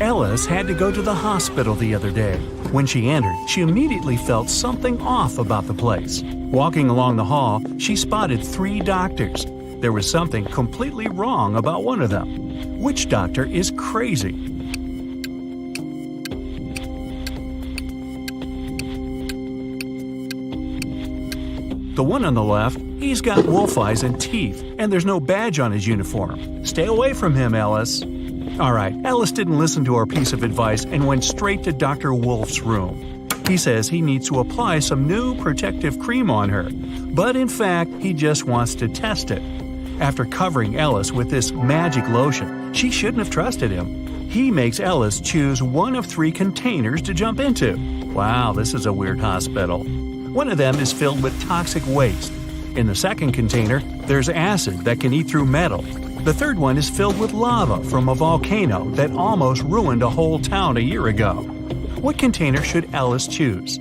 Ellis had to go to the hospital the other day. When she entered, she immediately felt something off about the place. Walking along the hall, she spotted 3 doctors. There was something completely wrong about one of them. Which doctor is crazy? The one on the left, he's got wolf eyes and teeth, and there's no badge on his uniform. Stay away from him, Ellis. Alright, Ellis didn't listen to our piece of advice and went straight to Dr. Wolf's room. He says he needs to apply some new protective cream on her, but in fact, he just wants to test it. After covering Ellis with this magic lotion, she shouldn't have trusted him. He makes Ellis choose one of 3 containers to jump into. Wow, this is a weird hospital. One of them is filled with toxic waste. In the second container, there's acid that can eat through metal. The third one is filled with lava from a volcano that almost ruined a whole town a year ago. What container should Ellis choose?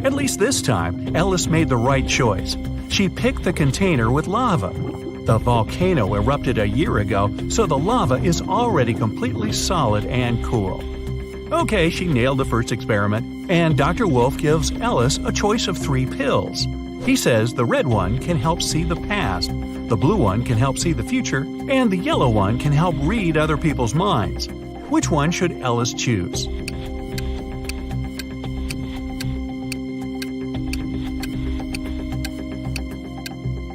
At least this time, Ellis made the right choice. She picked the container with lava. The volcano erupted a year ago, so the lava is already completely solid and cool. Okay, she nailed the first experiment, and Dr. Wolf gives Ellis a choice of 3 pills. He says the red one can help see the past, the blue one can help see the future, and the yellow one can help read other people's minds. Which one should Ellis choose?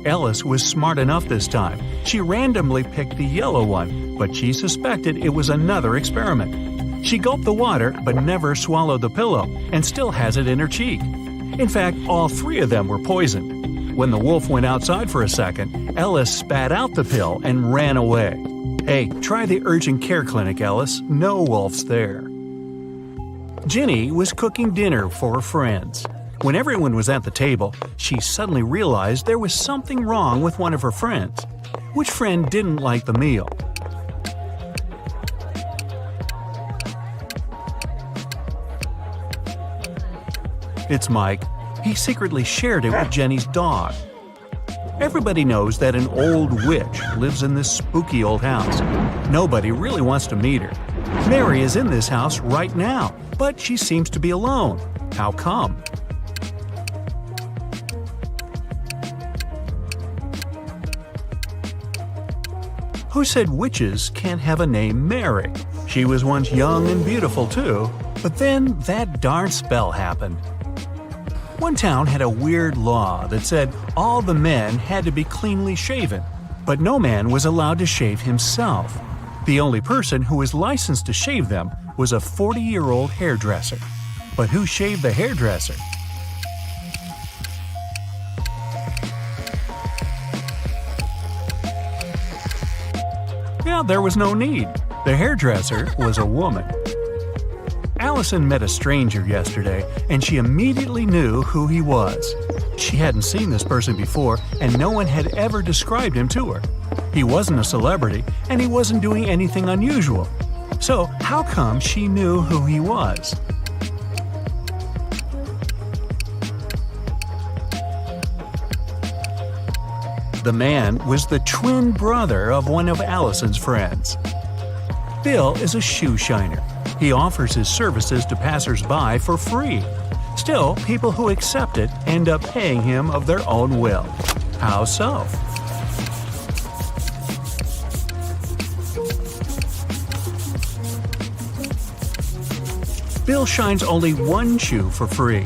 Ellis was smart enough this time. She randomly picked the yellow one, but she suspected it was another experiment. She gulped the water but never swallowed the pillow and still has it in her cheek. In fact, all 3 of them were poisoned. When the wolf went outside for a second, Ellis spat out the pill and ran away. Hey, try the urgent care clinic, Ellis. No wolves there. Ginny was cooking dinner for her friends. When everyone was at the table, she suddenly realized there was something wrong with one of her friends. Which friend didn't like the meal? It's Mike. He secretly shared it with Jenny's dog. Everybody knows that an old witch lives in this spooky old house. Nobody really wants to meet her. Mary is in this house right now, but she seems to be alone. How come? Who said witches can't have a name Mary? She was once young and beautiful too, but then that darn spell happened. One town had a weird law that said all the men had to be cleanly shaven, but no man was allowed to shave himself. The only person who was licensed to shave them was a 40-year-old hairdresser. But who shaved the hairdresser? Yeah, there was no need. The hairdresser was a woman. Allison met a stranger yesterday, and she immediately knew who he was. She hadn't seen this person before, and no one had ever described him to her. He wasn't a celebrity, and he wasn't doing anything unusual. So how come she knew who he was? The man was the twin brother of one of Allison's friends. Bill is a shoe shiner. He offers his services to passers-by for free. Still, people who accept it end up paying him of their own will. How so? Bill shines only one shoe for free.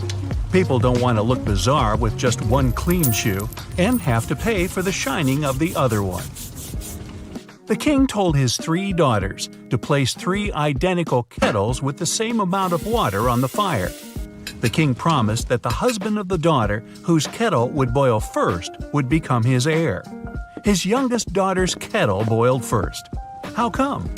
People don't want to look bizarre with just one clean shoe and have to pay for the shining of the other one. The king told his 3 daughters to place 3 identical kettles with the same amount of water on the fire. The king promised that the husband of the daughter whose kettle would boil first would become his heir. His youngest daughter's kettle boiled first. How come?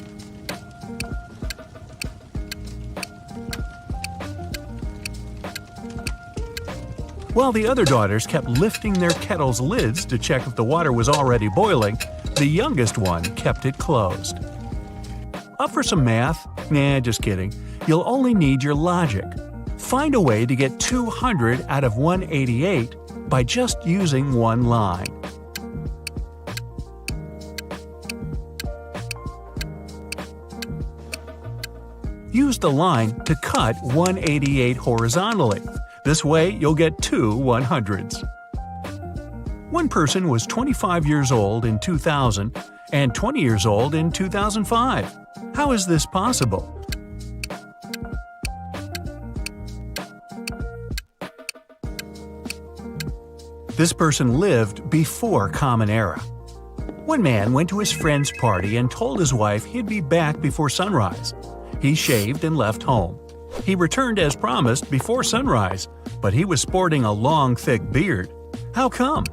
While the other daughters kept lifting their kettle's lids to check if the water was already boiling, the youngest one kept it closed. Up for some math? Nah, just kidding. You'll only need your logic. Find a way to get 200 out of 188 by just using one line. use the line to cut 188 horizontally. This way, you'll get two 100s. One person was 25 years old in 2000 and 20 years old in 2005. How is this possible? This person lived before Common Era. One man went to his friend's party and told his wife he'd be back before sunrise. He shaved and left home. He returned as promised before sunrise, but he was sporting a long, thick beard. How come?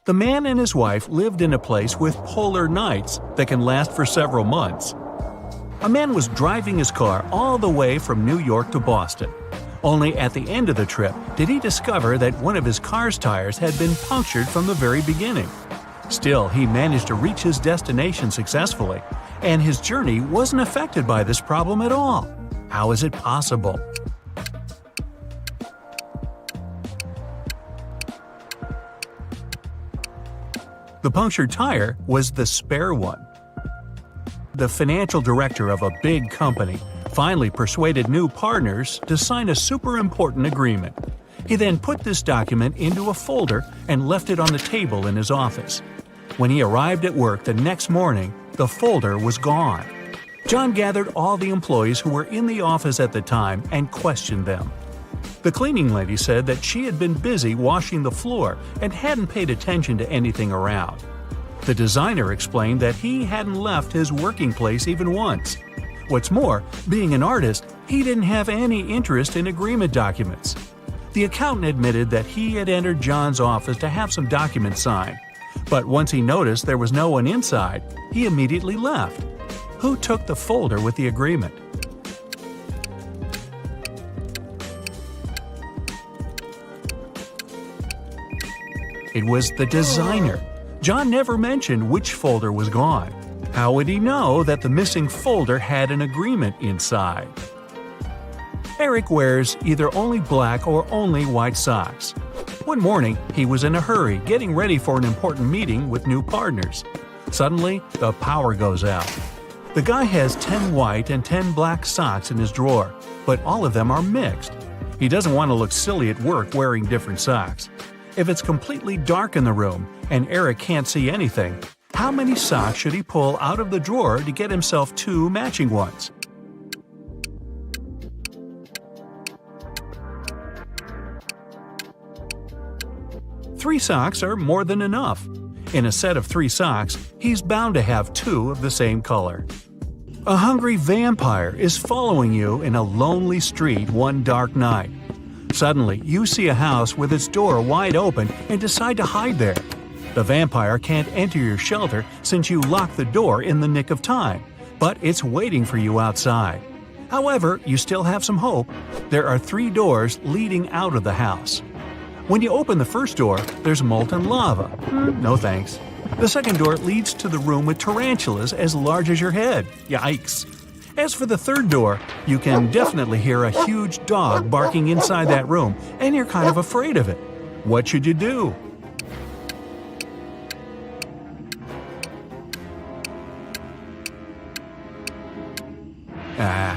The man and his wife lived in a place with polar nights that can last for several months. A man was driving his car all the way from New York to Boston. Only at the end of the trip did he discover that one of his car's tires had been punctured from the very beginning. Still, he managed to reach his destination successfully, and his journey wasn't affected by this problem at all. How is it possible? The punctured tire was the spare one. The financial director of a big company finally persuaded new partners to sign a super important agreement. He then put this document into a folder and left it on the table in his office. When he arrived at work the next morning, the folder was gone. John gathered all the employees who were in the office at the time and questioned them. The cleaning lady said that she had been busy washing the floor and hadn't paid attention to anything around. The designer explained that he hadn't left his working place even once. What's more, being an artist, he didn't have any interest in agreement documents. The accountant admitted that he had entered John's office to have some documents signed, but once he noticed there was no one inside, he immediately left. Who took the folder with the agreement? It was the designer. John never mentioned which folder was gone. How would he know that the missing folder had an agreement inside? Eric wears either only black or only white socks. One morning, he was in a hurry getting ready for an important meeting with new partners. Suddenly, the power goes out. The guy has 10 white and 10 black socks in his drawer, but all of them are mixed. He doesn't want to look silly at work wearing different socks. If it's completely dark in the room and Eric can't see anything, how many socks should he pull out of the drawer to get himself two matching ones? Three socks are more than enough. In a set of 3 socks, he's bound to have 2 of the same color. A hungry vampire is following you in a lonely street one dark night. Suddenly, you see a house with its door wide open and decide to hide there. The vampire can't enter your shelter since you locked the door in the nick of time, but it's waiting for you outside. However, you still have some hope. There are 3 doors leading out of the house. When you open the first door, there's molten lava. No thanks. The second door leads to the room with tarantulas as large as your head. Yikes. As for the third door, you can definitely hear a huge dog barking inside that room, and you're kind of afraid of it. What should you do?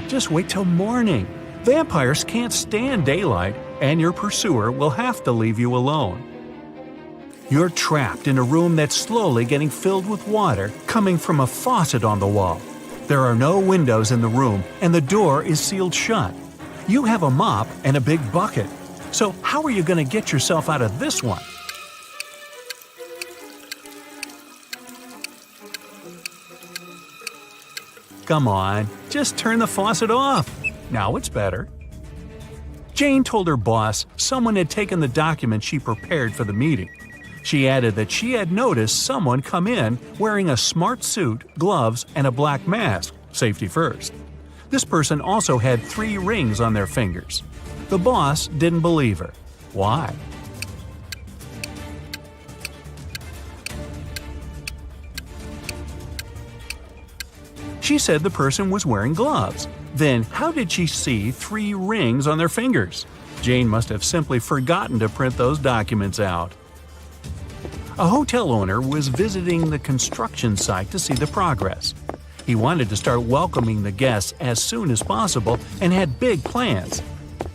Just wait till morning. Vampires can't stand daylight, and your pursuer will have to leave you alone. You're trapped in a room that's slowly getting filled with water coming from a faucet on the wall. There are no windows in the room, and the door is sealed shut. You have a mop and a big bucket. So how are you going to get yourself out of this one? Come on, just turn the faucet off. Now it's better. Jane told her boss someone had taken the document she prepared for the meeting. She added that she had noticed someone come in wearing a smart suit, gloves, and a black mask, safety first. This person also had 3 rings on their fingers. The boss didn't believe her. Why? She said the person was wearing gloves. Then how did she see 3 rings on their fingers? Jane must have simply forgotten to print those documents out. A hotel owner was visiting the construction site to see the progress. He wanted to start welcoming the guests as soon as possible and had big plans.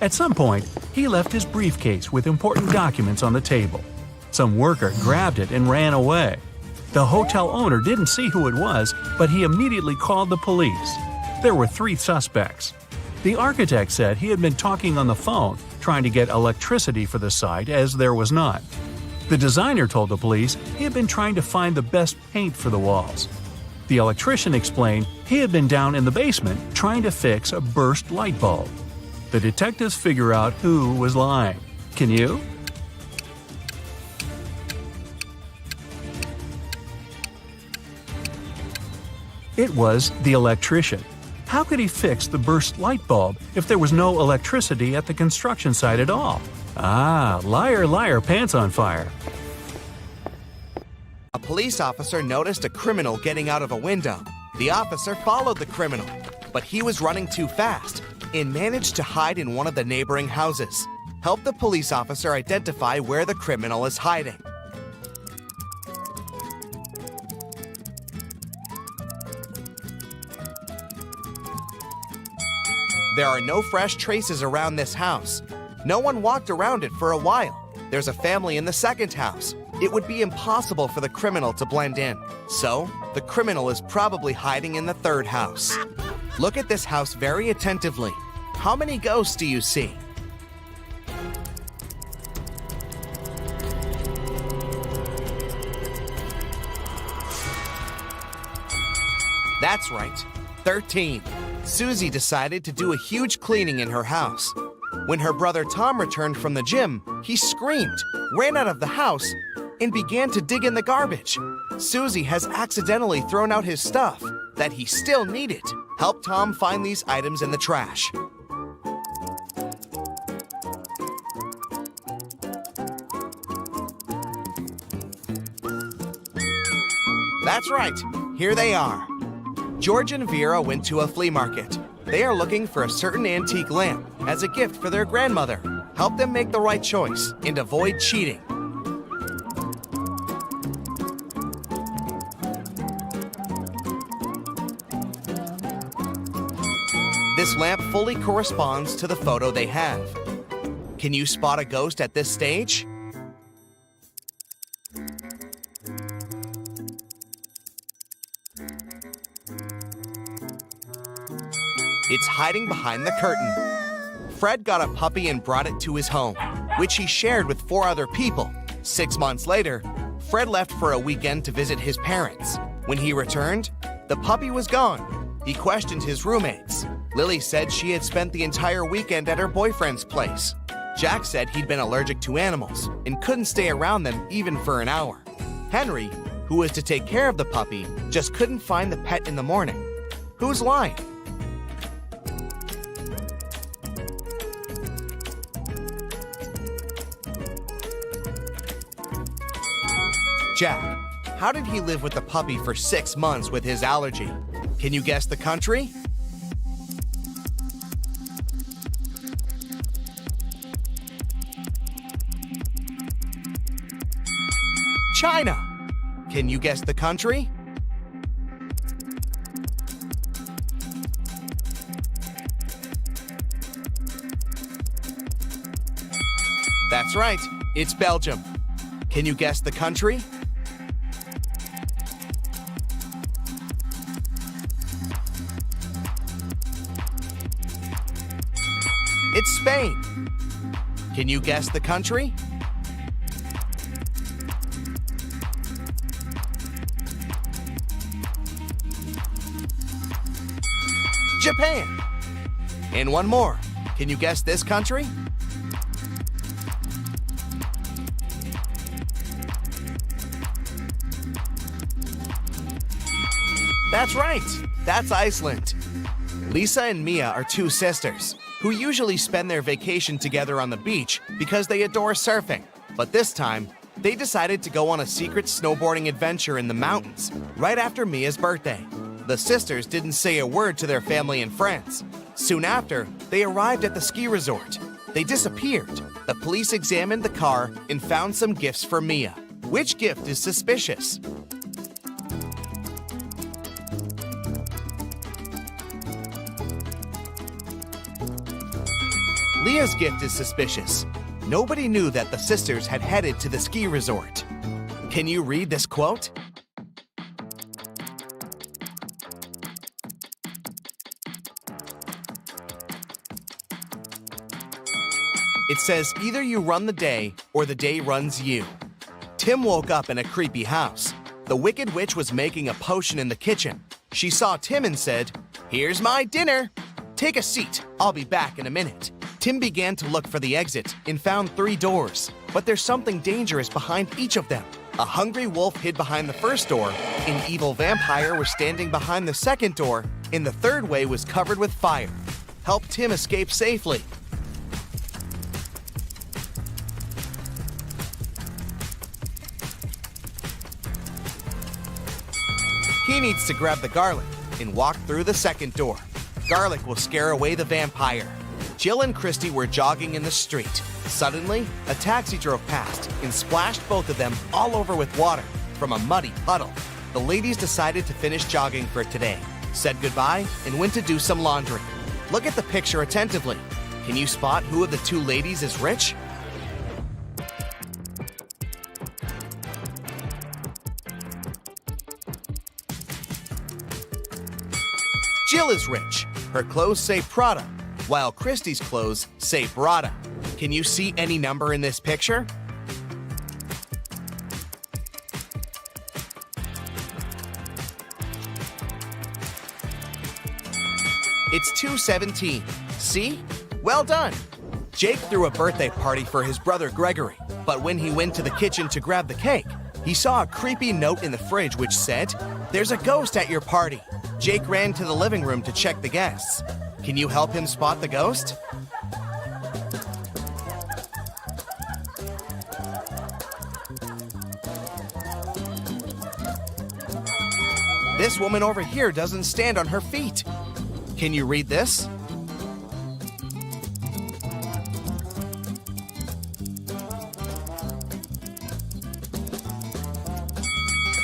At some point, he left his briefcase with important documents on the table. Some worker grabbed it and ran away. The hotel owner didn't see who it was, but he immediately called the police. There were 3 suspects. The architect said he had been talking on the phone, trying to get electricity for the site as there was none. The designer told the police he had been trying to find the best paint for the walls. The electrician explained he had been down in the basement trying to fix a burst light bulb. The detectives figure out who was lying. Can you? It was the electrician. How could he fix the burst light bulb if there was no electricity at the construction site at all? Ah, liar, liar, pants on fire. A police officer noticed a criminal getting out of a window. The officer followed the criminal, but he was running too fast and managed to hide in one of the neighboring houses. Help the police officer identify where the criminal is hiding. There are no fresh traces around this house. No one walked around it for a while. There's a family in the second house. It would be impossible for the criminal to blend in. So, the criminal is probably hiding in the third house. Look at this house very attentively. How many ghosts do you see? That's right, 13. Susie decided to do a huge cleaning in her house. When her brother Tom returned from the gym, he screamed, ran out of the house, and began to dig in the garbage. Susie has accidentally thrown out his stuff that he still needed. Help Tom find these items in the trash. That's right, here they are. George and Vera went to a flea market. They are looking for a certain antique lamp as a gift for their grandmother. Help them make the right choice and avoid cheating. This lamp fully corresponds to the photo they have. Can you spot a ghost at this stage? It's hiding behind the curtain. Fred got a puppy and brought it to his home, which he shared with 4 other people. 6 months later, Fred left for a weekend to visit his parents. When he returned, the puppy was gone. He questioned his roommates. Lily said she had spent the entire weekend at her boyfriend's place. Jack said he'd been allergic to animals and couldn't stay around them even for an hour. Henry, who was to take care of the puppy, just couldn't find the pet in the morning. Who's lying? Jack. How did he live with the puppy for 6 months with his allergy? Can you guess the country? China. Can you guess the country? That's right, it's Belgium. Can you guess the country? It's Spain. Can you guess the country? Japan. And one more. Can you guess this country? That's right. That's Iceland. Lisa and Mia are 2 sisters who usually spend their vacation together on the beach because they adore surfing. But this time, they decided to go on a secret snowboarding adventure in the mountains right after Mia's birthday. The sisters didn't say a word to their family and friends. Soon after, they arrived at the ski resort. They disappeared. The police examined the car and found some gifts for Mia. Which gift is suspicious? Leah's gift is suspicious. Nobody knew that the sisters had headed to the ski resort. Can you read this quote? It says, either you run the day or the day runs you. Tim woke up in a creepy house. The Wicked Witch was making a potion in the kitchen. She saw Tim and said, "Here's my dinner. Take a seat. I'll be back in a minute." Tim began to look for the exit and found 3 doors, but there's something dangerous behind each of them. A hungry wolf hid behind the first door, an evil vampire was standing behind the second door, and the third way was covered with fire. Help Tim escape safely. He needs to grab the garlic and walk through the second door. Garlic will scare away the vampire. Jill and Christy were jogging in the street. Suddenly, a taxi drove past and splashed both of them all over with water from a muddy puddle. The ladies decided to finish jogging for today, said goodbye, and went to do some laundry. Look at the picture attentively. Can you spot who of the 2 ladies is rich? Jill is rich. Her clothes say Prada, while Christy's clothes say Brada. Can you see any number in this picture? It's 217. See? Well done. Jake threw a birthday party for his brother Gregory, but when he went to the kitchen to grab the cake, he saw a creepy note in the fridge which said, "There's a ghost at your party." Jake ran to the living room to check the guests. Can you help him spot the ghost? This woman over here doesn't stand on her feet. Can you read this?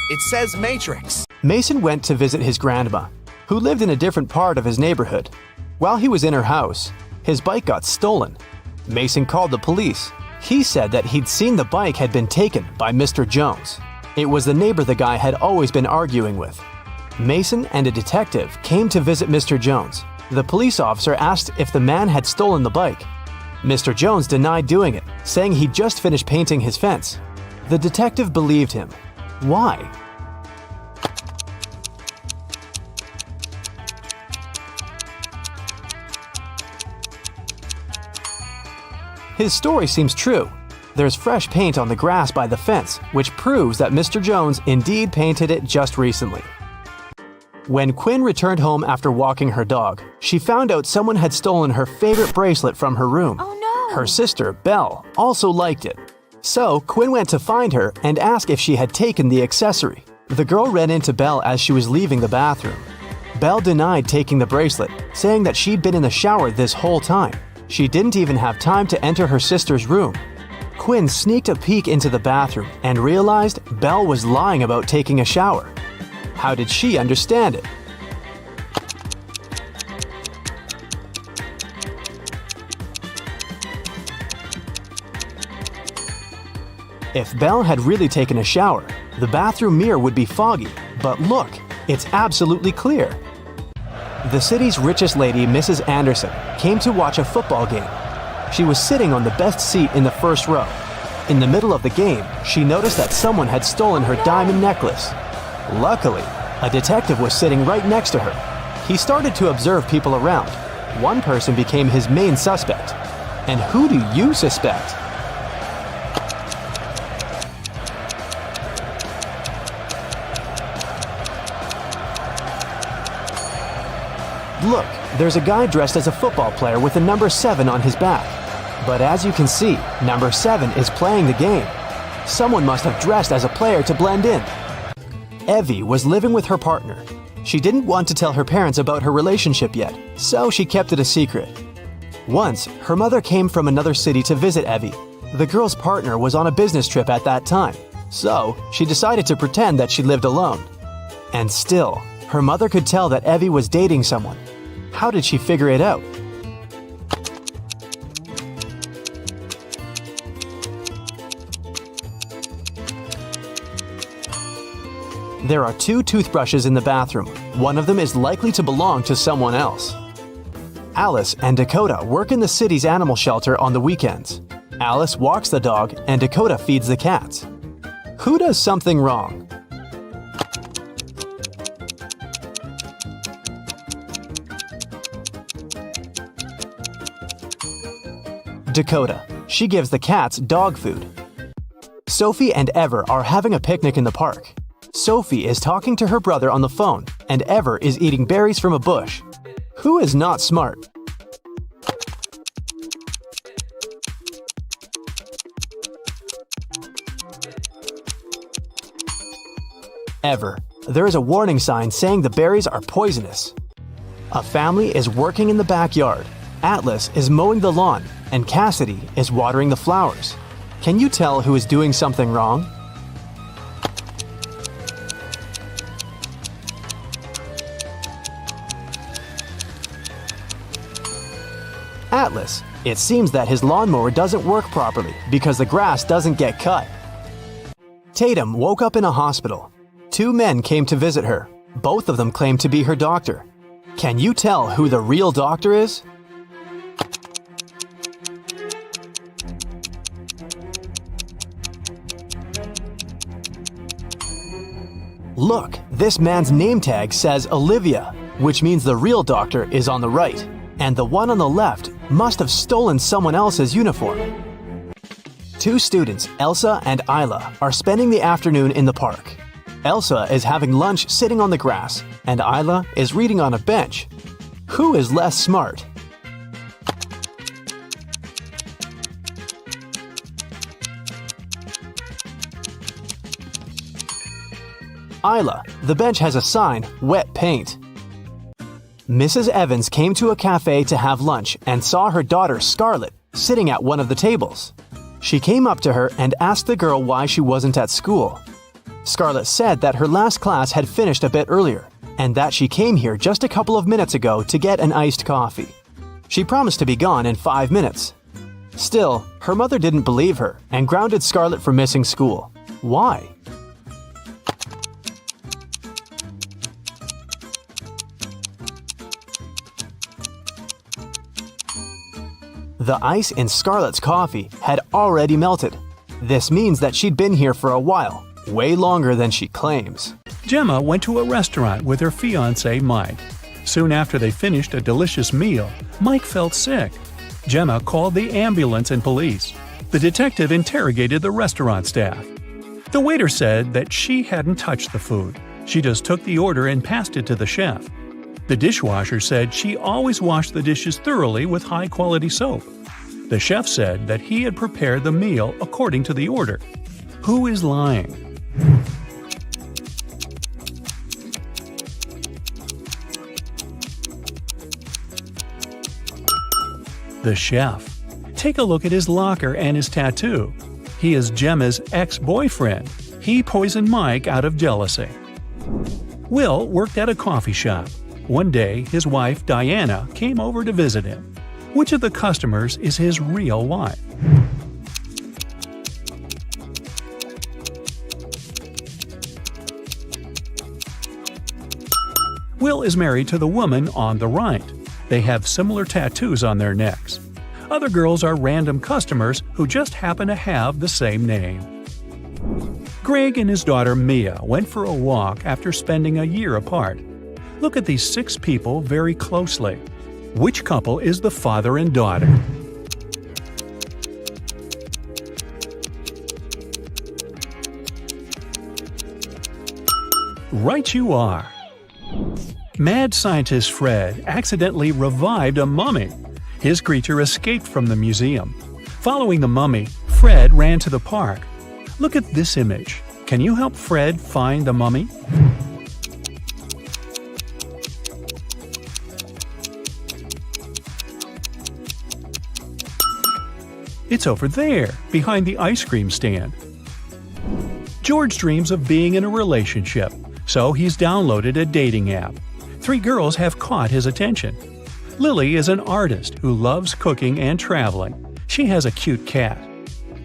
It says Matrix. Mason went to visit his grandma, who lived in a different part of his neighborhood. While he was in her house, his bike got stolen. Mason called the police. He said that he'd seen the bike had been taken by Mr. Jones. It was the neighbor the guy had always been arguing with. Mason and a detective came to visit Mr. Jones. The police officer asked if the man had stolen the bike. Mr. Jones denied doing it, saying he'd just finished painting his fence. The detective believed him. Why? His story seems true. There's fresh paint on the grass by the fence, which proves that Mr. Jones indeed painted it just recently. When Quinn returned home after walking her dog, she found out someone had stolen her favorite bracelet from her room. Oh no! Her sister, Belle, also liked it. So Quinn went to find her and asked if she had taken the accessory. The girl ran into Belle as she was leaving the bathroom. Belle denied taking the bracelet, saying that she'd been in the shower this whole time. She didn't even have time to enter her sister's room. Quinn sneaked a peek into the bathroom and realized Belle was lying about taking a shower. How did she understand it? If Belle had really taken a shower, the bathroom mirror would be foggy, but look, it's absolutely clear. The city's richest lady, Mrs. Anderson, came to watch a football game. She was sitting on the best seat in the first row. In the middle of the game, she noticed that someone had stolen her diamond necklace. Luckily, a detective was sitting right next to her. He started to observe people around. One person became his main suspect. And who do you suspect? Look, there's a guy dressed as a football player with a number 7 on his back. But as you can see, number 7 is playing the game. Someone must have dressed as a player to blend in. Evie was living with her partner. She didn't want to tell her parents about her relationship yet, so she kept it a secret. Once, her mother came from another city to visit Evie. The girl's partner was on a business trip at that time. So, she decided to pretend that she lived alone. And still, her mother could tell that Evie was dating someone. How did she figure it out? There are 2 toothbrushes in the bathroom. One of them is likely to belong to someone else. Alice and Dakota work in the city's animal shelter on the weekends. Alice walks the dog and Dakota feeds the cats. Who does something wrong? Dakota. She gives the cats dog food. Sophie and Ever are having a picnic in the park. Sophie is talking to her brother on the phone, and Ever is eating berries from a bush. Who is not smart? Ever. There is a warning sign saying the berries are poisonous. A family is working in the backyard. Atlas is mowing the lawn, and Cassidy is watering the flowers. Can you tell who is doing something wrong? Atlas. It seems that his lawnmower doesn't work properly because the grass doesn't get cut. Tatum woke up in a hospital. 2 men came to visit her. Both of them claim to be her doctor. Can you tell who the real doctor is? Look, this man's name tag says Olivia, which means the real doctor is on the right, and the one on the left must have stolen someone else's uniform. 2 students, Elsa and Isla, are spending the afternoon in the park. Elsa is having lunch sitting on the grass, and Isla is reading on a bench. Who is less smart? Isla. The bench has a sign, wet paint. Mrs. Evans came to a cafe to have lunch and saw her daughter Scarlett sitting at one of the tables. She came up to her and asked the girl why she wasn't at school. Scarlett said that her last class had finished a bit earlier and that she came here just a couple of minutes ago to get an iced coffee. She promised to be gone in 5 minutes. Still, her mother didn't believe her and grounded Scarlett for missing school. Why? The ice in Scarlett's coffee had already melted. This means that she'd been here for a while, way longer than she claims. Gemma went to a restaurant with her fiancé Mike. Soon after they finished a delicious meal, Mike felt sick. Gemma called the ambulance and police. The detective interrogated the restaurant staff. The waiter said that she hadn't touched the food. She just took the order and passed it to the chef. The dishwasher said she always washed the dishes thoroughly with high-quality soap. The chef said that he had prepared the meal according to the order. Who is lying? The chef. Take a look at his locker and his tattoo. He is Gemma's ex-boyfriend. He poisoned Mike out of jealousy. Will worked at a coffee shop. One day, his wife, Diana, came over to visit him. Which of the customers is his real wife? Will is married to the woman on the right. They have similar tattoos on their necks. Other girls are random customers who just happen to have the same name. Greg and his daughter Mia went for a walk after spending a year apart. Look at these 6 people very closely. Which couple is the father and daughter? Right you are! Mad scientist Fred accidentally revived a mummy. His creature escaped from the museum. Following the mummy, Fred ran to the park. Look at this image. Can you help Fred find the mummy? It's over there, behind the ice cream stand. George dreams of being in a relationship, so he's downloaded a dating app. 3 girls have caught his attention. Lily is an artist who loves cooking and traveling. She has a cute cat.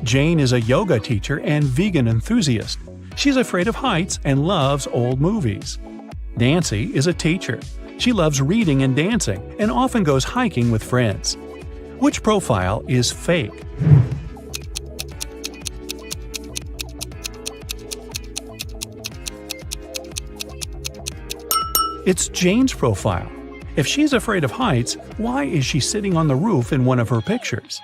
Jane is a yoga teacher and vegan enthusiast. She's afraid of heights and loves old movies. Nancy is a teacher. She loves reading and dancing and often goes hiking with friends. Which profile is fake? It's Jane's profile. If she's afraid of heights, why is she sitting on the roof in one of her pictures?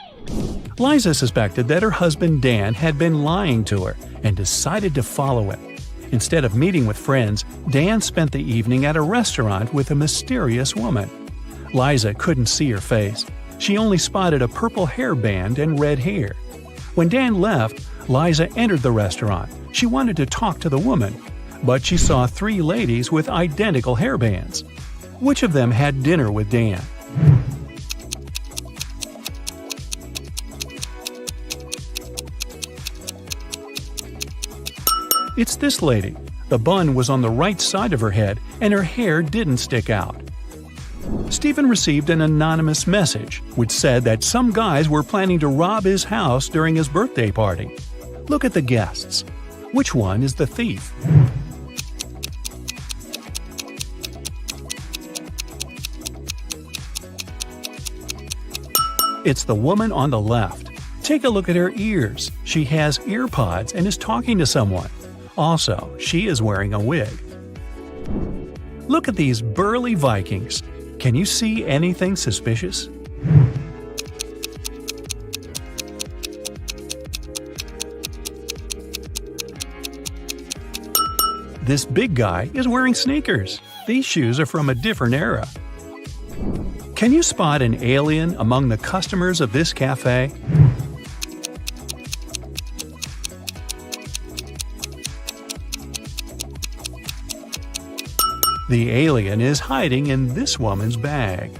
Liza suspected that her husband Dan had been lying to her and decided to follow him. Instead of meeting with friends, Dan spent the evening at a restaurant with a mysterious woman. Liza couldn't see her face. She only spotted a purple hairband and red hair. When Dan left, Liza entered the restaurant. She wanted to talk to the woman, but she saw 3 ladies with identical hairbands. Which of them had dinner with Dan? It's this lady. The bun was on the right side of her head and her hair didn't stick out. Stephen received an anonymous message which said that some guys were planning to rob his house during his birthday party. Look at the guests. Which one is the thief? It's the woman on the left. Take a look at her ears. She has ear pods and is talking to someone. Also, she is wearing a wig. Look at these burly Vikings. Can you see anything suspicious? This big guy is wearing sneakers. These shoes are from a different era. Can you spot an alien among the customers of this cafe? The alien is hiding in this woman's bag.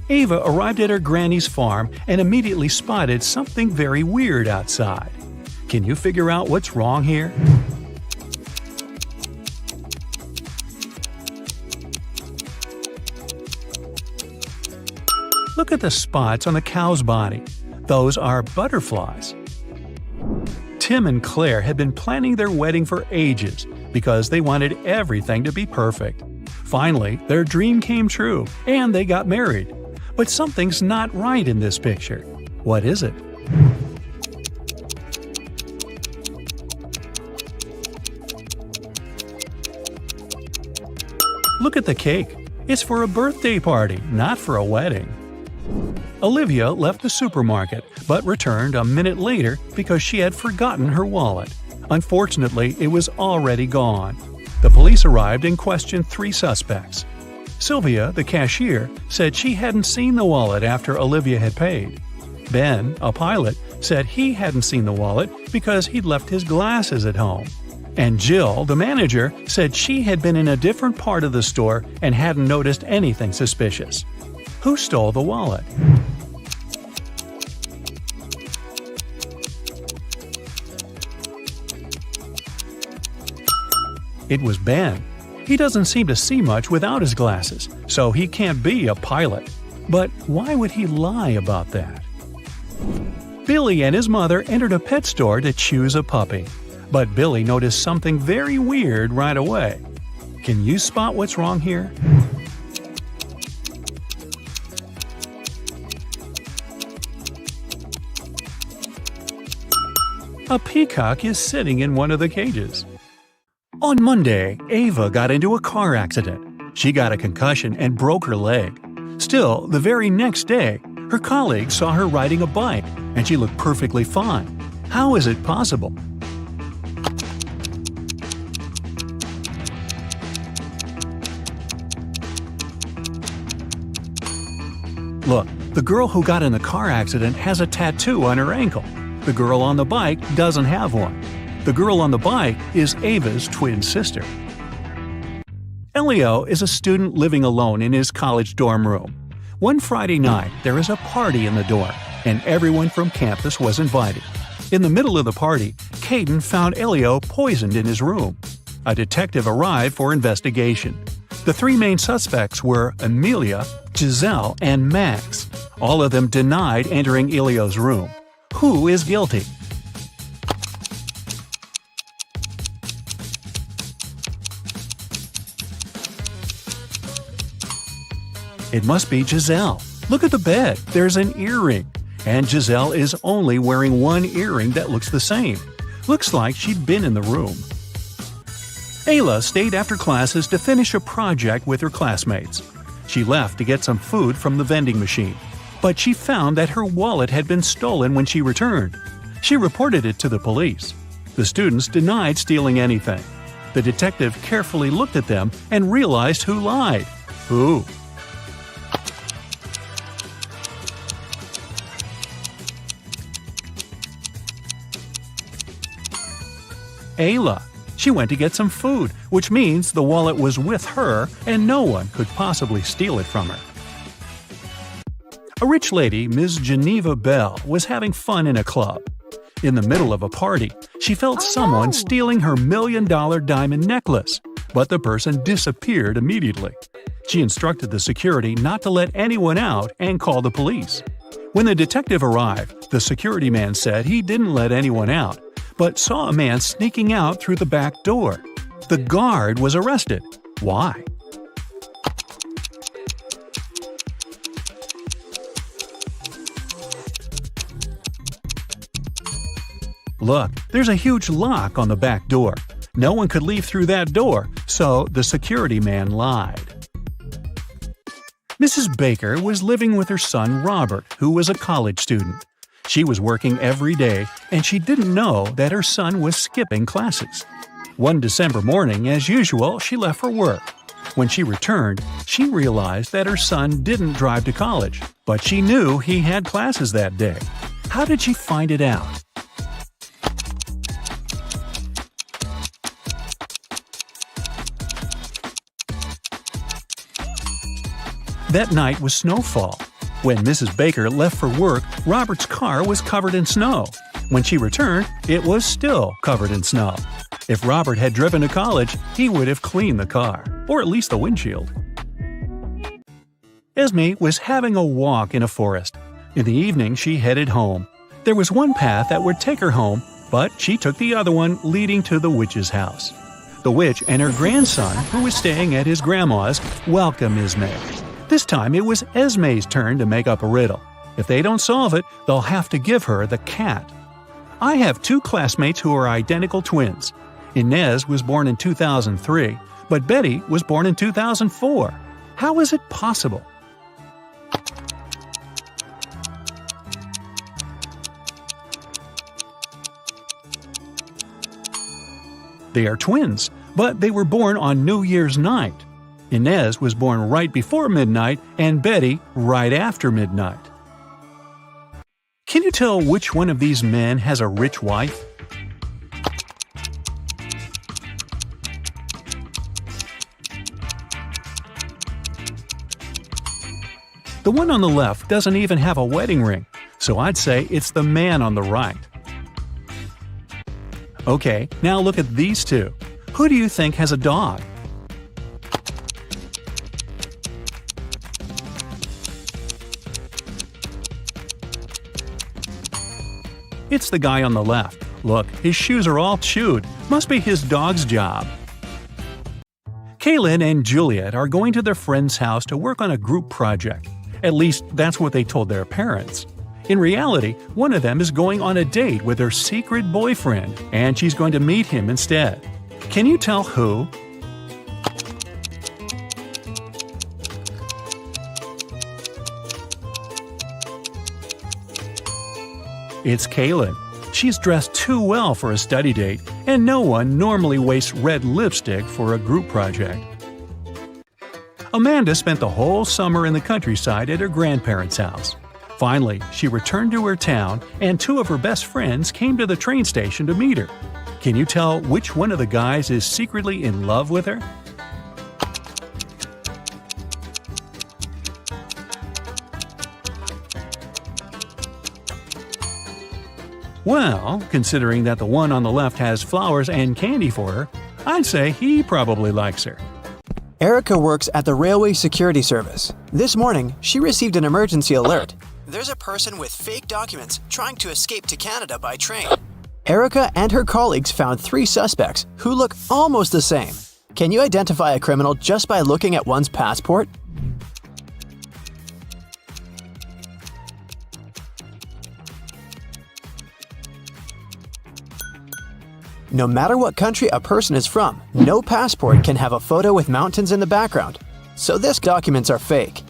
Ava arrived at her granny's farm and immediately spotted something very weird outside. Can you figure out what's wrong here? Look at the spots on the cow's body. Those are butterflies. Tim and Claire had been planning their wedding for ages because they wanted everything to be perfect. Finally, their dream came true, and they got married. But something's not right in this picture. What is it? Look at the cake. It's for a birthday party, not for a wedding. Olivia left the supermarket, but returned a minute later because she had forgotten her wallet. Unfortunately, it was already gone. The police arrived and questioned 3 suspects. Sylvia, the cashier, said she hadn't seen the wallet after Olivia had paid. Ben, a pilot, said he hadn't seen the wallet because he'd left his glasses at home. And Jill, the manager, said she had been in a different part of the store and hadn't noticed anything suspicious. Who stole the wallet? It was Ben. He doesn't seem to see much without his glasses, so he can't be a pilot. But why would he lie about that? Billy and his mother entered a pet store to choose a puppy. But Billy noticed something very weird right away. Can you spot what's wrong here? A peacock is sitting in one of the cages. On Monday, Ava got into a car accident. She got a concussion and broke her leg. Still, the very next day, her colleagues saw her riding a bike, and she looked perfectly fine. How is it possible? Look, the girl who got in the car accident has a tattoo on her ankle. The girl on the bike doesn't have one. The girl on the bike is Ava's twin sister. Elio is a student living alone in his college dorm room. One Friday night, there is a party in the dorm, and everyone from campus was invited. In the middle of the party, Caden found Elio poisoned in his room. A detective arrived for investigation. The three main suspects were Amelia, Giselle, and Max. All of them denied entering Elio's room. Who is guilty? It must be Giselle. Look at the bed. There's an earring. And Giselle is only wearing one earring that looks the same. Looks like she'd been in the room. Ayla stayed after classes to finish a project with her classmates. She left to get some food from the vending machine, but she found that her wallet had been stolen when she returned. She reported it to the police. The students denied stealing anything. The detective carefully looked at them and realized who lied. Who? Ayla. She went to get some food, which means the wallet was with her and no one could possibly steal it from her. A rich lady, Ms. Geneva Bell, was having fun in a club. In the middle of a party, she felt someone stealing her $1 million diamond necklace, but the person disappeared immediately. She instructed the security not to let anyone out and call the police. When the detective arrived, the security man said he didn't let anyone out, but saw a man sneaking out through the back door. The guard was arrested. Why? Look, there's a huge lock on the back door. No one could leave through that door, so the security man lied. Mrs. Baker was living with her son Robert, who was a college student. She was working every day, and she didn't know that her son was skipping classes. One December morning, as usual, she left for work. When she returned, she realized that her son didn't drive to college, but she knew he had classes that day. How did she find it out? That night was snowfall. When Mrs. Baker left for work, Robert's car was covered in snow. When she returned, it was still covered in snow. If Robert had driven to college, he would have cleaned the car, or at least the windshield. Esme was having a walk in a forest. In the evening, she headed home. There was one path that would take her home, but she took the other one leading to the witch's house. The witch and her grandson, who was staying at his grandma's, welcomed Esme. This time it was Esme's turn to make up a riddle. If they don't solve it, they'll have to give her the cat. I have two classmates who are identical twins. Inez was born in 2003, but Betty was born in 2004. How is it possible? They are twins, but they were born on New Year's night. Inez was born right before midnight and Betty right after midnight. Can you tell which one of these men has a rich wife? The one on the left doesn't even have a wedding ring, so I'd say it's the man on the right. Okay, now look at these two. Who do you think has a dog? It's the guy on the left. Look, his shoes are all chewed. Must be his dog's job. Kaylin and Juliet are going to their friend's house to work on a group project. At least, that's what they told their parents. In reality, one of them is going on a date with her secret boyfriend, and she's going to meet him instead. Can you tell who? It's Kaylin. She's dressed too well for a study date, and no one normally wastes red lipstick for a group project. Amanda spent the whole summer in the countryside at her grandparents' house. Finally, she returned to her town, and two of her best friends came to the train station to meet her. Can you tell which one of the guys is secretly in love with her? Well, considering that the one on the left has flowers and candy for her, I'd say he probably likes her. Erica works at the Railway Security Service. This morning, she received an emergency alert. There's a person with fake documents trying to escape to Canada by train. Erica and her colleagues found 3 suspects who look almost the same. Can you identify a criminal just by looking at one's passport? No matter what country a person is from, no passport can have a photo with mountains in the background, so these documents are fake.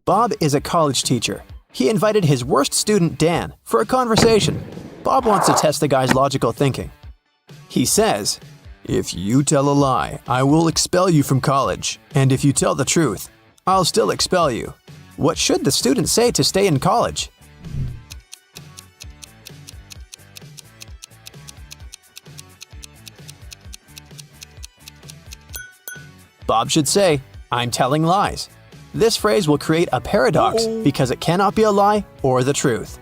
Bob is a college teacher. He invited his worst student, Dan, for a conversation. Bob wants to test the guy's logical thinking. He says, "If you tell a lie, I will expel you from college, and if you tell the truth, I'll still expel you." What should the student say to stay in college? Bob should say, "I'm telling lies." This phrase will create a paradox because it cannot be a lie or the truth.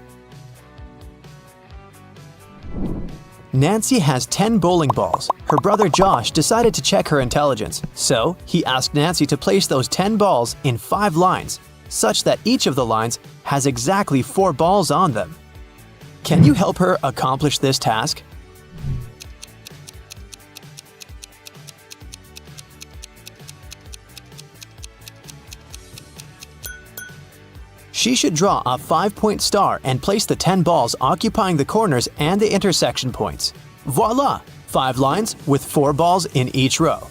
Nancy has 10 bowling balls. Her brother Josh decided to check her intelligence, so he asked Nancy to place those 10 balls in 5 lines, such that each of the lines has exactly 4 balls on them. Can you help her accomplish this task? She should draw a 5-point star and place the 10 balls occupying the corners and the intersection points. Voila! 5 lines with 4 balls in each row.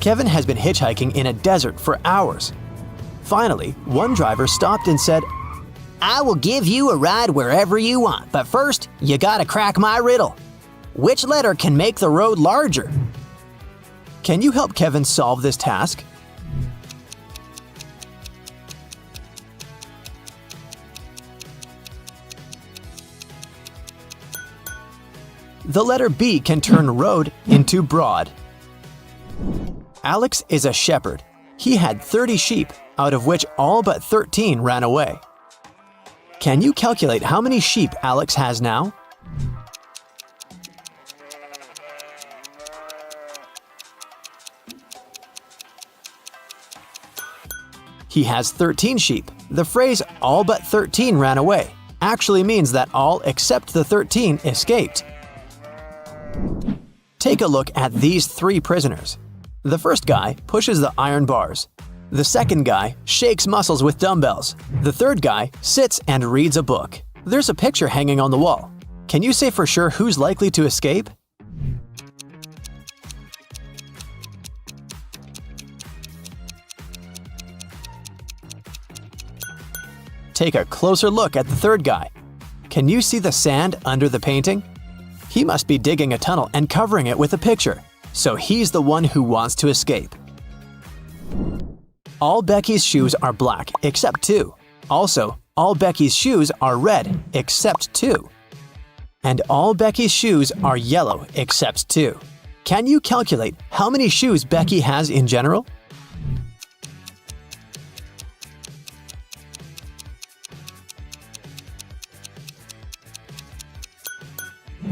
Kevin has been hitchhiking in a desert for hours. Finally, one driver stopped and said, "I will give you a ride wherever you want, but first, you gotta crack my riddle. Which letter can make the road larger?" Can you help Kevin solve this task? The letter B can turn road into broad. Alex is a shepherd. He had 30 sheep, out of which all but 13 ran away. Can you calculate how many sheep Alex has now? He has 13 sheep. The phrase "all but 13 ran away" actually means that all except the 13 escaped. Take a look at these 3 prisoners. The first guy pushes the iron bars. The second guy shakes muscles with dumbbells. The third guy sits and reads a book. There's a picture hanging on the wall. Can you say for sure who's likely to escape? Take a closer look at the third guy. Can you see the sand under the painting? He must be digging a tunnel and covering it with a picture, so he's the one who wants to escape. All Becky's shoes are black except 2. Also, all Becky's shoes are red except 2. And all Becky's shoes are yellow except 2. Can you calculate how many shoes Becky has in general?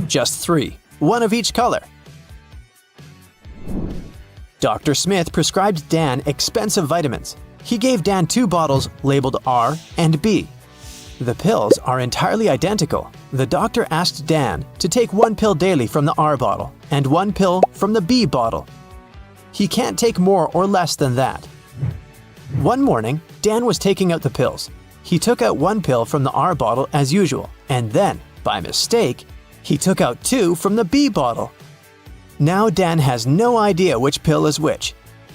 Just 3, one of each color. Dr. Smith prescribed Dan expensive vitamins. He gave Dan 2 bottles labeled R and B. The pills are entirely identical. The doctor asked Dan to take 1 pill daily from the R bottle and 1 pill from the B bottle. He can't take more or less than that. One morning, Dan was taking out the pills. He took out 1 pill from the R bottle as usual, and then, by mistake, he took out 2 from the B bottle. Now Dan has no idea which pill is which.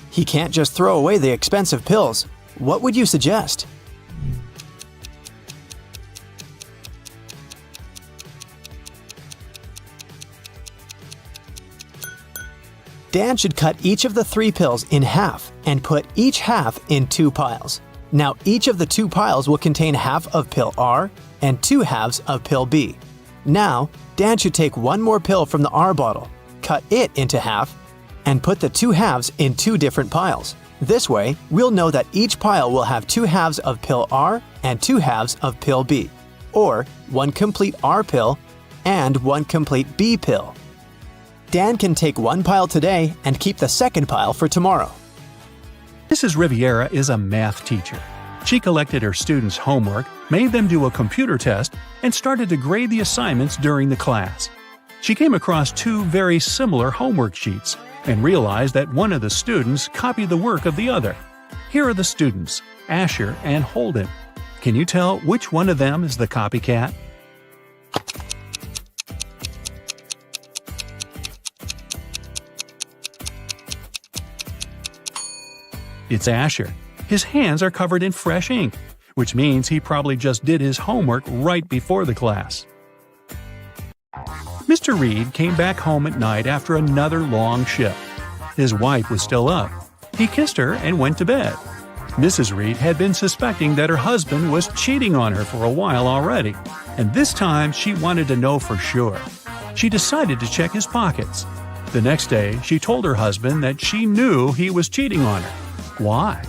He can't just throw away the expensive pills. What would you suggest? Dan should cut each of the 3 pills in half and put each half in 2 piles. Now each of the 2 piles will contain half of pill R and 2 halves of pill B. Now, Dan should take 1 more pill from the R bottle, cut it into half, and put the 2 halves in 2 different piles. This way, we'll know that each pile will have 2 halves of pill R and 2 halves of pill B, or 1 complete R pill and 1 complete B pill. Dan can take 1 pile today and keep the second pile for tomorrow. Mrs. Riviera is a math teacher. She collected her students' homework, made them do a computer test, and started to grade the assignments during the class. She came across 2 very similar homework sheets and realized that one of the students copied the work of the other. Here are the students, Asher and Holden. Can you tell which one of them is the copycat? It's Asher. His hands are covered in fresh ink, which means he probably just did his homework right before the class. Mr. Reed came back home at night after another long shift. His wife was still up. He kissed her and went to bed. Mrs. Reed had been suspecting that her husband was cheating on her for a while already, and this time she wanted to know for sure. She decided to check his pockets. The next day, she told her husband that she knew he was cheating on her. Why?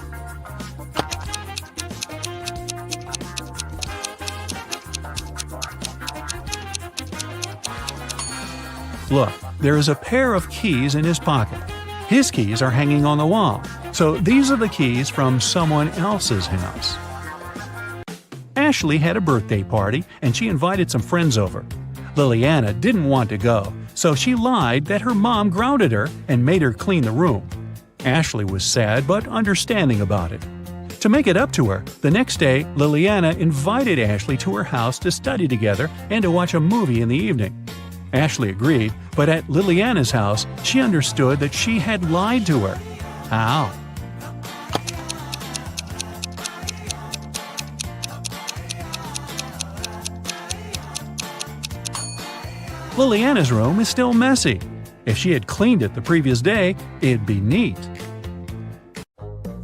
Look, there is a pair of keys in his pocket. His keys are hanging on the wall, so these are the keys from someone else's house. Ashley had a birthday party and she invited some friends over. Liliana didn't want to go, so she lied that her mom grounded her and made her clean the room. Ashley was sad but understanding about it. To make it up to her, the next day Liliana invited Ashley to her house to study together and to watch a movie in the evening. Ashley agreed, but at Liliana's house, she understood that she had lied to her. How? Liliana's room is still messy. If she had cleaned it the previous day, it'd be neat.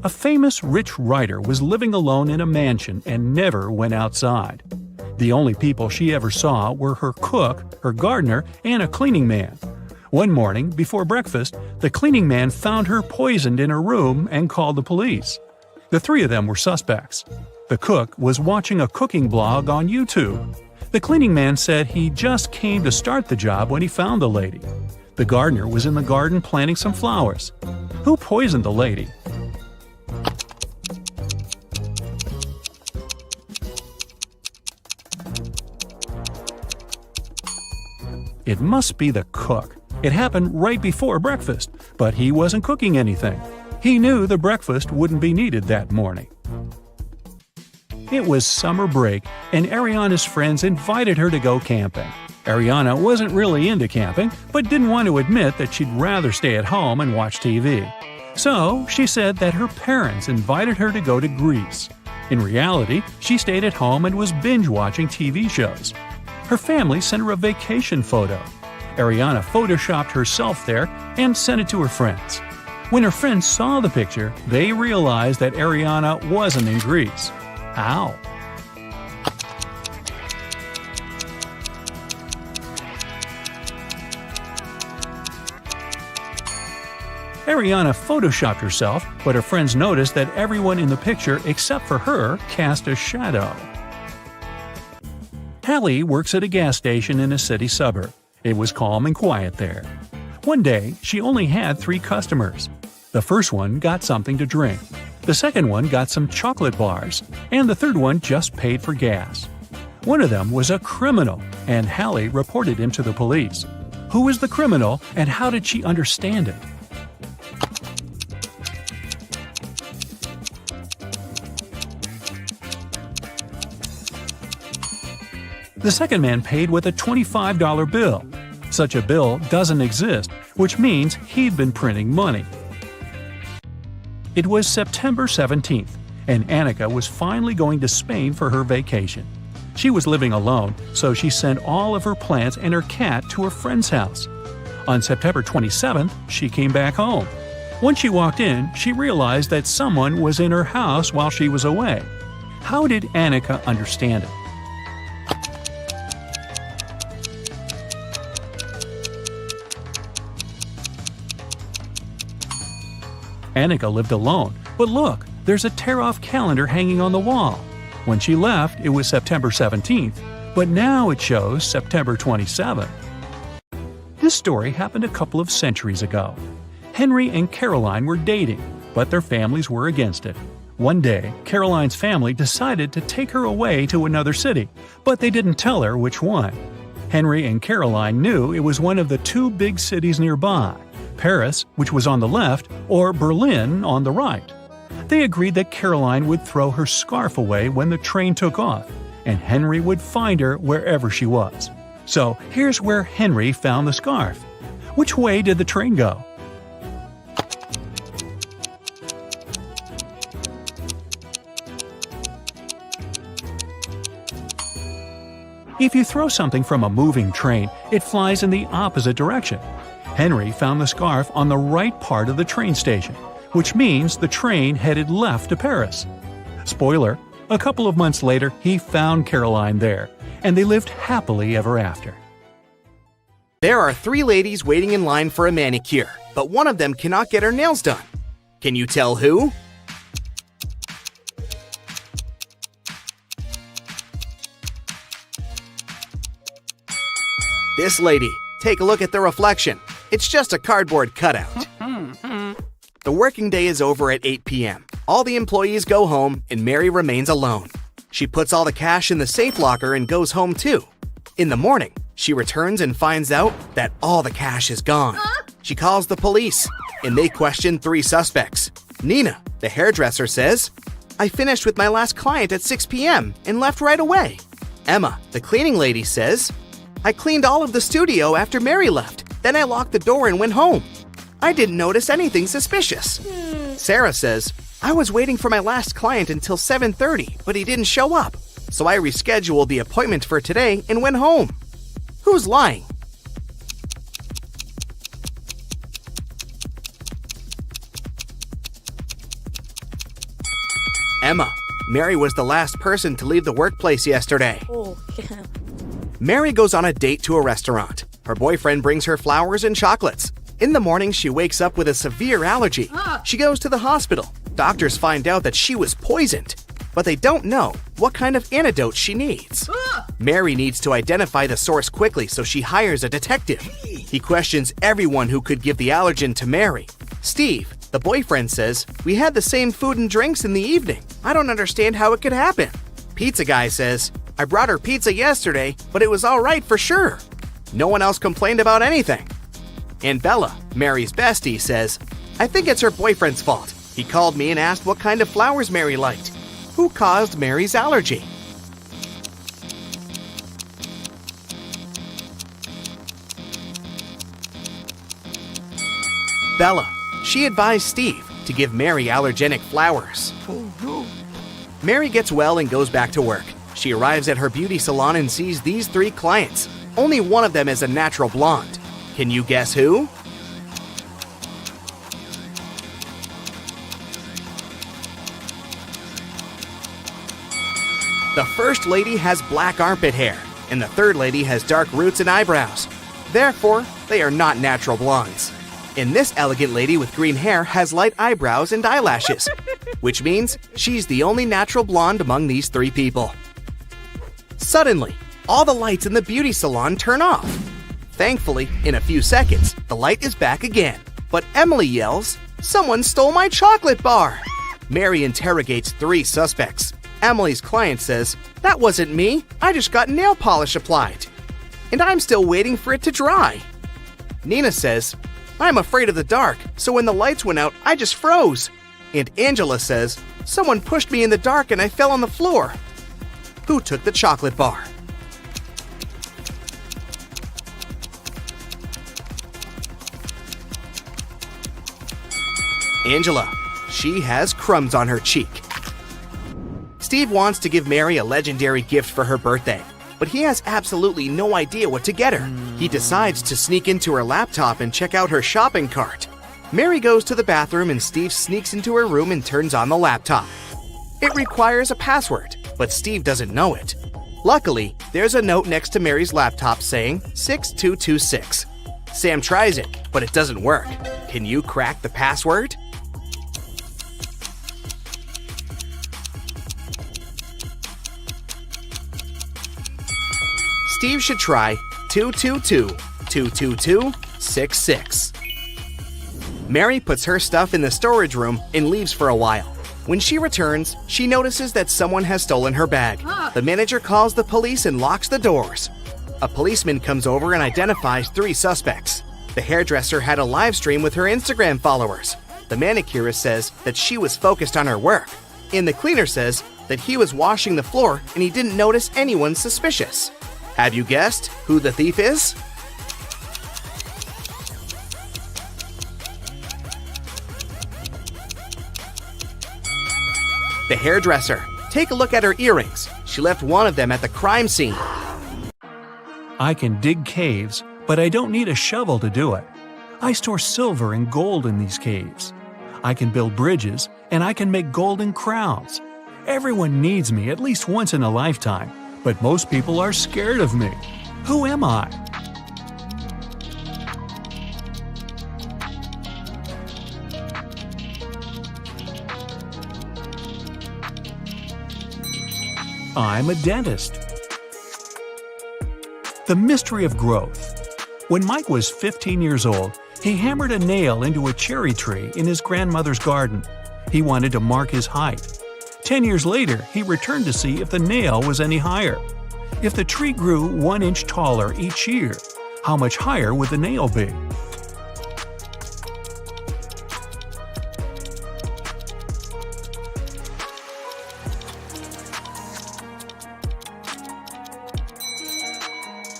A famous rich writer was living alone in a mansion and never went outside. The only people she ever saw were her cook, her gardener, and a cleaning man. One morning, before breakfast, the cleaning man found her poisoned in her room and called the police. The 3 of them were suspects. The cook was watching a cooking blog on YouTube. The cleaning man said he just came to start the job when he found the lady. The gardener was in the garden planting some flowers. Who poisoned the lady? It must be the cook. It happened right before breakfast, but he wasn't cooking anything. He knew the breakfast wouldn't be needed that morning. It was summer break, and Ariana's friends invited her to go camping. Ariana wasn't really into camping, but didn't want to admit that she'd rather stay at home and watch TV. So she said that her parents invited her to go to Greece. In reality, she stayed at home and was binge-watching TV shows. Her family sent her a vacation photo. Ariana photoshopped herself there and sent it to her friends. When her friends saw the picture, they realized that Ariana wasn't in Greece. How? Ariana photoshopped herself, but her friends noticed that everyone in the picture except for her cast a shadow. Hallie works at a gas station in a city suburb. It was calm and quiet there. One day, she only had 3 customers. The first one got something to drink. The second one got some chocolate bars. And the third one just paid for gas. One of them was a criminal, and Hallie reported him to the police. Who was the criminal, and how did she understand it? The second man paid with a $25 bill. Such a bill doesn't exist, which means he'd been printing money. It was September 17th, and Annika was finally going to Spain for her vacation. She was living alone, so she sent all of her plants and her cat to her friend's house. On September 27th, she came back home. When she walked in, she realized that someone was in her house while she was away. How did Annika understand it? Annika lived alone, but look, there's a tear-off calendar hanging on the wall. When she left, it was September 17th, but now it shows September 27th. This story happened a couple of centuries ago. Henry and Caroline were dating, but their families were against it. One day, Caroline's family decided to take her away to another city, but they didn't tell her which one. Henry and Caroline knew it was one of the two big cities nearby, Paris, which was on the left, or Berlin on the right. They agreed that Caroline would throw her scarf away when the train took off, and Henry would find her wherever she was. So here's where Henry found the scarf. Which way did the train go? If you throw something from a moving train, it flies in the opposite direction. Henry found the scarf on the right part of the train station, which means the train headed left to Paris. Spoiler, a couple of months later he found Caroline there, and they lived happily ever after. There are 3 ladies waiting in line for a manicure, but one of them cannot get her nails done. Can you tell who? This lady. Take a look at the reflection. It's just a cardboard cutout. The working day is over at 8 p.m. All the employees go home, and Mary remains alone. She puts all the cash in the safe locker and goes home too. In the morning, she returns and finds out that all the cash is gone. She calls the police, and they question 3 suspects. Nina, the hairdresser, says, "I finished with my last client at 6 p.m. and left right away." Emma, the cleaning lady, says, "I cleaned all of the studio after Mary left. Then I locked the door and went home. I didn't notice anything suspicious." Sarah says, "I was waiting for my last client until 7:30, but he didn't show up. So I rescheduled the appointment for today and went home." Who's lying? Emma. Mary was the last person to leave the workplace yesterday. Mary goes on a date to a restaurant. Her boyfriend brings her flowers and chocolates. In the morning, she wakes up with a severe allergy. She goes to the hospital. Doctors find out that she was poisoned, but they don't know what kind of antidote she needs. Mary needs to identify the source quickly, so she hires a detective. He questions everyone who could give the allergen to Mary. Steve, the boyfriend, says, "We had the same food and drinks in the evening. I don't understand how it could happen." Pizza guy says, "I brought her pizza yesterday, but it was all right for sure. No one else complained about anything." And Bella, Mary's bestie, says, "I think it's her boyfriend's fault. He called me and asked what kind of flowers Mary liked. Who caused Mary's allergy?" Bella. She advised Steve to give Mary allergenic flowers. Mary gets well and goes back to work. She arrives at her beauty salon and sees these 3 clients. Only one of them is a natural blonde. Can you guess who? The first lady has black armpit hair, and the third lady has dark roots and eyebrows. Therefore, they are not natural blondes. And this elegant lady with green hair has light eyebrows and eyelashes, which means she's the only natural blonde among these 3 people. Suddenly, all the lights in the beauty salon turn off. Thankfully, in a few seconds, the light is back again. But Emily yells, "Someone stole my chocolate bar!" Mary interrogates 3 suspects. Emily's client says, "That wasn't me. I just got nail polish applied. And I'm still waiting for it to dry." Nina says, "I'm afraid of the dark, so when the lights went out, I just froze." And Angela says, "Someone pushed me in the dark and I fell on the floor." Who took the chocolate bar? Angela. She has crumbs on her cheek. Steve wants to give Mary a legendary gift for her birthday, but he has absolutely no idea what to get her. He decides to sneak into her laptop and check out her shopping cart. Mary goes to the bathroom and Steve sneaks into her room and turns on the laptop. It requires a password, but Steve doesn't know it. Luckily, there's a note next to Mary's laptop saying 6226. Sam tries it, but it doesn't work. Can you crack the password? Steve should try 222-222-66. Mary puts her stuff in the storage room and leaves for a while. When she returns, she notices that someone has stolen her bag. The manager calls the police and locks the doors. A policeman comes over and identifies 3 suspects. The hairdresser had a live stream with her Instagram followers. The manicurist says that she was focused on her work. And the cleaner says that he was washing the floor and he didn't notice anyone suspicious. Have you guessed who the thief is? The hairdresser. Take a look at her earrings. She left one of them at the crime scene. I can dig caves, but I don't need a shovel to do it. I store silver and gold in these caves. I can build bridges, and I can make golden crowns. Everyone needs me at least once in a lifetime, but most people are scared of me. Who am I? I'm a dentist. The mystery of growth. When Mike was 15 years old, he hammered a nail into a cherry tree in his grandmother's garden. He wanted to mark his height. 10 years later, he returned to see if the nail was any higher. If the tree grew 1 inch taller each year, how much higher would the nail be?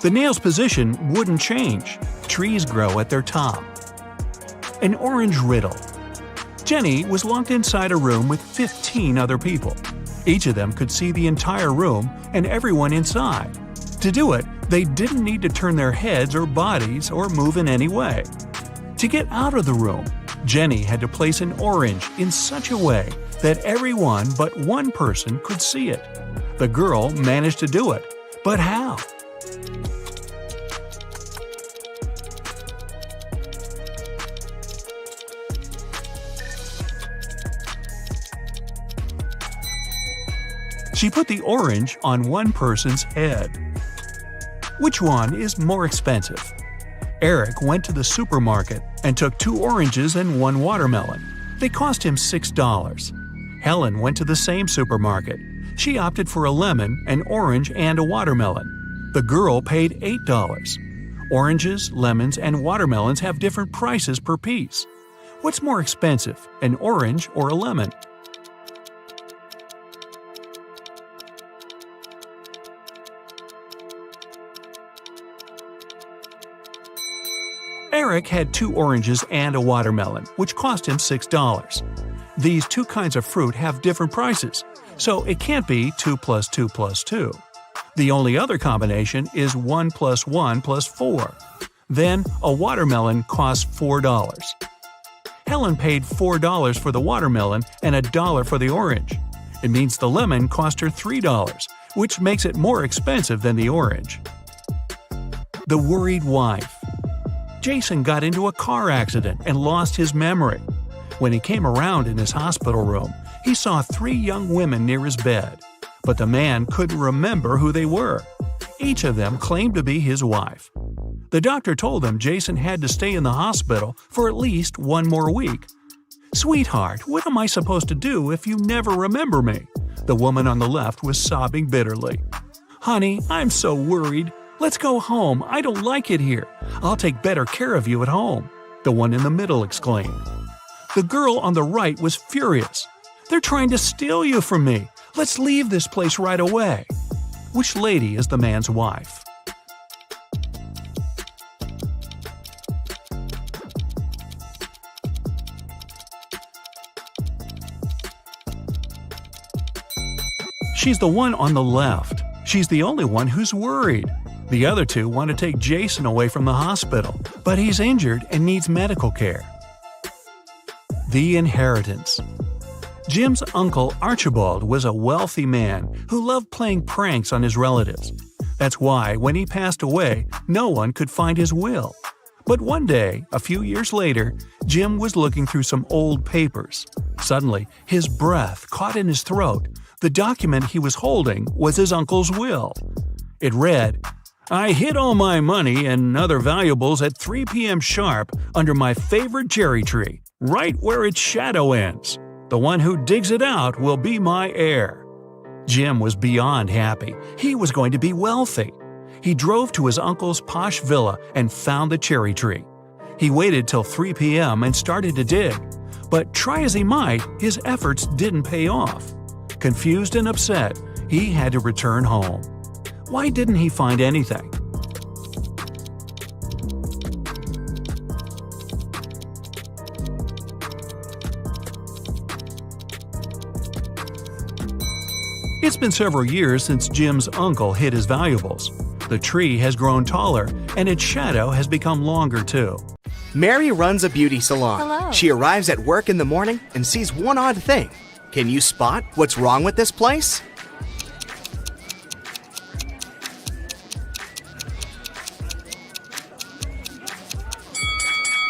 The nail's position wouldn't change. Trees grow at their top. An orange riddle. Jenny was locked inside a room with 15 other people. Each of them could see the entire room and everyone inside. To do it, they didn't need to turn their heads or bodies or move in any way. To get out of the room, Jenny had to place an orange in such a way that everyone but one person could see it. The girl managed to do it, but how? She put the orange on one person's head. Which one is more expensive? Eric went to the supermarket and took 2 oranges and 1 watermelon. They cost him $6. Helen went to the same supermarket. She opted for a lemon, an orange, and a watermelon. The girl paid $8. Oranges, lemons, and watermelons have different prices per piece. What's more expensive, an orange or a lemon? Eric had 2 oranges and a watermelon, which cost him $6. These 2 kinds of fruit have different prices, so it can't be 2 + 2 + 2. The only other combination is 1 + 1 + 4. Then, a watermelon costs $4. Helen paid $4 for the watermelon and $1 for the orange. It means the lemon cost her $3, which makes it more expensive than the orange. The worried wife. Jason got into a car accident and lost his memory. When he came around in his hospital room, he saw 3 young women near his bed, but the man couldn't remember who they were. Each of them claimed to be his wife. The doctor told him Jason had to stay in the hospital for at least 1 more week. "Sweetheart, what am I supposed to do if you never remember me?" The woman on the left was sobbing bitterly. "Honey, I'm so worried. Let's go home. I don't like it here. I'll take better care of you at home," the one in the middle exclaimed. The girl on the right was furious. "They're trying to steal you from me. Let's leave this place right away." Which lady is the man's wife? She's the one on the left. She's the only one who's worried. The other 2 want to take Jason away from the hospital, but he's injured and needs medical care. The inheritance. Jim's uncle Archibald was a wealthy man who loved playing pranks on his relatives. That's why, when he passed away, no one could find his will. But one day, a few years later, Jim was looking through some old papers. Suddenly, his breath caught in his throat. The document he was holding was his uncle's will. It read, I hid all my money and other valuables at 3 p.m. sharp under my favorite cherry tree, right where its shadow ends. The one who digs it out will be my heir." Jim was beyond happy. He was going to be wealthy. He drove to his uncle's posh villa and found the cherry tree. He waited till 3 p.m. and started to dig. But try as he might, his efforts didn't pay off. Confused and upset, he had to return home. Why didn't he find anything? It's been several years since Jim's uncle hid his valuables. The tree has grown taller, and its shadow has become longer too. Mary runs a beauty salon. Hello. She arrives at work in the morning and sees one odd thing. Can you spot what's wrong with this place?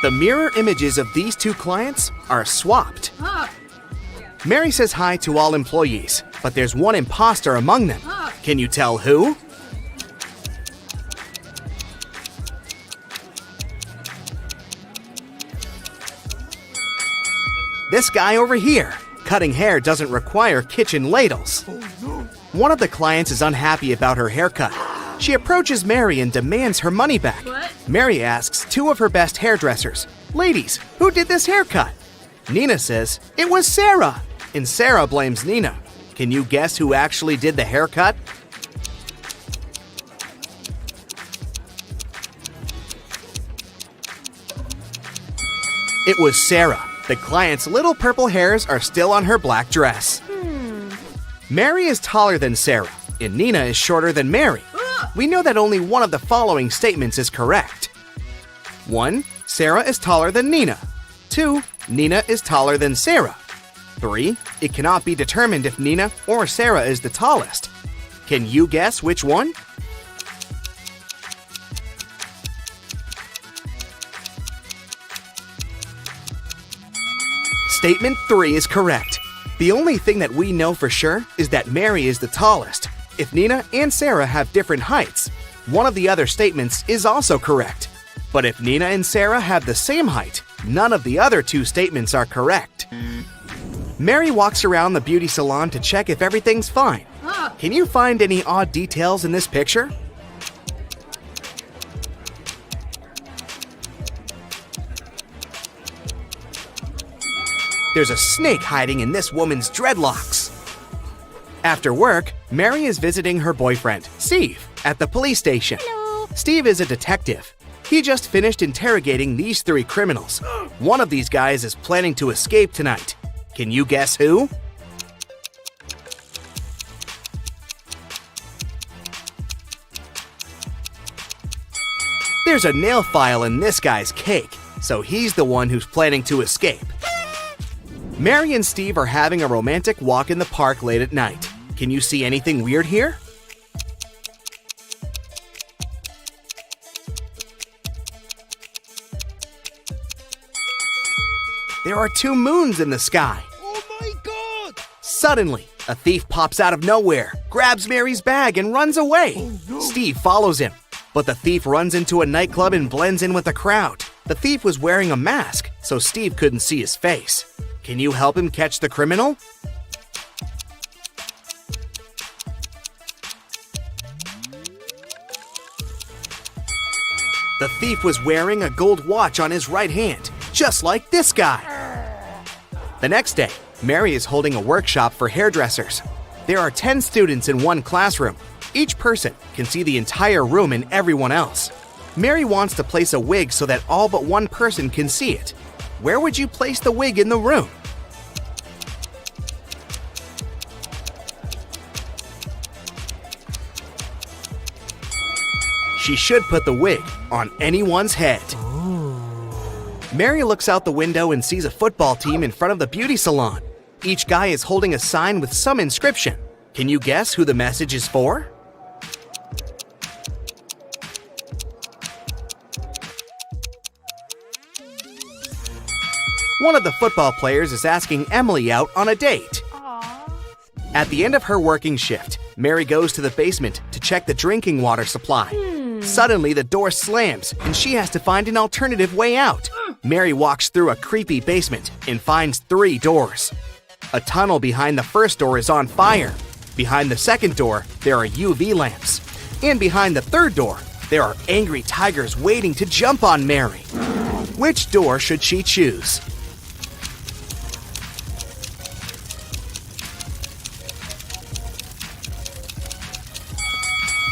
The mirror images of these two clients are swapped. Mary says hi to all employees, but there's one imposter among them. Can you tell who? This guy over here. Cutting hair doesn't require kitchen ladles. One of the clients is unhappy about her haircut. She approaches Mary and demands her money back. Mary asks two of her best hairdressers, "Ladies, who did this haircut?" Nina says, "It was Sarah." And Sarah blames Nina. Can you guess who actually did the haircut? It was Sarah. The client's little purple hairs are still on her black dress. Mary is taller than Sarah, and Nina is shorter than Mary. We know that only one of the following statements is correct. 1. Sarah is taller than Nina. 2. Nina is taller than Sarah. 3. It cannot be determined if Nina or Sarah is the tallest. Can you guess which one? Statement 3 is correct. The only thing that we know for sure is that Mary is the tallest. If Nina and Sarah have different heights, one of the other statements is also correct. But if Nina and Sarah have the same height, none of the other two statements are correct. Mary walks around the beauty salon to check if everything's fine. Can you find any odd details in this picture? There's a snake hiding in this woman's dreadlocks. After work, Mary is visiting her boyfriend, Steve, at the police station. Hello. Steve is a detective. He just finished interrogating these 3 criminals. One of these guys is planning to escape tonight. Can you guess who? There's a nail file in this guy's cake, so he's the one who's planning to escape. Mary and Steve are having a romantic walk in the park late at night. Can you see anything weird here? There are 2 moons in the sky. Oh my god! Suddenly, a thief pops out of nowhere, grabs Mary's bag, and runs away. Oh, no. Steve follows him, but the thief runs into a nightclub and blends in with the crowd. The thief was wearing a mask, so Steve couldn't see his face. Can you help him catch the criminal? The thief was wearing a gold watch on his right hand, just like this guy. The next day, Mary is holding a workshop for hairdressers. There are 10 students in one classroom. Each person can see the entire room and everyone else. Mary wants to place a wig so that all but one person can see it. Where would you place the wig in the room? She should put the wig on anyone's head. Mary looks out the window and sees a football team in front of the beauty salon. Each guy is holding a sign with some inscription. Can you guess who the message is for? One of the football players is asking Emily out on a date. At the end of her working shift, Mary goes to the basement to check the drinking water supply. Suddenly, the door slams, and she has to find an alternative way out. Mary walks through a creepy basement and finds 3 doors. A tunnel behind the first door is on fire. Behind the second door, there are UV lamps. And behind the third door, there are angry tigers waiting to jump on Mary. Which door should she choose?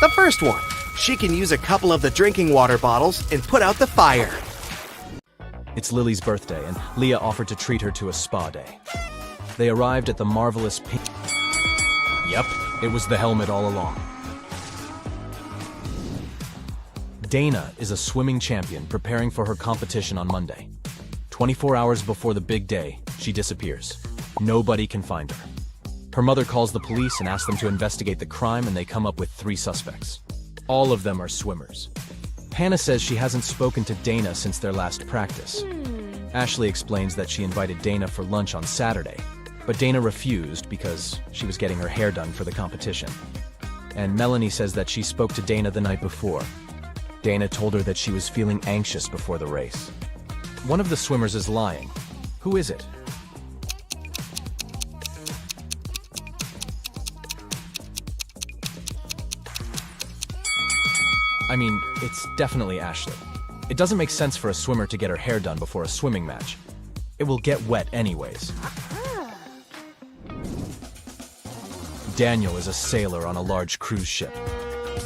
The first one. She can use a couple of the drinking water bottles and put out the fire. It's Lily's birthday, and Leah offered to treat her to a spa day. They arrived at the marvelous pink... Yep, it was the helmet all along. Dana is a swimming champion preparing for her competition on Monday. 24 hours before the big day, she disappears. Nobody can find her. Her mother calls the police and asks them to investigate the crime, and they come up with 3 suspects. All of them are swimmers. Hannah says she hasn't spoken to Dana since their last practice. Ashley explains that she invited Dana for lunch on Saturday, but Dana refused because she was getting her hair done for the competition. And Melanie says that she spoke to Dana the night before. Dana told her that she was feeling anxious before the race. One of the swimmers is lying. Who is it? I mean, it's definitely Ashley. It doesn't make sense for a swimmer to get her hair done before a swimming match. It will get wet anyways. Daniel is a sailor on a large cruise ship.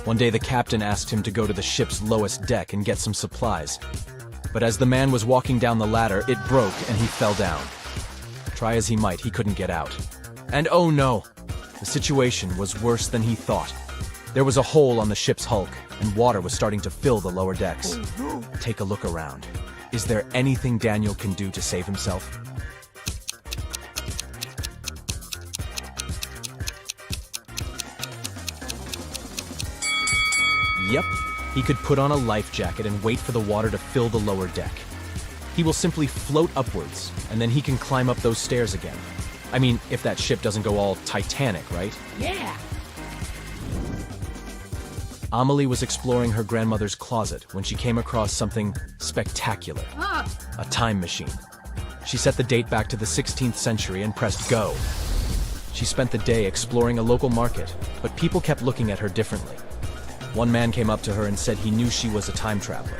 One day the captain asked him to go to the ship's lowest deck and get some supplies. But as the man was walking down the ladder, it broke and he fell down. Try as he might, he couldn't get out. And oh no! The situation was worse than he thought. There was a hole on the ship's hulk, and water was starting to fill the lower decks. Take a look around. Is there anything Daniel can do to save himself? Yep, he could put on a life jacket and wait for the water to fill the lower deck. He will simply float upwards, and then he can climb up those stairs again. I mean, if that ship doesn't go all Titanic, right? Yeah. Amelie was exploring her grandmother's closet when she came across something spectacular. A time machine. She set the date back to the 16th century and pressed go. She spent the day exploring a local market, but people kept looking at her differently. One man came up to her and said he knew she was a time traveler.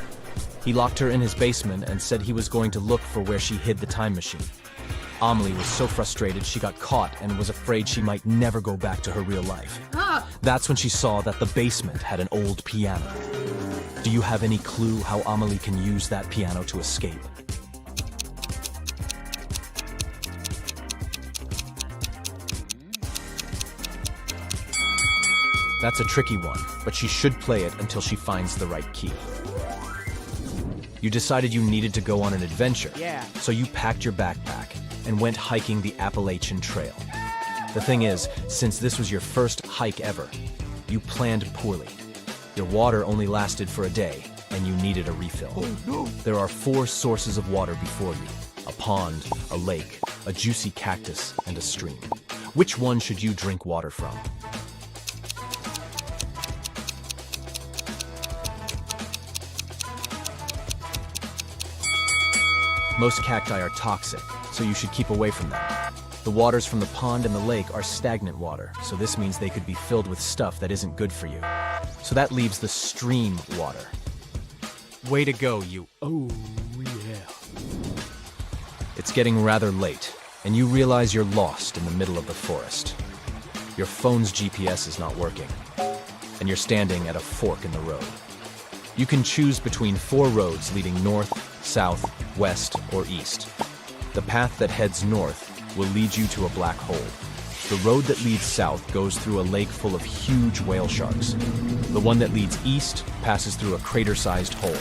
He locked her in his basement and said he was going to look for where she hid the time machine. Amelie was so frustrated she got caught and was afraid she might never go back to her real life. That's when she saw that the basement had an old piano. Do you have any clue how Amelie can use that piano to escape? That's a tricky one, but she should play it until she finds the right key. You decided you needed to go on an adventure, so you packed your backpack and went hiking the Appalachian Trail. The thing is, since this was your first hike ever, you planned poorly. Your water only lasted for a day, and you needed a refill. Oh, no. There are 4 sources of water before you: a pond, a lake, a juicy cactus, and a stream. Which one should you drink water from? Most cacti are toxic, so you should keep away from them. The waters from the pond and the lake are stagnant water, so this means they could be filled with stuff that isn't good for you. So that leaves the stream water. Way to go, you... Oh, yeah. It's getting rather late, and you realize you're lost in the middle of the forest. Your phone's GPS is not working, and you're standing at a fork in the road. You can choose between 4 roads leading north, south, west, or east. The path that heads north will lead you to a black hole. The road that leads south goes through a lake full of huge whale sharks. The one that leads east passes through a crater-sized hole.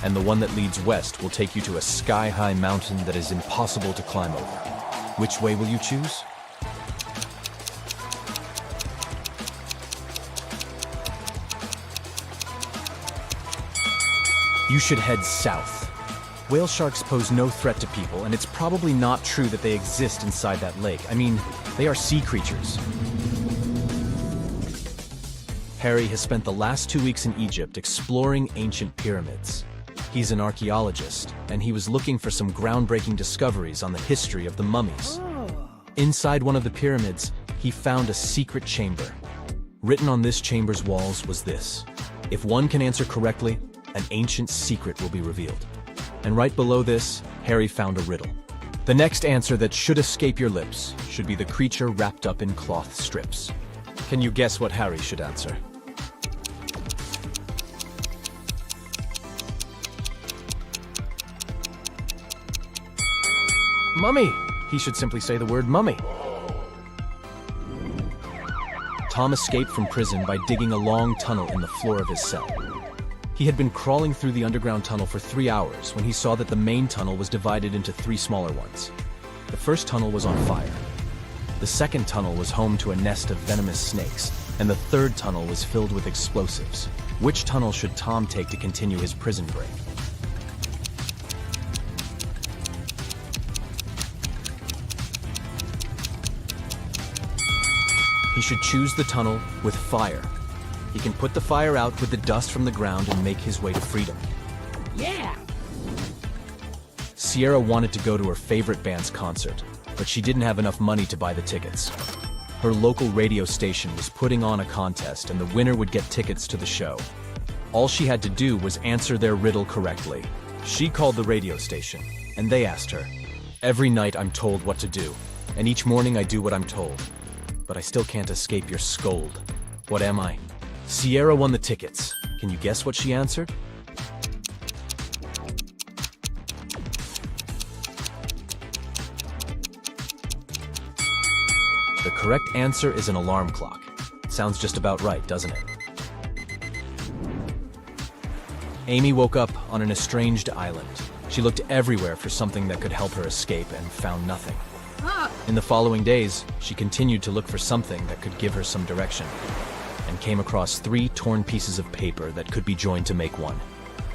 And the one that leads west will take you to a sky-high mountain that is impossible to climb over. Which way will you choose? You should head south. Whale sharks pose no threat to people, and it's probably not true that they exist inside that lake. I mean, they are sea creatures. Harry has spent the last 2 weeks in Egypt exploring ancient pyramids. He's an archaeologist, and he was looking for some groundbreaking discoveries on the history of the mummies. Inside one of the pyramids, he found a secret chamber. Written on this chamber's walls was this: if one can answer correctly, an ancient secret will be revealed. And right below this, Harry found a riddle. The next answer that should escape your lips should be the creature wrapped up in cloth strips. Can you guess what Harry should answer? Mummy! He should simply say the word mummy. Tom escaped from prison by digging a long tunnel in the floor of his cell. He had been crawling through the underground tunnel for 3 hours when he saw that the main tunnel was divided into 3 smaller ones. The first tunnel was on fire. The second tunnel was home to a nest of venomous snakes, and the third tunnel was filled with explosives. Which tunnel should Tom take to continue his prison break? He should choose the tunnel with fire. He can put the fire out with the dust from the ground and make his way to freedom. Yeah! Sierra wanted to go to her favorite band's concert, but she didn't have enough money to buy the tickets. Her local radio station was putting on a contest, and the winner would get tickets to the show. All she had to do was answer their riddle correctly. She called the radio station, and they asked her, "Every night I'm told what to do, and each morning I do what I'm told. But I still can't escape your scold. What am I?" Sierra won the tickets. Can you guess what she answered? The correct answer is an alarm clock. Sounds just about right, doesn't it? Amy woke up on an estranged island. She looked everywhere for something that could help her escape and found nothing. In the following days, she continued to look for something that could give her some direction, and came across 3 torn pieces of paper that could be joined to make one.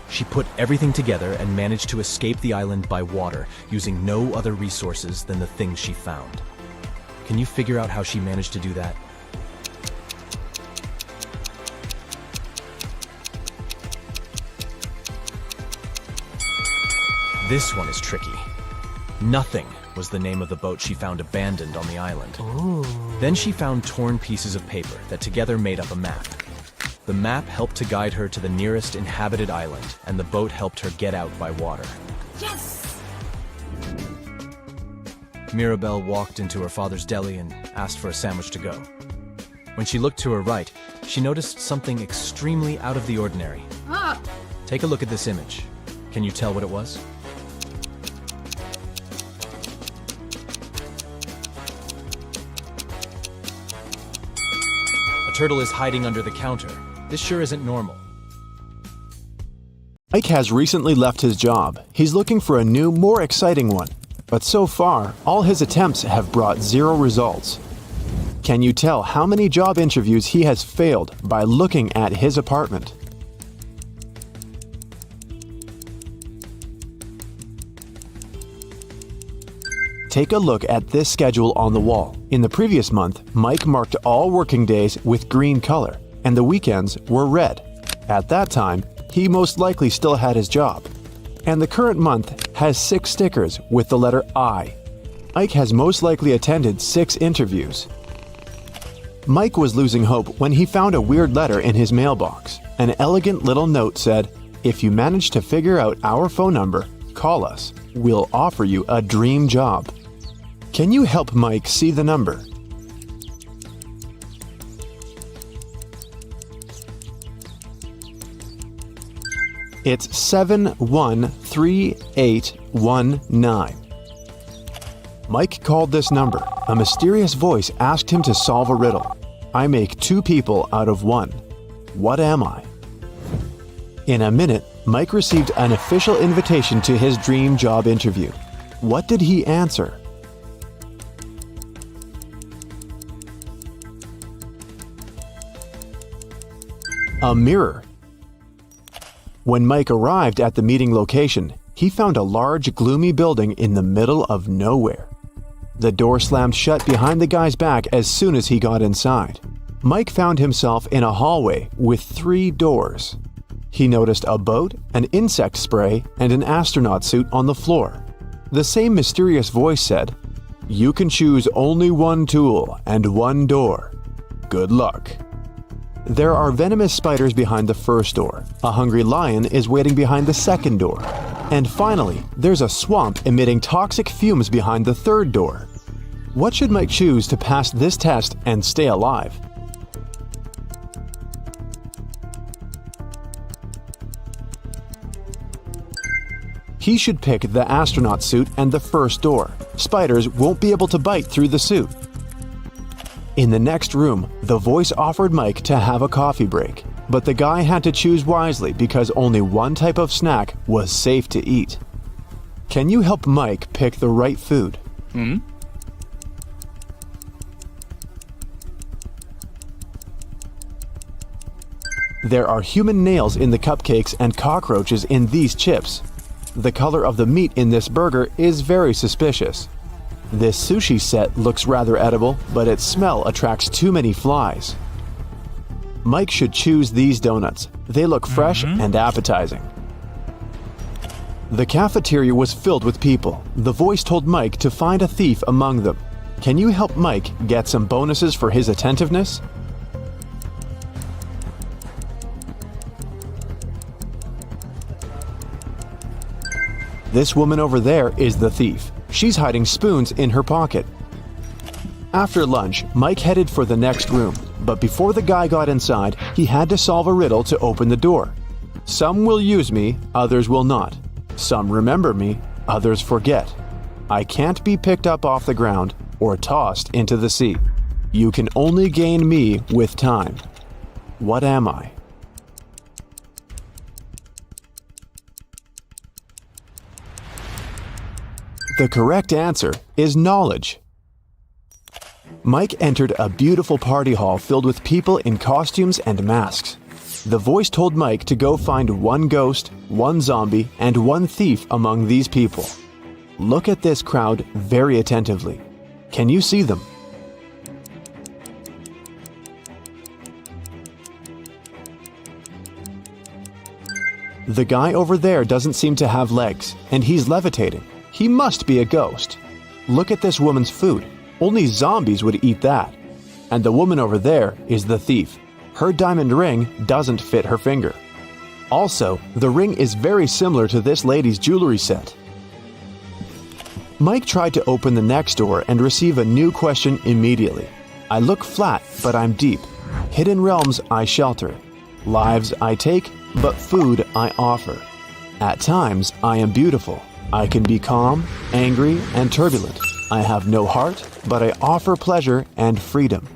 She put everything together and managed to escape the island by water, using no other resources than the things she found. Can you figure out how she managed to do that? This one is tricky. Nothing was the name of the boat she found abandoned on the island. Ooh. Then she found torn pieces of paper that together made up a map. The map helped to guide her to the nearest inhabited island, and the boat helped her get out by water. Yes! Mirabelle walked into her father's deli and asked for a sandwich to go. When she looked to her right, she noticed something extremely out of the ordinary. Take a look at this image. Can you tell what it was? Turtle is hiding under the counter. This sure isn't normal. Mike has recently left his job. He's looking for a new, more exciting one. But so far, all his attempts have brought 0 results. Can you tell how many job interviews he has failed by looking at his apartment? Take a look at this schedule on the wall. In the previous month, Mike marked all working days with green color, and the weekends were red. At that time, he most likely still had his job. And the current month has 6 stickers with the letter I. Mike has most likely attended 6 interviews. Mike was losing hope when he found a weird letter in his mailbox. An elegant little note said, "If you manage to figure out our phone number, call us. We'll offer you a dream job." Can you help Mike see the number? It's 713819. Mike called this number. A mysterious voice asked him to solve a riddle. I make 2 people out of 1. What am I? In a minute, Mike received an official invitation to his dream job interview. What did he answer? A mirror. When Mike arrived at the meeting location, he found a large, gloomy building in the middle of nowhere. The door slammed shut behind the guy's back as soon as he got inside. Mike found himself in a hallway with 3 doors. He noticed a boat, an insect spray, and an astronaut suit on the floor. The same mysterious voice said, "You can choose only one tool and one door. Good luck." There are venomous spiders behind the first door. A hungry lion is waiting behind the second door. And finally, there's a swamp emitting toxic fumes behind the third door. What should Mike choose to pass this test and stay alive? He should pick the astronaut suit and the first door. Spiders won't be able to bite through the suit. In the next room, the voice offered Mike to have a coffee break, but the guy had to choose wisely because only one type of snack was safe to eat. Can you help Mike pick the right food? There are human nails in the cupcakes and cockroaches in these chips. The color of the meat in this burger is very suspicious. This sushi set looks rather edible, but its smell attracts too many flies. Mike should choose these donuts. They look fresh and appetizing. The cafeteria was filled with people. The voice told Mike to find a thief among them. Can you help Mike get some bonuses for his attentiveness? This woman over there is the thief. She's hiding spoons in her pocket. After lunch, Mike headed for the next room, but before the guy got inside, he had to solve a riddle to open the door. Some will use me, others will not. Some remember me, others forget. I can't be picked up off the ground or tossed into the sea. You can only gain me with time. What am I? The correct answer is knowledge. Mike entered a beautiful party hall filled with people in costumes and masks. The voice told Mike to go find one ghost, one zombie, and one thief among these people. Look at this crowd very attentively. Can you see them? The guy over there doesn't seem to have legs, and he's levitating. He must be a ghost. Look at this woman's food. Only zombies would eat that. And the woman over there is the thief. Her diamond ring doesn't fit her finger. Also, the ring is very similar to this lady's jewelry set. Mike tried to open the next door and receive a new question immediately. I look flat, but I'm deep. Hidden realms I shelter. Lives I take, but food I offer. At times I am beautiful. I can be calm, angry, and turbulent. I have no heart, but I offer pleasure and freedom.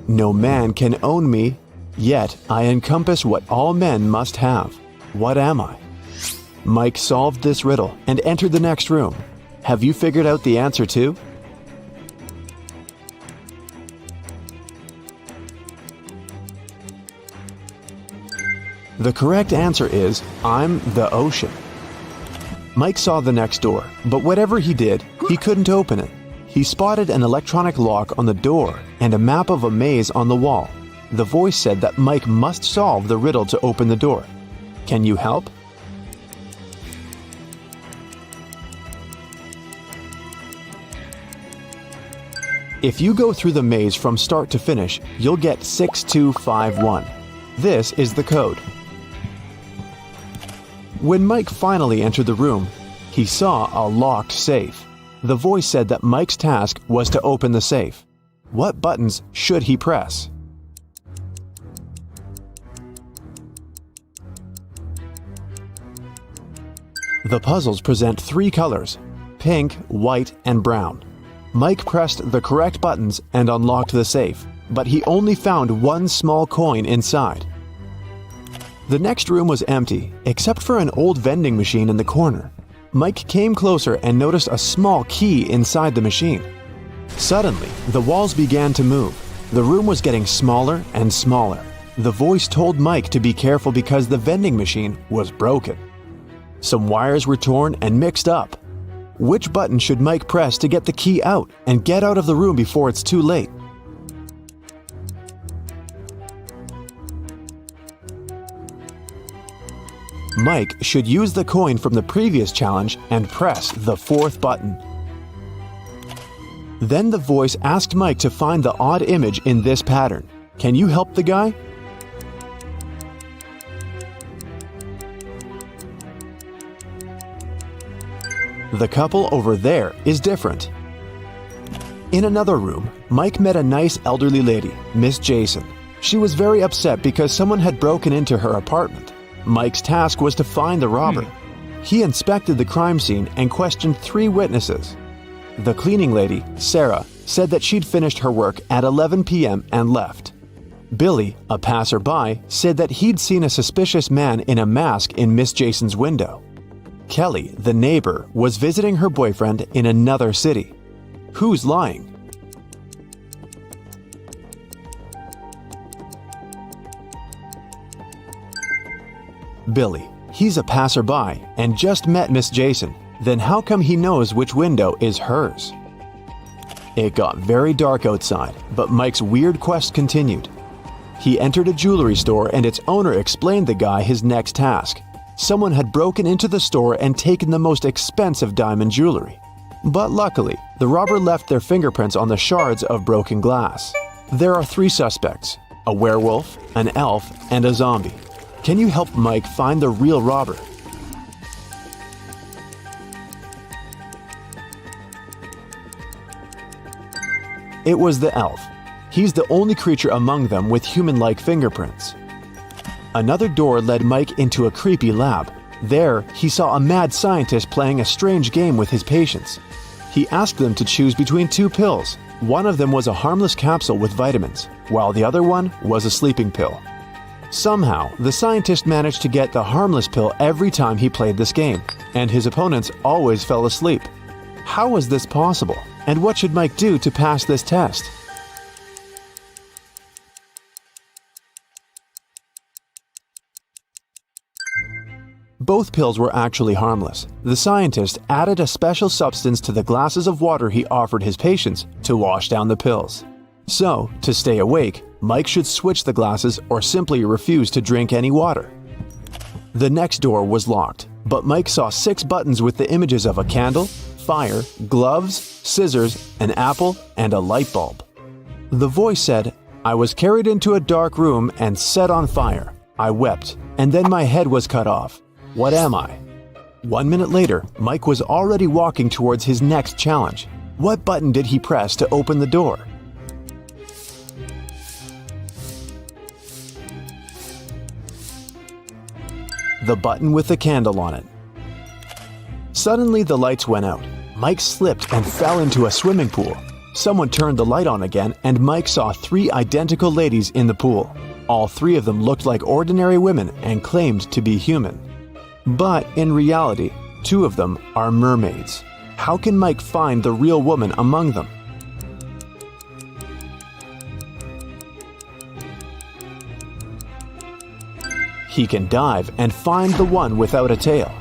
No man can own me, yet I encompass what all men must have. What am I? Mike solved this riddle and entered the next room. Have you figured out the answer too? The correct answer is, I'm the ocean. Mike saw the next door, but whatever he did, he couldn't open it. He spotted an electronic lock on the door and a map of a maze on the wall. The voice said that Mike must solve the riddle to open the door. Can you help? If you go through the maze from start to finish, you'll get 6251. This is the code. When Mike finally entered the room, he saw a locked safe. The voice said that Mike's task was to open the safe. What buttons should he press? The puzzles present 3 colors: pink, white, and brown. Mike pressed the correct buttons and unlocked the safe, but he only found one small coin inside. The next room was empty, except for an old vending machine in the corner. Mike came closer and noticed a small key inside the machine. Suddenly, the walls began to move. The room was getting smaller and smaller. The voice told Mike to be careful because the vending machine was broken. Some wires were torn and mixed up. Which button should Mike press to get the key out and get out of the room before it's too late? Mike should use the coin from the previous challenge and press the fourth button. Then the voice asked Mike to find the odd image in this pattern. Can you help the guy? The couple over there is different. In another room, Mike met a nice elderly lady, Miss Jason. She was very upset because someone had broken into her apartment. Mike's task was to find the robber. He inspected the crime scene and questioned 3 witnesses. The cleaning lady, Sarah, said that she'd finished her work at 11 p.m. and left. Billy, a passerby, said that he'd seen a suspicious man in a mask in Miss Jason's window. Kelly, the neighbor, was visiting her boyfriend in another city. Who's lying? Billy. He's a passerby and just met Miss Jason. Then how come he knows which window is hers? It got very dark outside, but Mike's weird quest continued. He entered a jewelry store and its owner explained the guy his next task. Someone had broken into the store and taken the most expensive diamond jewelry. But luckily, the robber left their fingerprints on the shards of broken glass. There are 3 suspects: a werewolf, an elf, and a zombie. Can you help Mike find the real robber? It was the elf. He's the only creature among them with human-like fingerprints. Another door led Mike into a creepy lab. There, he saw a mad scientist playing a strange game with his patients. He asked them to choose between 2 pills. One of them was a harmless capsule with vitamins, while the other one was a sleeping pill. Somehow, the scientist managed to get the harmless pill every time he played this game, and his opponents always fell asleep. How was this possible, and what should Mike do to pass this test? Both pills were actually harmless. The scientist added a special substance to the glasses of water he offered his patients to wash down the pills. So, to stay awake, Mike should switch the glasses or simply refuse to drink any water. The next door was locked, but Mike saw 6 buttons with the images of a candle, fire, gloves, scissors, an apple, and a light bulb. The voice said, "I was carried into a dark room and set on fire. I wept, and then my head was cut off. What am I?" 1 minute later, Mike was already walking towards his next challenge. What button did he press to open the door? The button with the candle on it. Suddenly the lights went out. Mike slipped and fell into a swimming pool. Someone turned the light on again and Mike saw 3 identical ladies in the pool. All 3 of them looked like ordinary women and claimed to be human. But in reality, 2 of them are mermaids. How can Mike find the real woman among them? He can dive and find the one without a tail.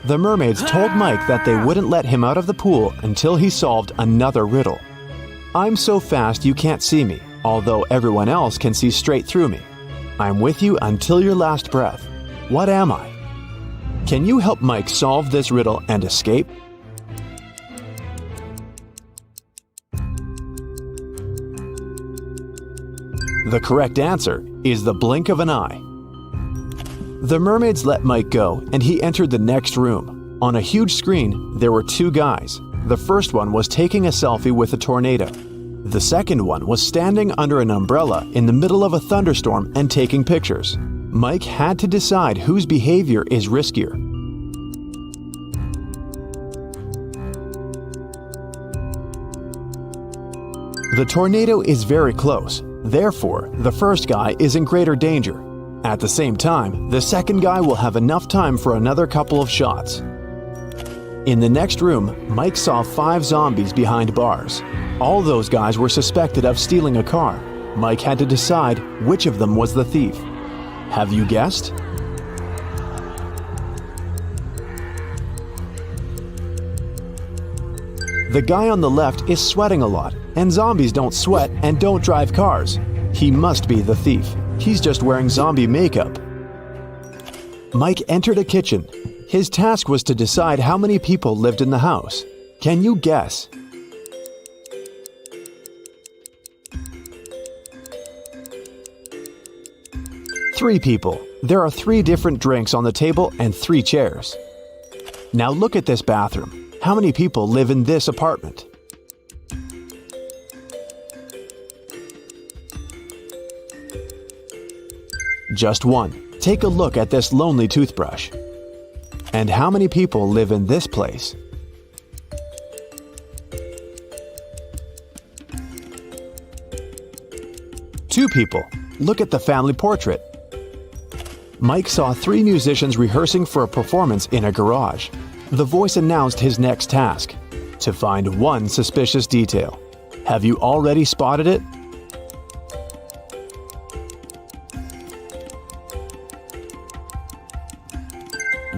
The mermaids told Mike that they wouldn't let him out of the pool until he solved another riddle. I'm so fast you can't see me, although everyone else can see straight through me. I'm with you until your last breath. What am I? Can you help Mike solve this riddle and escape? The correct answer is the blink of an eye. The mermaids let Mike go, and he entered the next room. On a huge screen, there were 2 guys. The first one was taking a selfie with a tornado. The second one was standing under an umbrella in the middle of a thunderstorm and taking pictures. Mike had to decide whose behavior is riskier. The tornado is very close. Therefore, the first guy is in greater danger. At the same time, the second guy will have enough time for another couple of shots. In the next room, Mike saw 5 zombies behind bars. All those guys were suspected of stealing a car. Mike had to decide which of them was the thief. Have you guessed? The guy on the left is sweating a lot, and zombies don't sweat and don't drive cars. He must be the thief. He's just wearing zombie makeup. Mike entered a kitchen. His task was to decide how many people lived in the house. Can you guess? Three people. There are 3 different drinks on the table and 3 chairs. Now look at this bathroom. How many people live in this apartment? Just 1. Take a look at this lonely toothbrush. And how many people live in this place? Two people. Look at the family portrait. Mike saw 3 musicians rehearsing for a performance in a garage. The voice announced his next task: to find one suspicious detail. Have you already spotted it?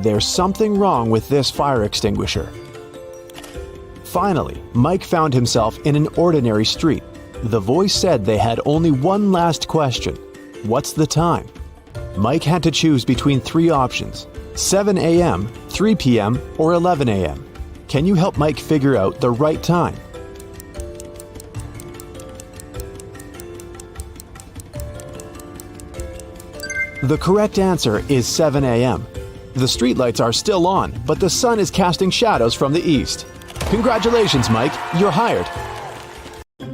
There's something wrong with this fire extinguisher. Finally, Mike found himself in an ordinary street. The voice said they had only one last question. What's the time? Mike had to choose between 3 options: 7 a.m., 3 p.m., or 11 a.m. Can you help Mike figure out the right time? The correct answer is 7 a.m. The streetlights are still on, but the sun is casting shadows from the east. Congratulations, Mike, you're hired.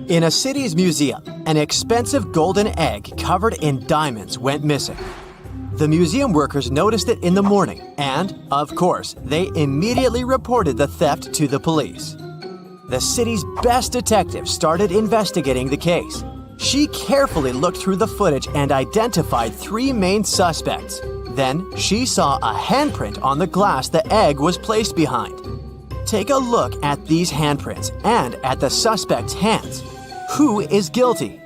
In a city's museum, an expensive golden egg covered in diamonds went missing. The museum workers noticed it in the morning, and, of course, they immediately reported the theft to the police. The city's best detective started investigating the case. She carefully looked through the footage and identified 3 main suspects. Then, she saw a handprint on the glass the egg was placed behind. Take a look at these handprints and at the suspect's hands. Who is guilty?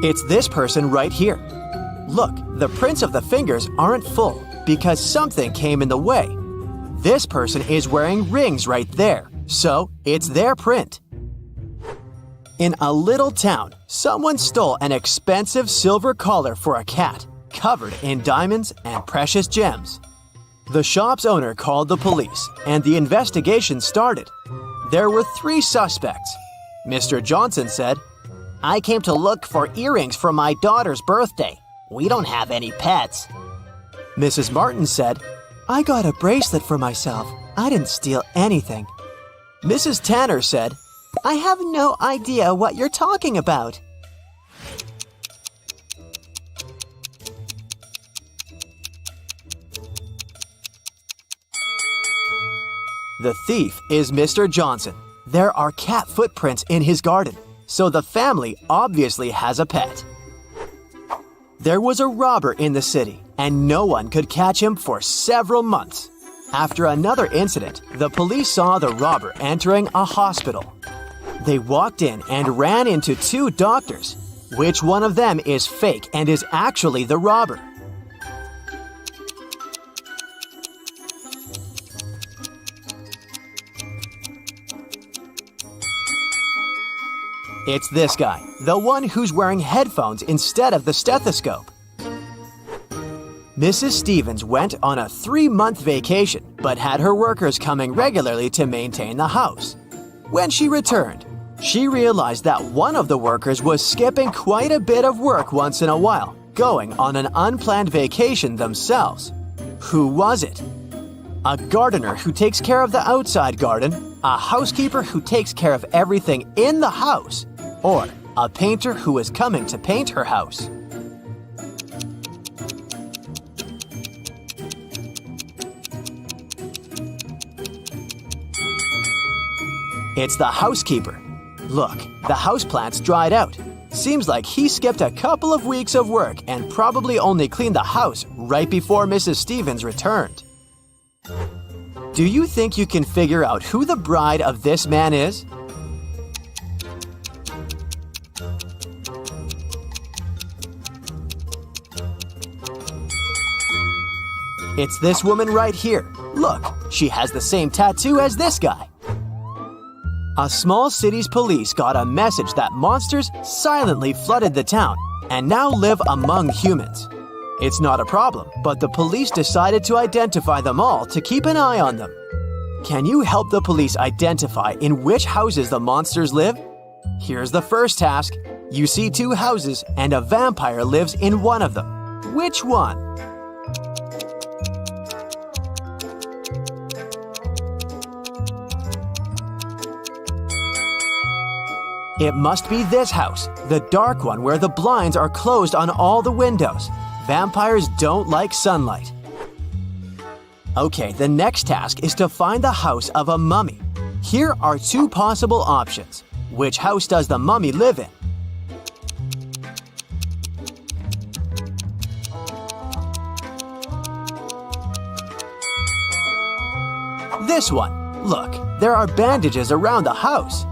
It's this person right here. Look, the prints of the fingers aren't full because something came in the way. This person is wearing rings right there, so it's their print. In a little town, someone stole an expensive silver collar for a cat, covered in diamonds and precious gems. The shop's owner called the police, and the investigation started. There were 3 suspects. Mr. Johnson said, "I came to look for earrings for my daughter's birthday. We don't have any pets." Mrs. Martin said, "I got a bracelet for myself. I didn't steal anything." Mrs. Tanner said, "I have no idea what you're talking about." The thief is Mr. Johnson. There are cat footprints in his garden, so the family obviously has a pet. There was a robber in the city, and no one could catch him for several months. After another incident, the police saw the robber entering a hospital. They walked in and ran into 2 doctors. Which one of them is fake and is actually the robber? It's this guy, the one who's wearing headphones instead of the stethoscope. Mrs. Stevens went on a 3-month vacation, but had her workers coming regularly to maintain the house. When she returned, she realized that one of the workers was skipping quite a bit of work once in a while, going on an unplanned vacation themselves. Who was it? A gardener who takes care of the outside garden, a housekeeper who takes care of everything in the house, or a painter who is coming to paint her house. It's the housekeeper. Look, the houseplants dried out. Seems like he skipped a couple of weeks of work and probably only cleaned the house right before Mrs. Stevens returned. Do you think you can figure out who the bride of this man is? It's this woman right here. Look, she has the same tattoo as this guy. A small city's police got a message that monsters silently flooded the town and now live among humans. It's not a problem, but the police decided to identify them all to keep an eye on them. Can you help the police identify in which houses the monsters live? Here's the first task. You see two houses and a vampire lives in one of them. Which one? It must be this house, the dark one where the blinds are closed on all the windows. Vampires don't like sunlight. Okay, the next task is to find the house of a mummy. Here are two possible options. Which house does the mummy live in? This one. Look, there are bandages around the house.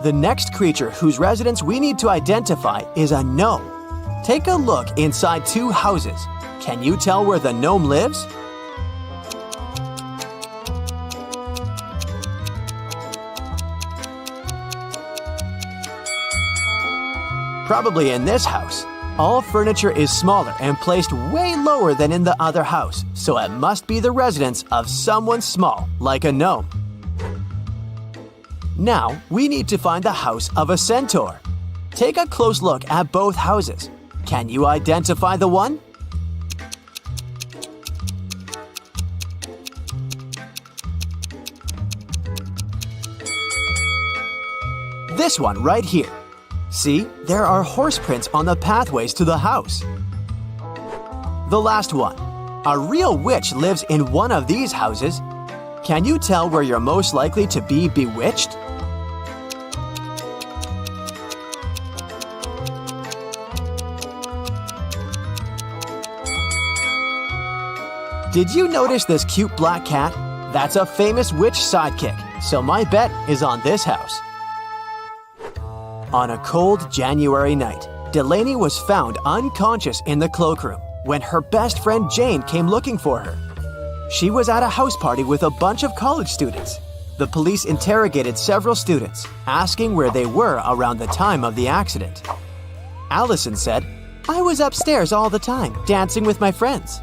The next creature whose residence we need to identify is a gnome. Take a look inside two houses. Can you tell where the gnome lives? Probably in this house. All furniture is smaller and placed way lower than in the other house, so it must be the residence of someone small, like a gnome. Now, we need to find the house of a centaur. Take a close look at both houses. Can you identify the one? This one right here. See, there are horse prints on the pathways to the house. The last one. A real witch lives in one of these houses. Can you tell where you're most likely to be bewitched? Did you notice this cute black cat? That's a famous witch sidekick, so my bet is on this house. On a cold January night, Delaney was found unconscious in the cloakroom when her best friend Jane came looking for her. She was at a house party with a bunch of college students. The police interrogated several students, asking where they were around the time of the accident. Allison said, "I was upstairs all the time, dancing with my friends."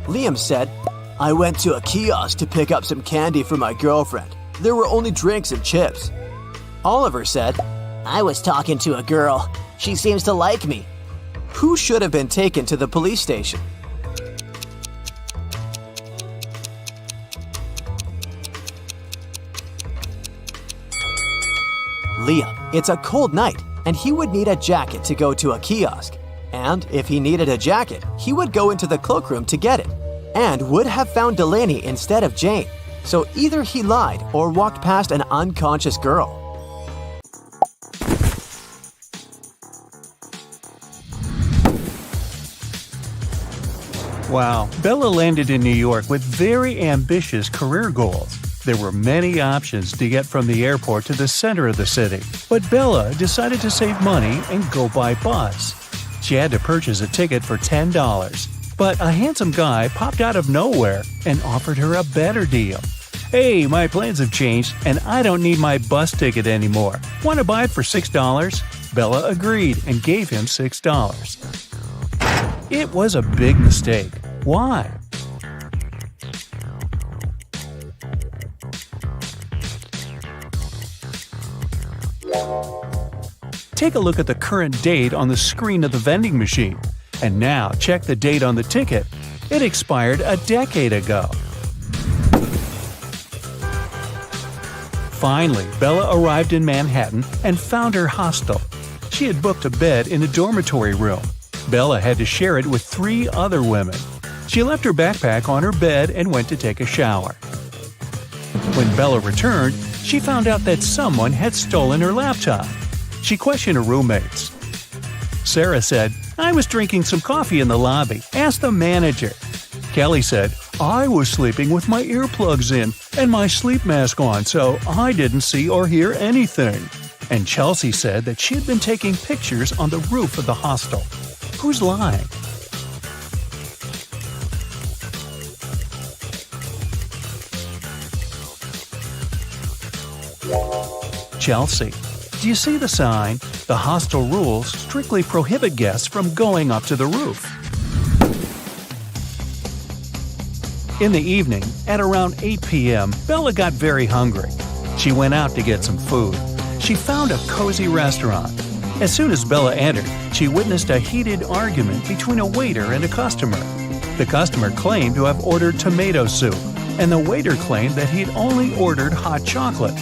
Liam said, "I went to a kiosk to pick up some candy for my girlfriend. There were only drinks and chips." Oliver said, "I was talking to a girl. She seems to like me." Who should have been taken to the police station? Liam. It's a cold night, and he would need a jacket to go to a kiosk. And if he needed a jacket, he would go into the cloakroom to get it, and would have found Delaney instead of Jane. So either he lied or walked past an unconscious girl. Wow, Bella landed in New York with very ambitious career goals. There were many options to get from the airport to the center of the city, but Bella decided to save money and go by bus. She had to purchase a ticket for $10, but a handsome guy popped out of nowhere and offered her a better deal. "Hey, my plans have changed and I don't need my bus ticket anymore. Want to buy it for $6? Bella agreed and gave him $6. It was a big mistake. Why? Take a look at the current date on the screen of the vending machine. And now check the date on the ticket. It expired a decade ago. Finally, Bella arrived in Manhattan and found her hostel. She had booked a bed in a dormitory room. Bella had to share it with 3 other women. She left her backpack on her bed and went to take a shower. When Bella returned, she found out that someone had stolen her laptop. She questioned her roommates. Sarah said, "I was drinking some coffee in the lobby. Ask the manager." Kelly said, "I was sleeping with my earplugs in and my sleep mask on, so I didn't see or hear anything." And Chelsea said that she had been taking pictures on the roof of the hostel. Who's lying? Chelsea, do you see the sign? The hostel rules strictly prohibit guests from going up to the roof. In the evening, at around 8 p.m., Bella got very hungry. She went out to get some food. She found a cozy restaurant. As soon as Bella entered, she witnessed a heated argument between a waiter and a customer. The customer claimed to have ordered tomato soup, and the waiter claimed that he'd only ordered hot chocolate.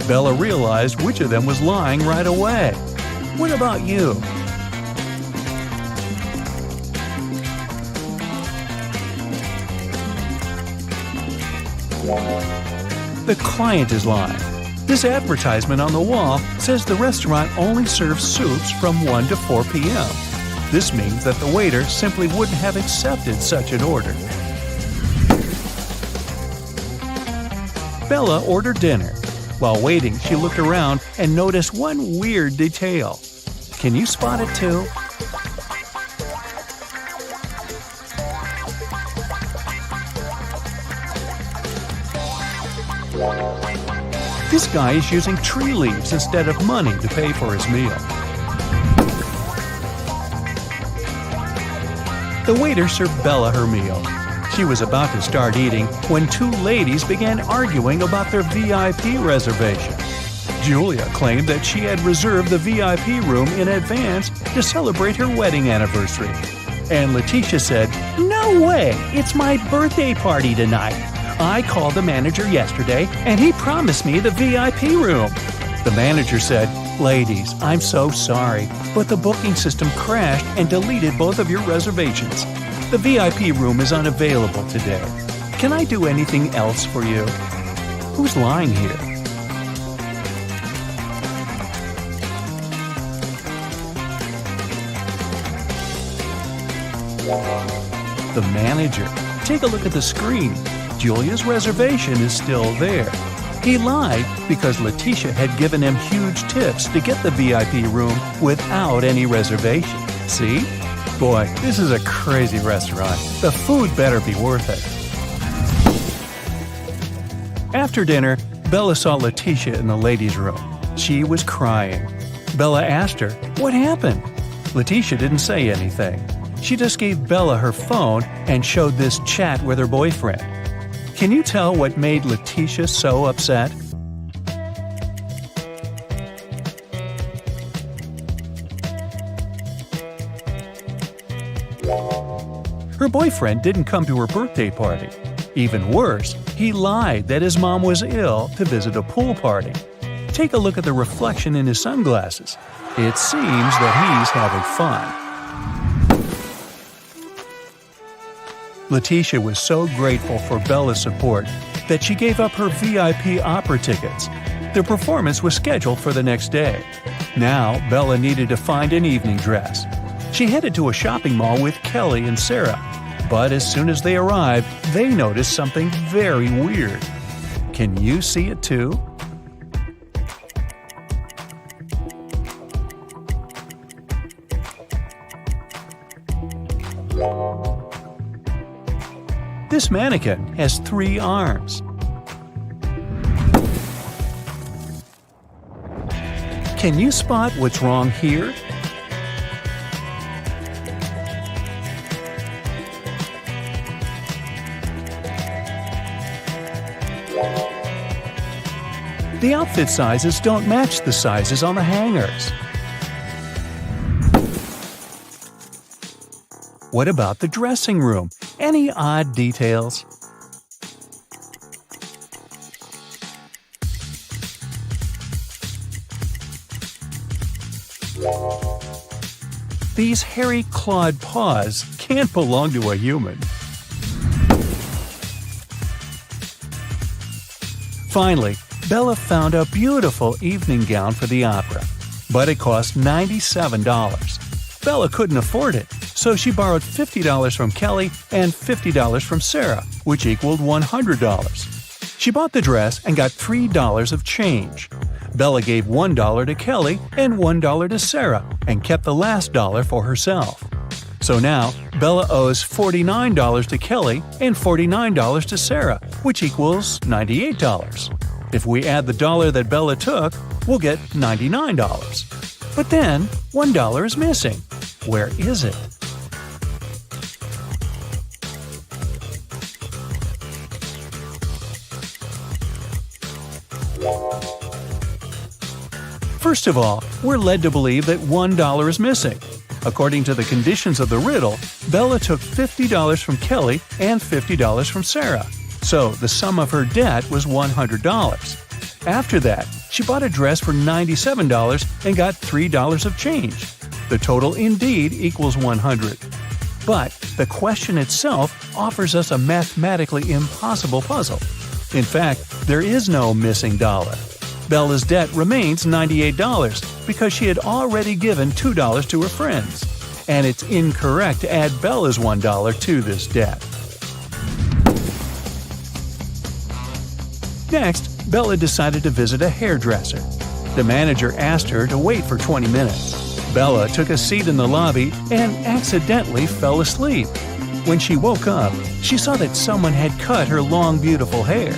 Bella realized which of them was lying right away. What about you? The client is lying. This advertisement on the wall says the restaurant only serves soups from 1 to 4 p.m. This means that the waiter simply wouldn't have accepted such an order. Bella ordered dinner. While waiting, she looked around and noticed one weird detail. Can you spot it too? This guy is using tree leaves instead of money to pay for his meal. The waiter served Bella her meal. She was about to start eating when two ladies began arguing about their VIP reservation. Julia claimed that she had reserved the VIP room in advance to celebrate her wedding anniversary. And Letitia said, "No way! It's my birthday party tonight. I called the manager yesterday and he promised me the VIP room." The manager said, "Ladies, I'm so sorry, but the booking system crashed and deleted both of your reservations. The VIP room is unavailable today. Can I do anything else for you?" Who's lying here? The manager. Take a look at the screen. Julia's reservation is still there. He lied because Letitia had given him huge tips to get the VIP room without any reservation. See? Boy, this is a crazy restaurant. The food better be worth it. After dinner, Bella saw Letitia in the ladies' room. She was crying. Bella asked her, "What happened?" Letitia didn't say anything. She just gave Bella her phone and showed this chat with her boyfriend. Can you tell what made Letitia so upset? Her boyfriend didn't come to her birthday party. Even worse, he lied that his mom was ill to visit a pool party. Take a look at the reflection in his sunglasses. It seems that he's having fun. Letitia was so grateful for Bella's support that she gave up her VIP opera tickets. The performance was scheduled for the next day. Now, Bella needed to find an evening dress. She headed to a shopping mall with Kelly and Sarah. But as soon as they arrived, they noticed something very weird. Can you see it too? This mannequin has 3 arms. Can you spot what's wrong here? The outfit sizes don't match the sizes on the hangers. What about the dressing room? Any odd details? These hairy clawed paws can't belong to a human. Finally, Bella found a beautiful evening gown for the opera, but it cost $97. Bella couldn't afford it, so she borrowed $50 from Kelly and $50 from Sarah, which equaled $100. She bought the dress and got $3 of change. Bella gave $1 to Kelly and $1 to Sarah and kept the last dollar for herself. So now, Bella owes $49 to Kelly and $49 to Sarah, which equals $98. If we add the dollar that Bella took, we'll get $99. But then, $1 is missing. Where is it? First of all, we're led to believe that $1 is missing. According to the conditions of the riddle, Bella took $50 from Kelly and $50 from Sarah. So the sum of her debt was $100. After that, she bought a dress for $97 and got $3 of change. The total indeed equals $100. But the question itself offers us a mathematically impossible puzzle. In fact, there is no missing dollar. Bella's debt remains $98 because she had already given $2 to her friends. And it's incorrect to add Bella's $1 to this debt. Next, Bella decided to visit a hairdresser. The manager asked her to wait for 20 minutes. Bella took a seat in the lobby and accidentally fell asleep. When she woke up, she saw that someone had cut her long, beautiful hair.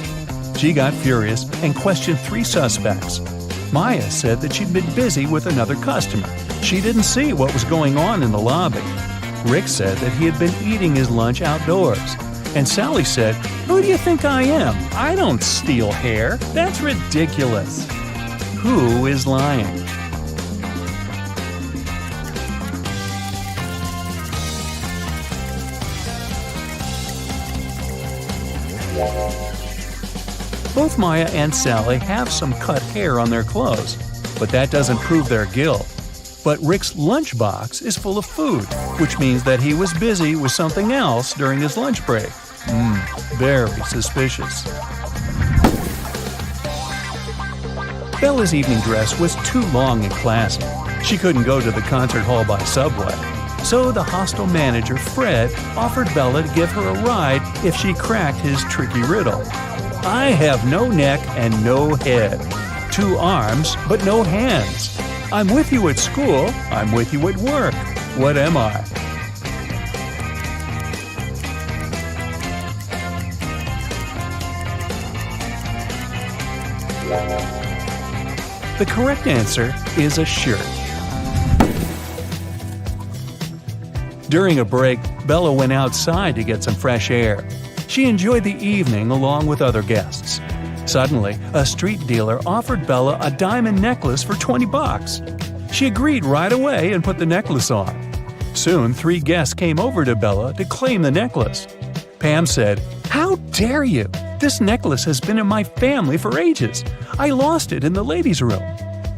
She got furious and questioned 3 suspects. Maya said that she'd been busy with another customer. She didn't see what was going on in the lobby. Rick said that he had been eating his lunch outdoors. And Sally said, "Who do you think I am? I don't steal hair. That's ridiculous." Who is lying? Both Maya and Sally have some cut hair on their clothes, but that doesn't prove their guilt. But Rick's lunchbox is full of food, which means that he was busy with something else during his lunch break. Very suspicious. Bella's evening dress was too long and classy. She couldn't go to the concert hall by subway. So the hostel manager, Fred, offered Bella to give her a ride if she cracked his tricky riddle. I have no neck and no head. 2 arms, but no hands. I'm with you at school, I'm with you at work. What am I? The correct answer is a shirt. During a break, Bella went outside to get some fresh air. She enjoyed the evening along with other guests. Suddenly, a street dealer offered Bella a diamond necklace for $20. She agreed right away and put the necklace on. Soon, 3 guests came over to Bella to claim the necklace. Pam said, "How dare you? This necklace has been in my family for ages. I lost it in the ladies' room."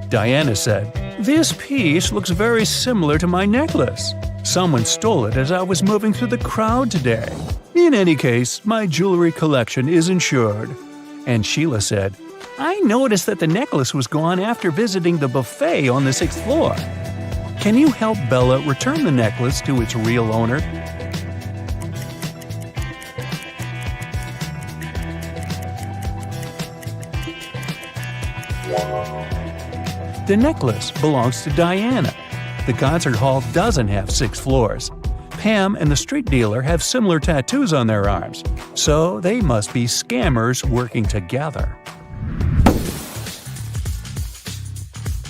Diana said, "This piece looks very similar to my necklace. Someone stole it as I was moving through the crowd today. In any case, my jewelry collection is insured." And Sheila said, "I noticed that the necklace was gone after visiting the buffet on the 6th floor. Can you help Bella return the necklace to its real owner?" The necklace belongs to Diana. The concert hall doesn't have 6 floors. Pam and the street dealer have similar tattoos on their arms, so they must be scammers working together.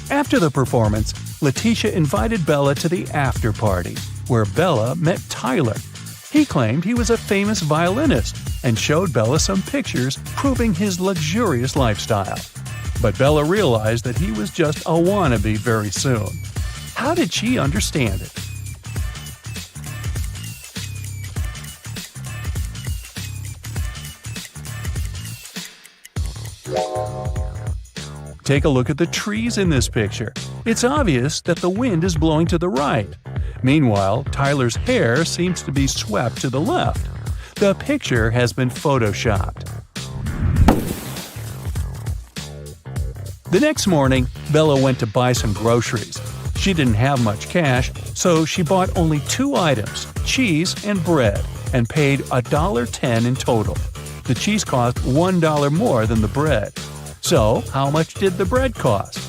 After the performance, Letitia invited Bella to the after party, where Bella met Tyler. He claimed he was a famous violinist and showed Bella some pictures proving his luxurious lifestyle. But Bella realized that he was just a wannabe very soon. How did she understand it? Take a look at the trees in this picture. It's obvious that the wind is blowing to the right. Meanwhile, Tyler's hair seems to be swept to the left. The picture has been photoshopped. The next morning, Bella went to buy some groceries. She didn't have much cash, so she bought only 2 items, cheese and bread, and paid $1.10 in total. The cheese cost $1 more than the bread. So, how much did the bread cost?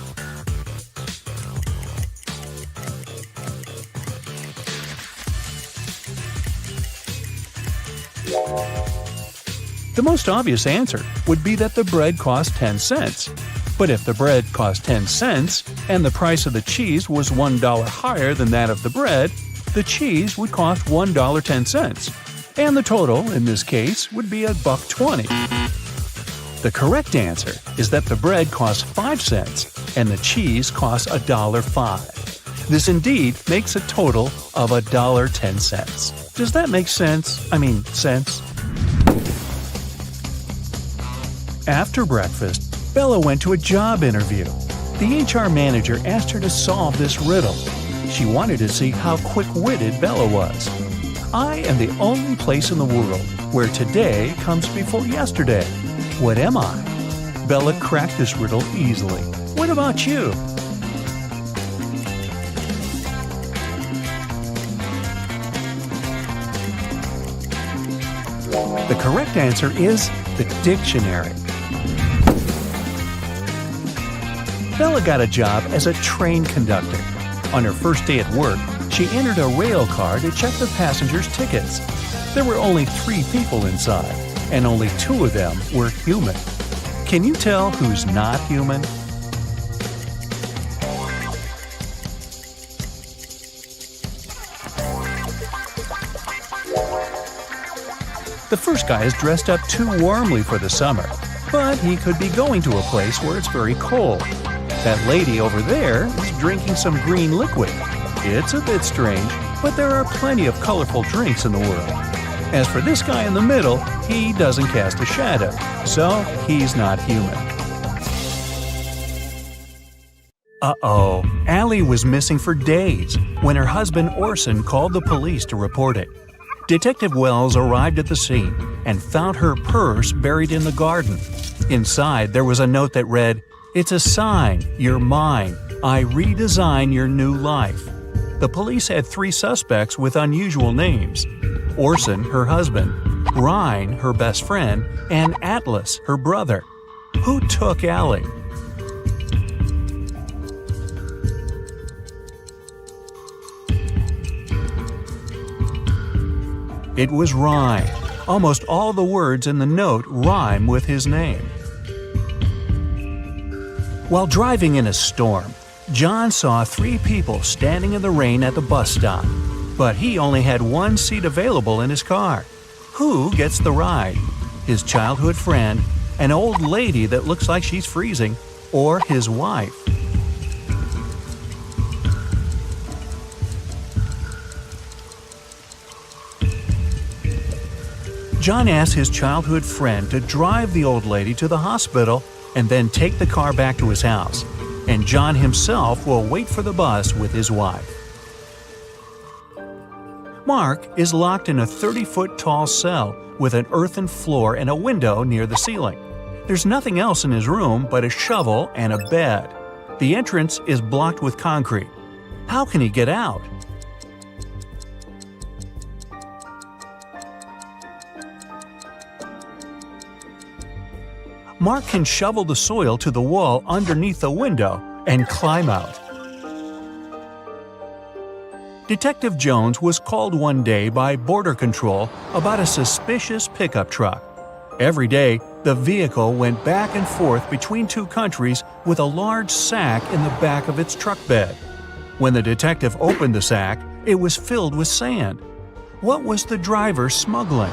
The most obvious answer would be that the bread cost 10 cents. But if the bread cost 10 cents and the price of the cheese was $1 higher than that of the bread, the cheese would cost $1.10. And the total, in this case, would be $1.20. The correct answer is that the bread costs 5 cents and the cheese costs $1.05. This indeed makes a total of $1.10. Does that make sense? Sense? After breakfast, Bella went to a job interview. The HR manager asked her to solve this riddle. She wanted to see how quick-witted Bella was. I am the only place in the world where today comes before yesterday. What am I? Bella cracked this riddle easily. What about you? The correct answer is the dictionary. Bella got a job as a train conductor. On her first day at work, she entered a rail car to check the passengers' tickets. There were only 3 people inside, and only 2 of them were human. Can you tell who's not human? The first guy is dressed up too warmly for the summer, but he could be going to a place where it's very cold. That lady over there is drinking some green liquid. It's a bit strange, but there are plenty of colorful drinks in the world. As for this guy in the middle, he doesn't cast a shadow, so he's not human. Uh-oh, Allie was missing for days when her husband Orson called the police to report it. Detective Wells arrived at the scene and found her purse buried in the garden. Inside, there was a note that read, "It's a sign, you're mine. I redesign your new life." The police had 3 suspects with unusual names: Orson, her husband; Ryan, her best friend; and Atlas, her brother. Who took Allie? It was Ryan. Almost all the words in the note rhyme with his name. While driving in a storm, John saw 3 people standing in the rain at the bus stop, but he only had 1 seat available in his car. Who gets the ride? His childhood friend, an old lady that looks like she's freezing, or his wife? John asked his childhood friend to drive the old lady to the hospital and then take the car back to his house, and John himself will wait for the bus with his wife. Mark is locked in a 30-foot-tall cell with an earthen floor and a window near the ceiling. There's nothing else in his room but a shovel and a bed. The entrance is blocked with concrete. How can he get out? Mark can shovel the soil to the wall underneath the window and climb out. Detective Jones was called one day by Border Control about a suspicious pickup truck. Every day, the vehicle went back and forth between 2 countries with a large sack in the back of its truck bed. When the detective opened the sack, it was filled with sand. What was the driver smuggling?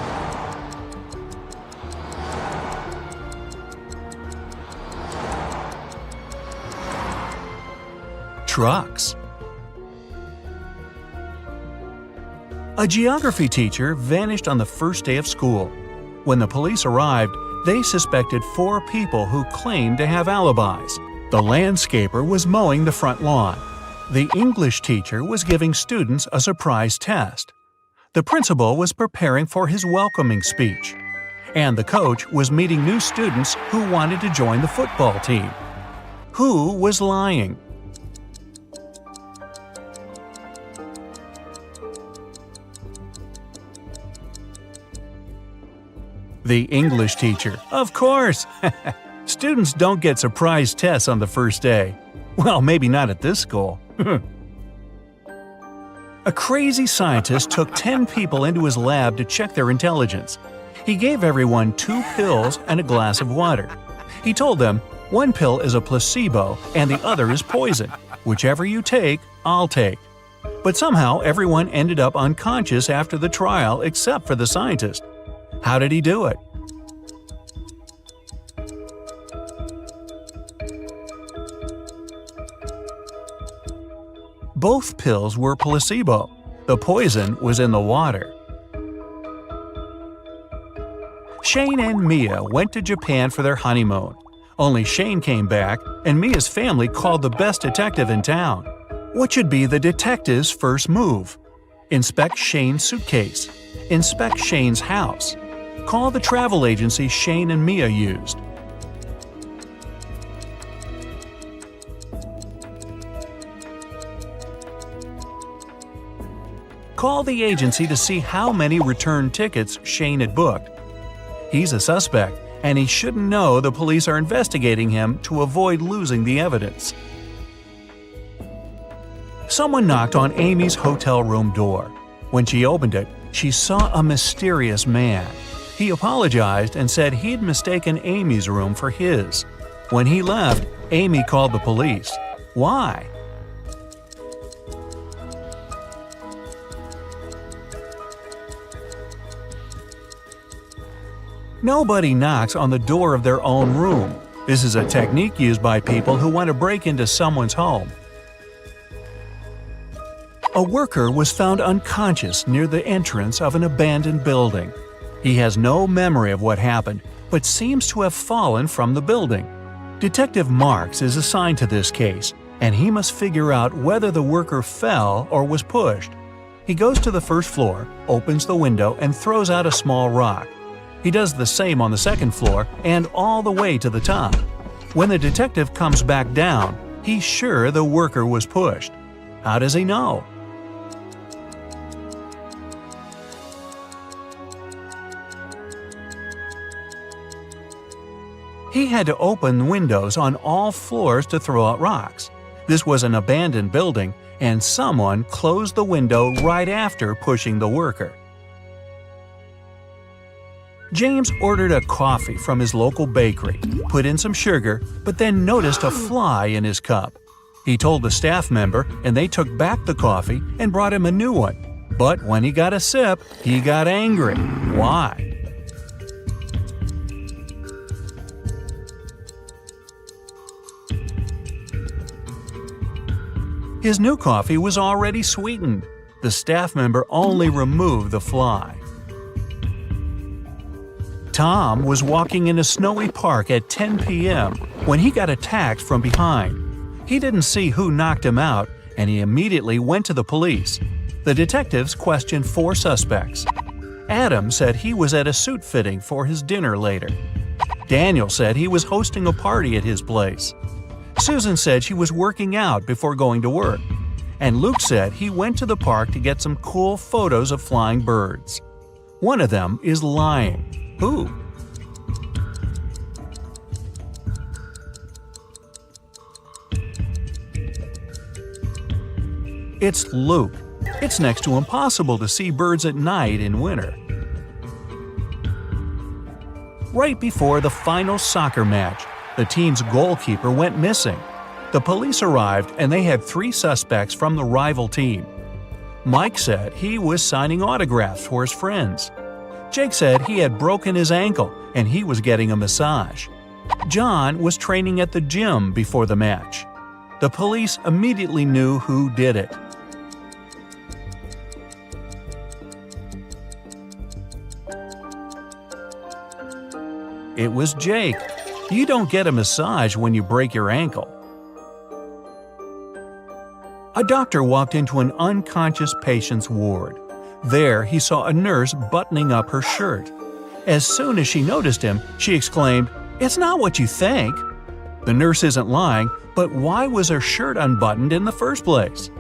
Trucks. A geography teacher vanished on the first day of school. When the police arrived, they suspected 4 people who claimed to have alibis. The landscaper was mowing the front lawn. The English teacher was giving students a surprise test. The principal was preparing for his welcoming speech. And the coach was meeting new students who wanted to join the football team. Who was lying? The English teacher, of course! Students don't get surprise tests on the first day. Well, maybe not at this school. A crazy scientist took 10 people into his lab to check their intelligence. He gave everyone 2 pills and a glass of water. He told them, one pill is a placebo and the other is poison. Whichever you take, I'll take. But somehow everyone ended up unconscious after the trial except for the scientist. How did he do it? Both pills were placebo. The poison was in the water. Shane and Mia went to Japan for their honeymoon. Only Shane came back, and Mia's family called the best detective in town. What should be the detective's first move? Inspect Shane's suitcase. Inspect Shane's house. Call the travel agency Shane and Mia used. Call the agency to see how many return tickets Shane had booked. He's a suspect, and he shouldn't know the police are investigating him to avoid losing the evidence. Someone knocked on Amy's hotel room door. When she opened it, she saw a mysterious man. He apologized and said he'd mistaken Amy's room for his. When he left, Amy called the police. Why? Nobody knocks on the door of their own room. This is a technique used by people who want to break into someone's home. A worker was found unconscious near the entrance of an abandoned building. He has no memory of what happened, but seems to have fallen from the building. Detective Marks is assigned to this case, and he must figure out whether the worker fell or was pushed. He goes to the first floor, opens the window, and throws out a small rock. He does the same on the second floor and all the way to the top. When the detective comes back down, he's sure the worker was pushed. How does he know? He had to open windows on all floors to throw out rocks. This was an abandoned building, and someone closed the window right after pushing the worker. James ordered a coffee from his local bakery, put in some sugar, but then noticed a fly in his cup. He told the staff member, and they took back the coffee and brought him a new one. But when he got a sip, he got angry. Why? His new coffee was already sweetened. The staff member only removed the fly. Tom was walking in a snowy park at 10 p.m. when he got attacked from behind. He didn't see who knocked him out, and he immediately went to the police. The detectives questioned 4 suspects. Adam said he was at a suit fitting for his dinner later. Daniel said he was hosting a party at his place. Susan said she was working out before going to work. And Luke said he went to the park to get some cool photos of flying birds. One of them is lying. Who? It's Luke. It's next to impossible to see birds at night in winter. Right before the final soccer match, the team's goalkeeper went missing. The police arrived and they had 3 suspects from the rival team. Mike said he was signing autographs for his friends. Jake said he had broken his ankle and he was getting a massage. John was training at the gym before the match. The police immediately knew who did it. It was Jake. You don't get a massage when you break your ankle. A doctor walked into an unconscious patient's ward. There, he saw a nurse buttoning up her shirt. As soon as she noticed him, she exclaimed, "It's not what you think." The nurse isn't lying, but why was her shirt unbuttoned in the first place?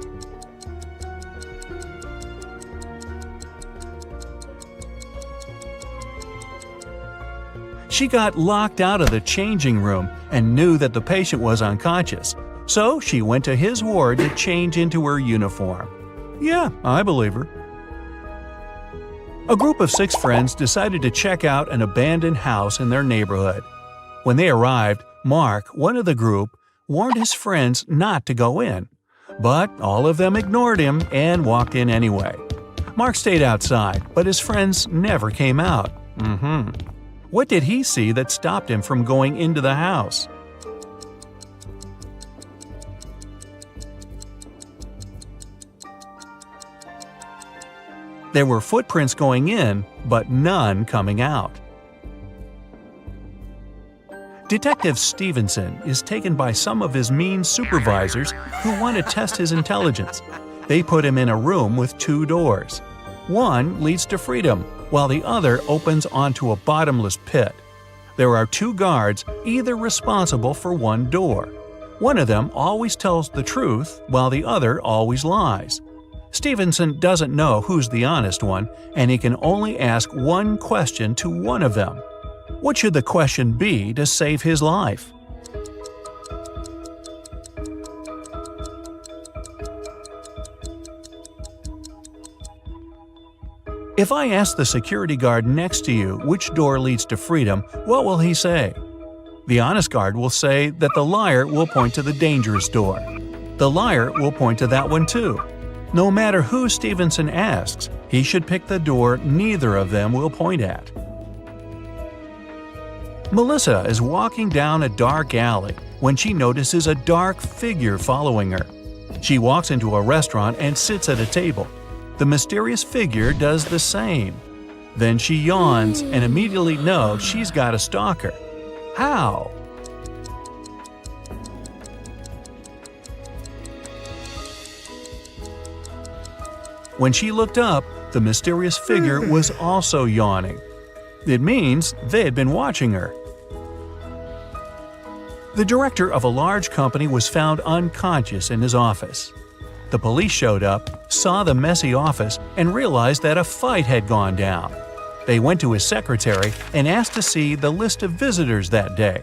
She got locked out of the changing room and knew that the patient was unconscious. So she went to his ward to change into her uniform. Yeah, I believe her. A group of 6 friends decided to check out an abandoned house in their neighborhood. When they arrived, Mark, one of the group, warned his friends not to go in. But all of them ignored him and walked in anyway. Mark stayed outside, but his friends never came out. What did he see that stopped him from going into the house? There were footprints going in, but none coming out. Detective Stevenson is taken by some of his mean supervisors who want to test his intelligence. They put him in a room with 2 doors. One leads to freedom, while the other opens onto a bottomless pit. There are 2 guards, either responsible for one door. One of them always tells the truth, while the other always lies. Stevenson doesn't know who's the honest one, and he can only ask one question to one of them. What should the question be to save his life? If I ask the security guard next to you which door leads to freedom, what will he say? The honest guard will say that the liar will point to the dangerous door. The liar will point to that one too. No matter who Stevenson asks, he should pick the door neither of them will point at. Melissa is walking down a dark alley when she notices a dark figure following her. She walks into a restaurant and sits at a table. The mysterious figure does the same. Then she yawns and immediately knows she's got a stalker. How? When she looked up, the mysterious figure was also yawning. It means they had been watching her. The director of a large company was found unconscious in his office. The police showed up, saw the messy office, and realized that a fight had gone down. They went to his secretary and asked to see the list of visitors that day.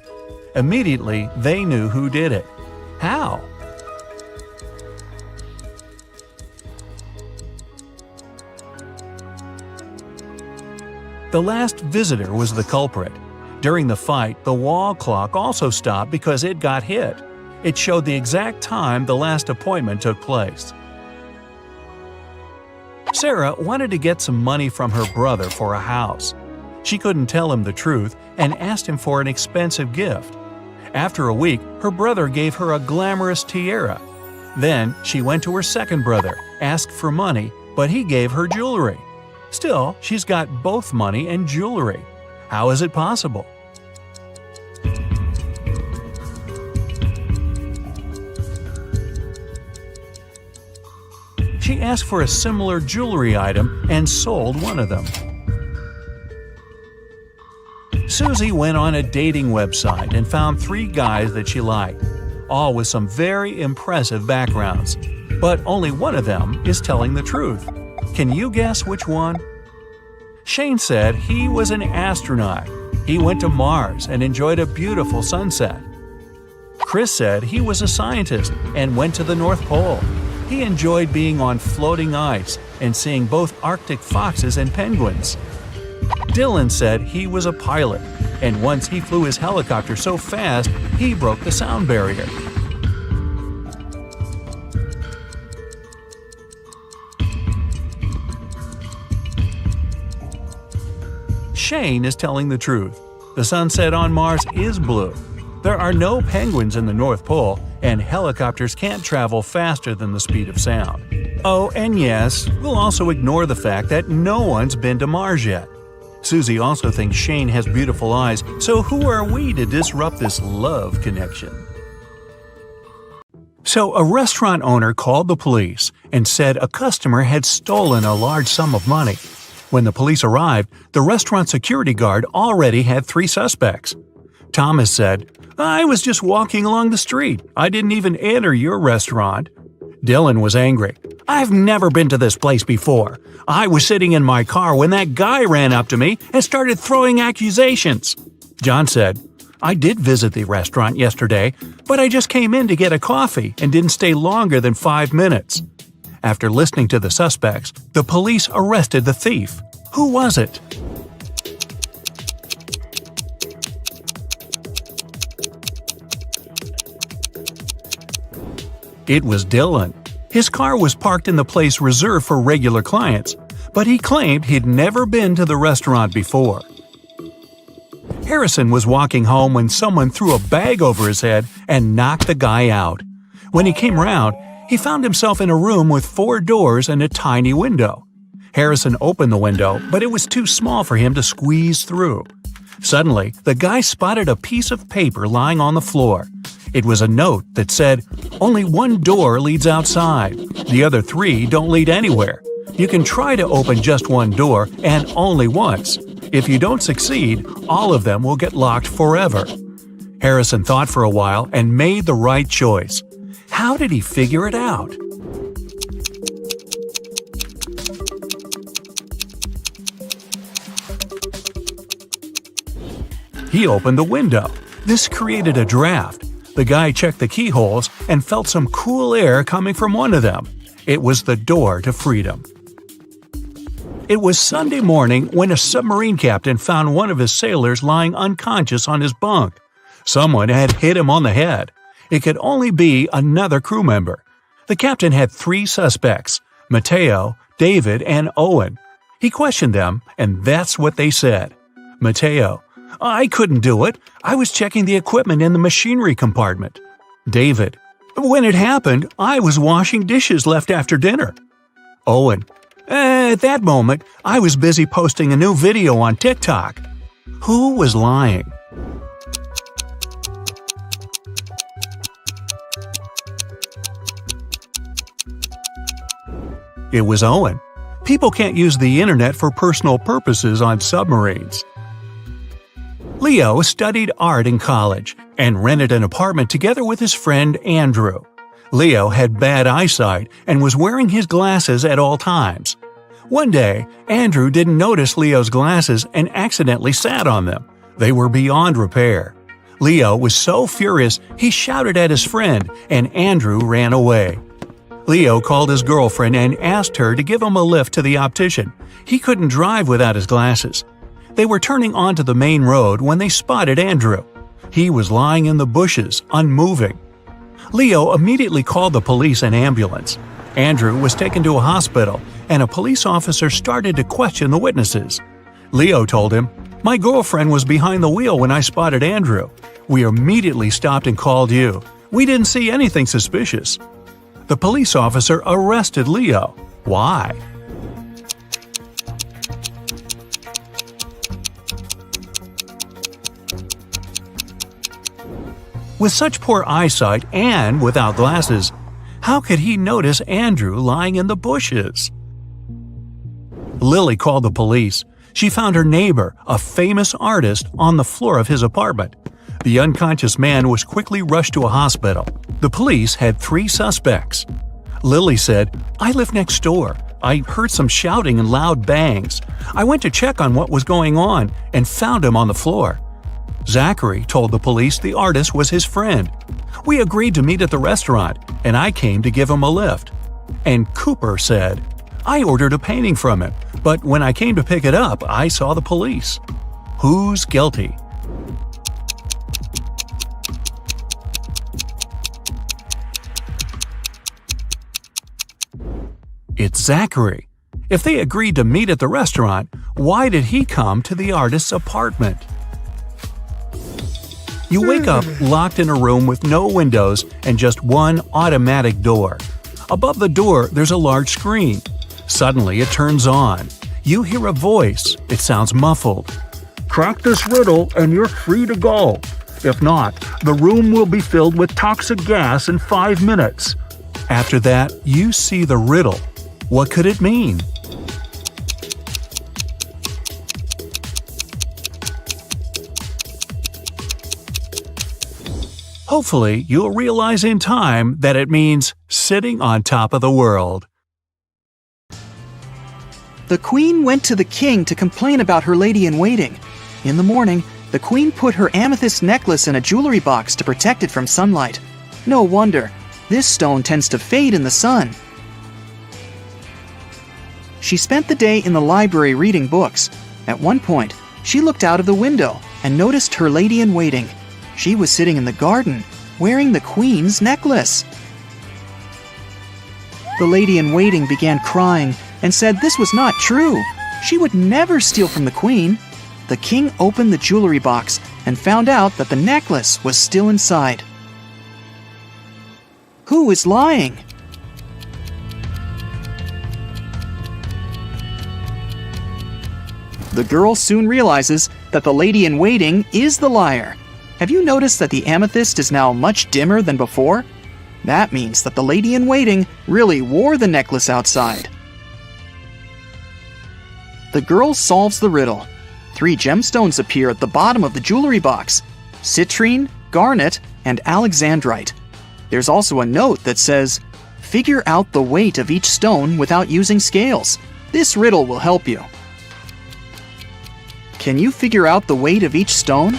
Immediately, they knew who did it. How? The last visitor was the culprit. During the fight, the wall clock also stopped because it got hit. It showed the exact time the last appointment took place. Sarah wanted to get some money from her brother for a house. She couldn't tell him the truth and asked him for an expensive gift. After a week, her brother gave her a glamorous tiara. Then she went to her second brother, asked for money, but he gave her jewelry. Still, she's got both money and jewelry. How is it possible? She asked for a similar jewelry item and sold one of them. Susie went on a dating website and found 3 guys that she liked, all with some very impressive backgrounds. But only one of them is telling the truth. Can you guess which one? Shane said he was an astronaut. He went to Mars and enjoyed a beautiful sunset. Chris said he was a scientist and went to the North Pole. He enjoyed being on floating ice and seeing both Arctic foxes and penguins. Dylan said he was a pilot, and once he flew his helicopter so fast he broke the sound barrier. Shane is telling the truth. The sunset on Mars is blue. There are no penguins in the North Pole, and helicopters can't travel faster than the speed of sound. Oh, and yes, we'll also ignore the fact that no one's been to Mars yet. Susie also thinks Shane has beautiful eyes, so who are we to disrupt this love connection? So a restaurant owner called the police and said a customer had stolen a large sum of money. When the police arrived, the restaurant security guard already had 3 suspects. Thomas said, "I was just walking along the street. I didn't even enter your restaurant." Dylan was angry. "I've never been to this place before. I was sitting in my car when that guy ran up to me and started throwing accusations." John said, "I did visit the restaurant yesterday, but I just came in to get a coffee and didn't stay longer than 5 minutes." After listening to the suspects, the police arrested the thief. Who was it? It was Dylan. His car was parked in the place reserved for regular clients, but he claimed he'd never been to the restaurant before. Harrison was walking home when someone threw a bag over his head and knocked the guy out. When he came round, he found himself in a room with 4 doors and a tiny window. Harrison opened the window, but it was too small for him to squeeze through. Suddenly, the guy spotted a piece of paper lying on the floor. It was a note that said, "Only 1 door leads outside. The other 3 don't lead anywhere. You can try to open just 1 door, and only once. If you don't succeed, all of them will get locked forever." Harrison thought for a while and made the right choice. How did he figure it out? He opened the window. This created a draft. The guy checked the keyholes and felt some cool air coming from one of them. It was the door to freedom. It was Sunday morning when a submarine captain found one of his sailors lying unconscious on his bunk. Someone had hit him on the head. It could only be another crew member. The captain had 3 suspects: Mateo, David, and Owen. He questioned them, and that's what they said. Mateo: "I couldn't do it. I was checking the equipment in the machinery compartment." David: "When it happened, I was washing dishes left after dinner." Owen: "At that moment, I was busy posting a new video on TikTok." Who was lying? It was Owen. People can't use the internet for personal purposes on submarines. Leo studied art in college and rented an apartment together with his friend Andrew. Leo had bad eyesight and was wearing his glasses at all times. One day, Andrew didn't notice Leo's glasses and accidentally sat on them. They were beyond repair. Leo was so furious he shouted at his friend, and Andrew ran away. Leo called his girlfriend and asked her to give him a lift to the optician. He couldn't drive without his glasses. They were turning onto the main road when they spotted Andrew. He was lying in the bushes, unmoving. Leo immediately called the police and ambulance. Andrew was taken to a hospital, and a police officer started to question the witnesses. Leo told him, "My girlfriend was behind the wheel when I spotted Andrew. We immediately stopped and called you. We didn't see anything suspicious." The police officer arrested Leo. Why? With such poor eyesight and without glasses, how could he notice Andrew lying in the bushes? Lily called the police. She found her neighbor, a famous artist, on the floor of his apartment. The unconscious man was quickly rushed to a hospital. The police had 3 suspects. Lily said, "I live next door. I heard some shouting and loud bangs. I went to check on what was going on and found him on the floor." Zachary told the police the artist was his friend. "We agreed to meet at the restaurant, and I came to give him a lift." And Cooper said, "I ordered a painting from him, but when I came to pick it up, I saw the police." Who's guilty? It's Zachary. If they agreed to meet at the restaurant, why did he come to the artist's apartment? You wake up locked in a room with no windows and just one automatic door. Above the door, there's a large screen. Suddenly, it turns on. You hear a voice. It sounds muffled. "Crack this riddle and you're free to go. If not, the room will be filled with toxic gas in 5 minutes." After that, you see the riddle. What could it mean? Hopefully, you'll realize in time that it means sitting on top of the world. The queen went to the king to complain about her lady-in-waiting. In the morning, the queen put her amethyst necklace in a jewelry box to protect it from sunlight. No wonder, this stone tends to fade in the sun. She spent the day in the library reading books. At one point, she looked out of the window and noticed her lady-in-waiting. She was sitting in the garden, wearing the queen's necklace. The lady-in-waiting began crying and said this was not true. She would never steal from the queen. The king opened the jewelry box and found out that the necklace was still inside. Who is lying? The girl soon realizes that the lady-in-waiting is the liar. Have you noticed that the amethyst is now much dimmer than before? That means that the lady-in-waiting really wore the necklace outside. The girl solves the riddle. 3 gemstones appear at the bottom of the jewelry box: citrine, garnet, and alexandrite. There's also a note that says, "Figure out the weight of each stone without using scales. This riddle will help you." Can you figure out the weight of each stone?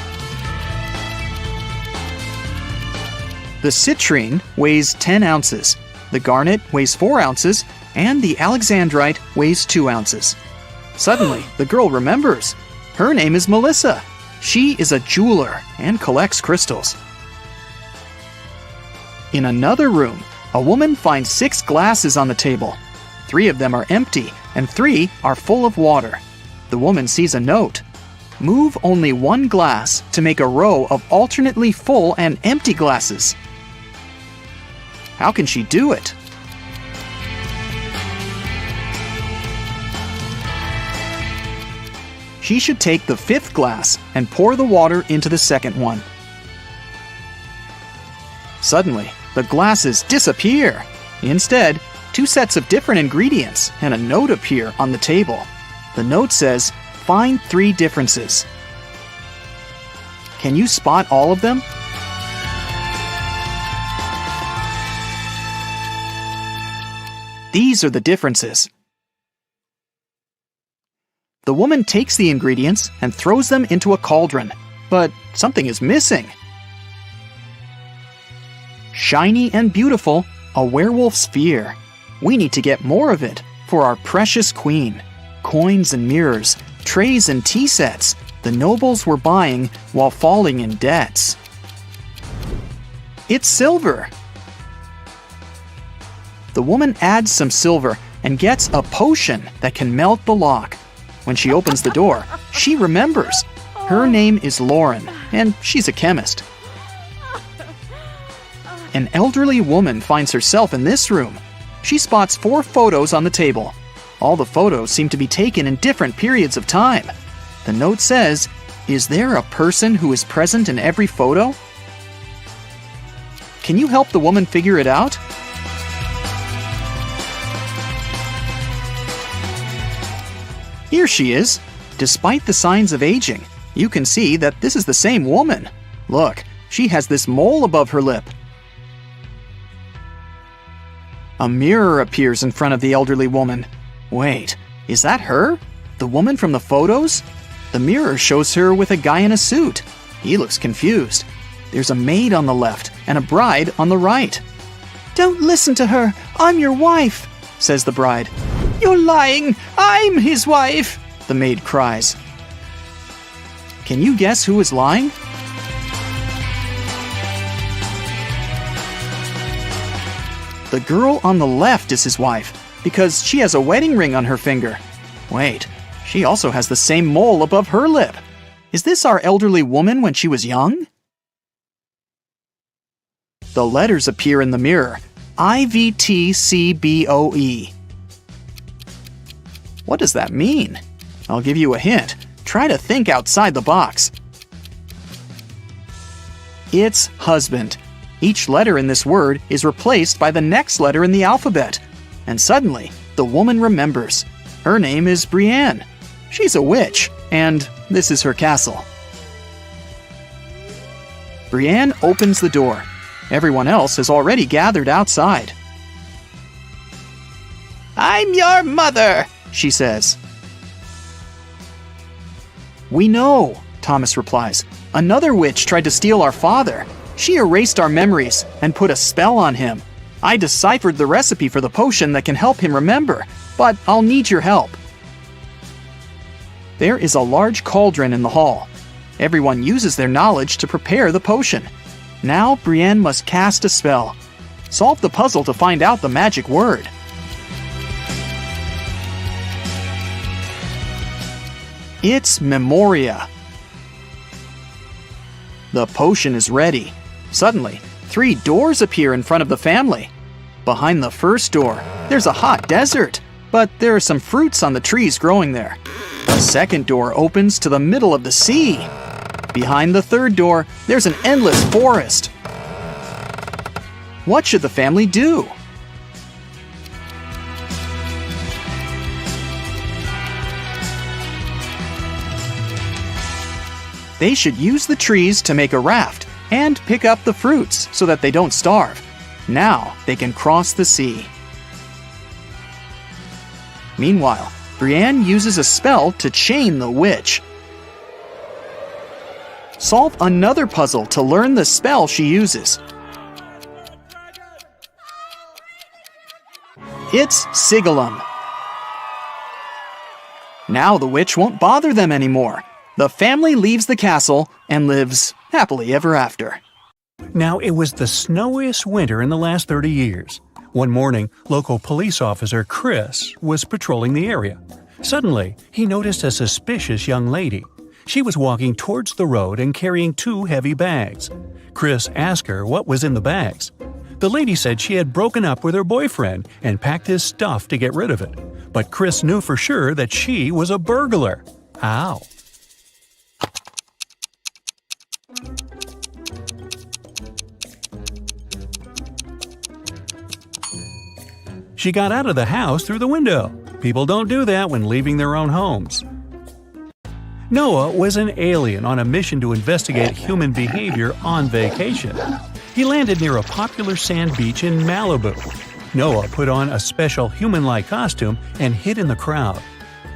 The citrine weighs 10 ounces, the garnet weighs 4 ounces, and the alexandrite weighs 2 ounces. Suddenly, the girl remembers. Her name is Melissa. She is a jeweler and collects crystals. In another room, a woman finds 6 glasses on the table. 3 of them are empty, and 3 are full of water. The woman sees a note. Move only 1 glass to make a row of alternately full and empty glasses. How can she do it? She should take the 5th glass and pour the water into the second one. Suddenly, the glasses disappear. Instead, 2 sets of different ingredients and a note appear on the table. The note says, "Find 3 differences." Can you spot all of them? These are the differences. The woman takes the ingredients and throws them into a cauldron, but something is missing. Shiny and beautiful, a werewolf's fear. We need to get more of it for our precious queen. Coins and mirrors, trays and tea sets, the nobles were buying while falling in debts. It's silver. The woman adds some silver and gets a potion that can melt the lock. When she opens the door, she remembers. Her name is Lauren, and she's a chemist. An elderly woman finds herself in this room. She spots 4 photos on the table. All the photos seem to be taken in different periods of time. The note says, "Is there a person who is present in every photo?" Can you help the woman figure it out? Here she is. Despite the signs of aging, you can see that this is the same woman. Look, she has this mole above her lip. A mirror appears in front of the elderly woman. Wait, is that her? The woman from the photos? The mirror shows her with a guy in a suit. He looks confused. There's a maid on the left and a bride on the right. "Don't listen to her. I'm your wife," says the bride. "You're lying. I'm his wife," the maid cries. Can you guess who is lying? The girl on the left is his wife because she has a wedding ring on her finger. Wait, she also has the same mole above her lip. Is this our elderly woman when she was young? The letters appear in the mirror. IVTCBOE. What does that mean? I'll give you a hint. Try to think outside the box. It's husband. Each letter in this word is replaced by the next letter in the alphabet. And suddenly, the woman remembers. Her name is Brienne. She's a witch, and this is her castle. Brienne opens the door. Everyone else has already gathered outside. "I'm your mother," she says. "We know," Thomas replies. "Another witch tried to steal our father. She erased our memories and put a spell on him. I deciphered the recipe for the potion that can help him remember, but I'll need your help. There is a large cauldron in the hall. Everyone uses their knowledge to prepare the potion. Now Brienne must cast a spell. Solve the puzzle to find out the magic word. It's Memoria. The potion is ready. Suddenly, 3 doors appear in front of the family. Behind the first door, there's a hot desert, but there are some fruits on the trees growing there. The second door opens to the middle of the sea. Behind the third door, there's an endless forest. What should the family do? They should use the trees to make a raft and pick up the fruits so that they don't starve. Now they can cross the sea. Meanwhile, Brienne uses a spell to chain the witch. Solve another puzzle to learn the spell she uses. It's Sigillum. Now the witch won't bother them anymore. The family leaves the castle and lives happily ever after. Now, it was the snowiest winter in the last 30 years. One morning, local police officer Chris was patrolling the area. Suddenly, he noticed a suspicious young lady. She was walking towards the road and carrying 2 heavy bags. Chris asked her what was in the bags. The lady said she had broken up with her boyfriend and packed his stuff to get rid of it. But Chris knew for sure that she was a burglar. How? She got out of the house through the window. People don't do that when leaving their own homes. Noah was an alien on a mission to investigate human behavior on vacation. He landed near a popular sand beach in Malibu. Noah put on a special human-like costume and hid in the crowd.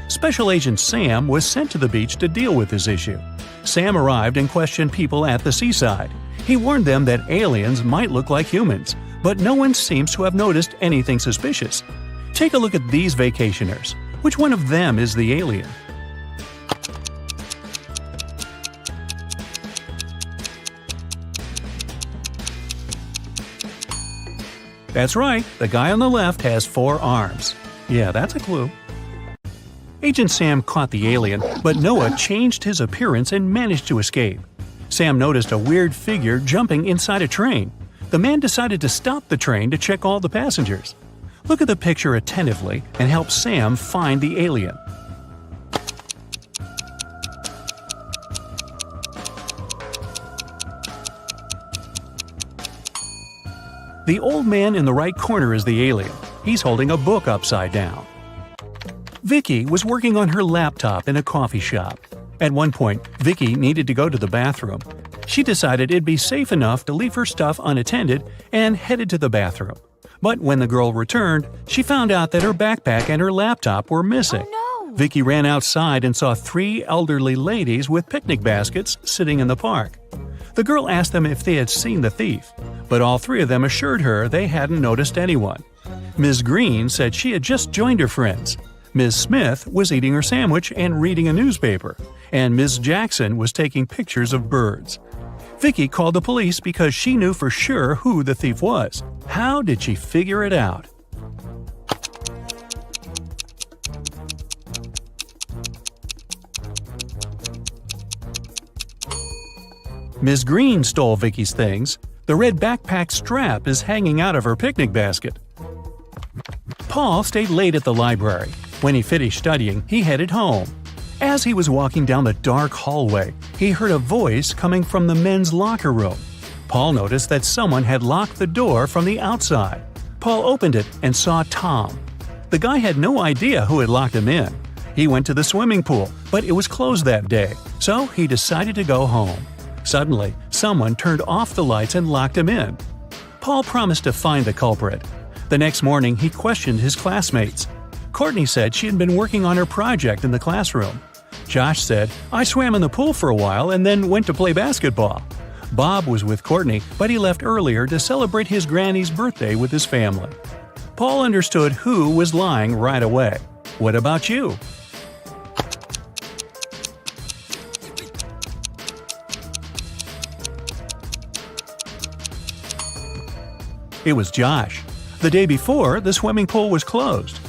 Special Agent Sam was sent to the beach to deal with this issue. Sam arrived and questioned people at the seaside. He warned them that aliens might look like humans, but no one seems to have noticed anything suspicious. Take a look at these vacationers. Which one of them is the alien? That's right, the guy on the left has 4 arms. Yeah, that's a clue. Agent Sam caught the alien, but Noah changed his appearance and managed to escape. Sam noticed a weird figure jumping inside a train. The man decided to stop the train to check all the passengers. Look at the picture attentively and help Sam find the alien. The old man in the right corner is the alien. He's holding a book upside down. Vicky was working on her laptop in a coffee shop. At one point, Vicky needed to go to the bathroom. She decided it'd be safe enough to leave her stuff unattended and headed to the bathroom. But when the girl returned, she found out that her backpack and her laptop were missing. Oh, no. Vicky ran outside and saw 3 elderly ladies with picnic baskets sitting in the park. The girl asked them if they had seen the thief, but all 3 of them assured her they hadn't noticed anyone. Ms. Green said she had just joined her friends. Ms. Smith was eating her sandwich and reading a newspaper, and Ms. Jackson was taking pictures of birds. Vicky called the police because she knew for sure who the thief was. How did she figure it out? Ms. Green stole Vicky's things. The red backpack strap is hanging out of her picnic basket. Paul stayed late at the library. When he finished studying, he headed home. As he was walking down the dark hallway, he heard a voice coming from the men's locker room. Paul noticed that someone had locked the door from the outside. Paul opened it and saw Tom. The guy had no idea who had locked him in. He went to the swimming pool, but it was closed that day, so he decided to go home. Suddenly, someone turned off the lights and locked him in. Paul promised to find the culprit. The next morning, he questioned his classmates. Courtney said she had been working on her project in the classroom. Josh said, "I swam in the pool for a while and then went to play basketball." Bob was with Courtney, but he left earlier to celebrate his granny's birthday with his family. Paul understood who was lying right away. What about you? It was Josh. The day before, the swimming pool was closed.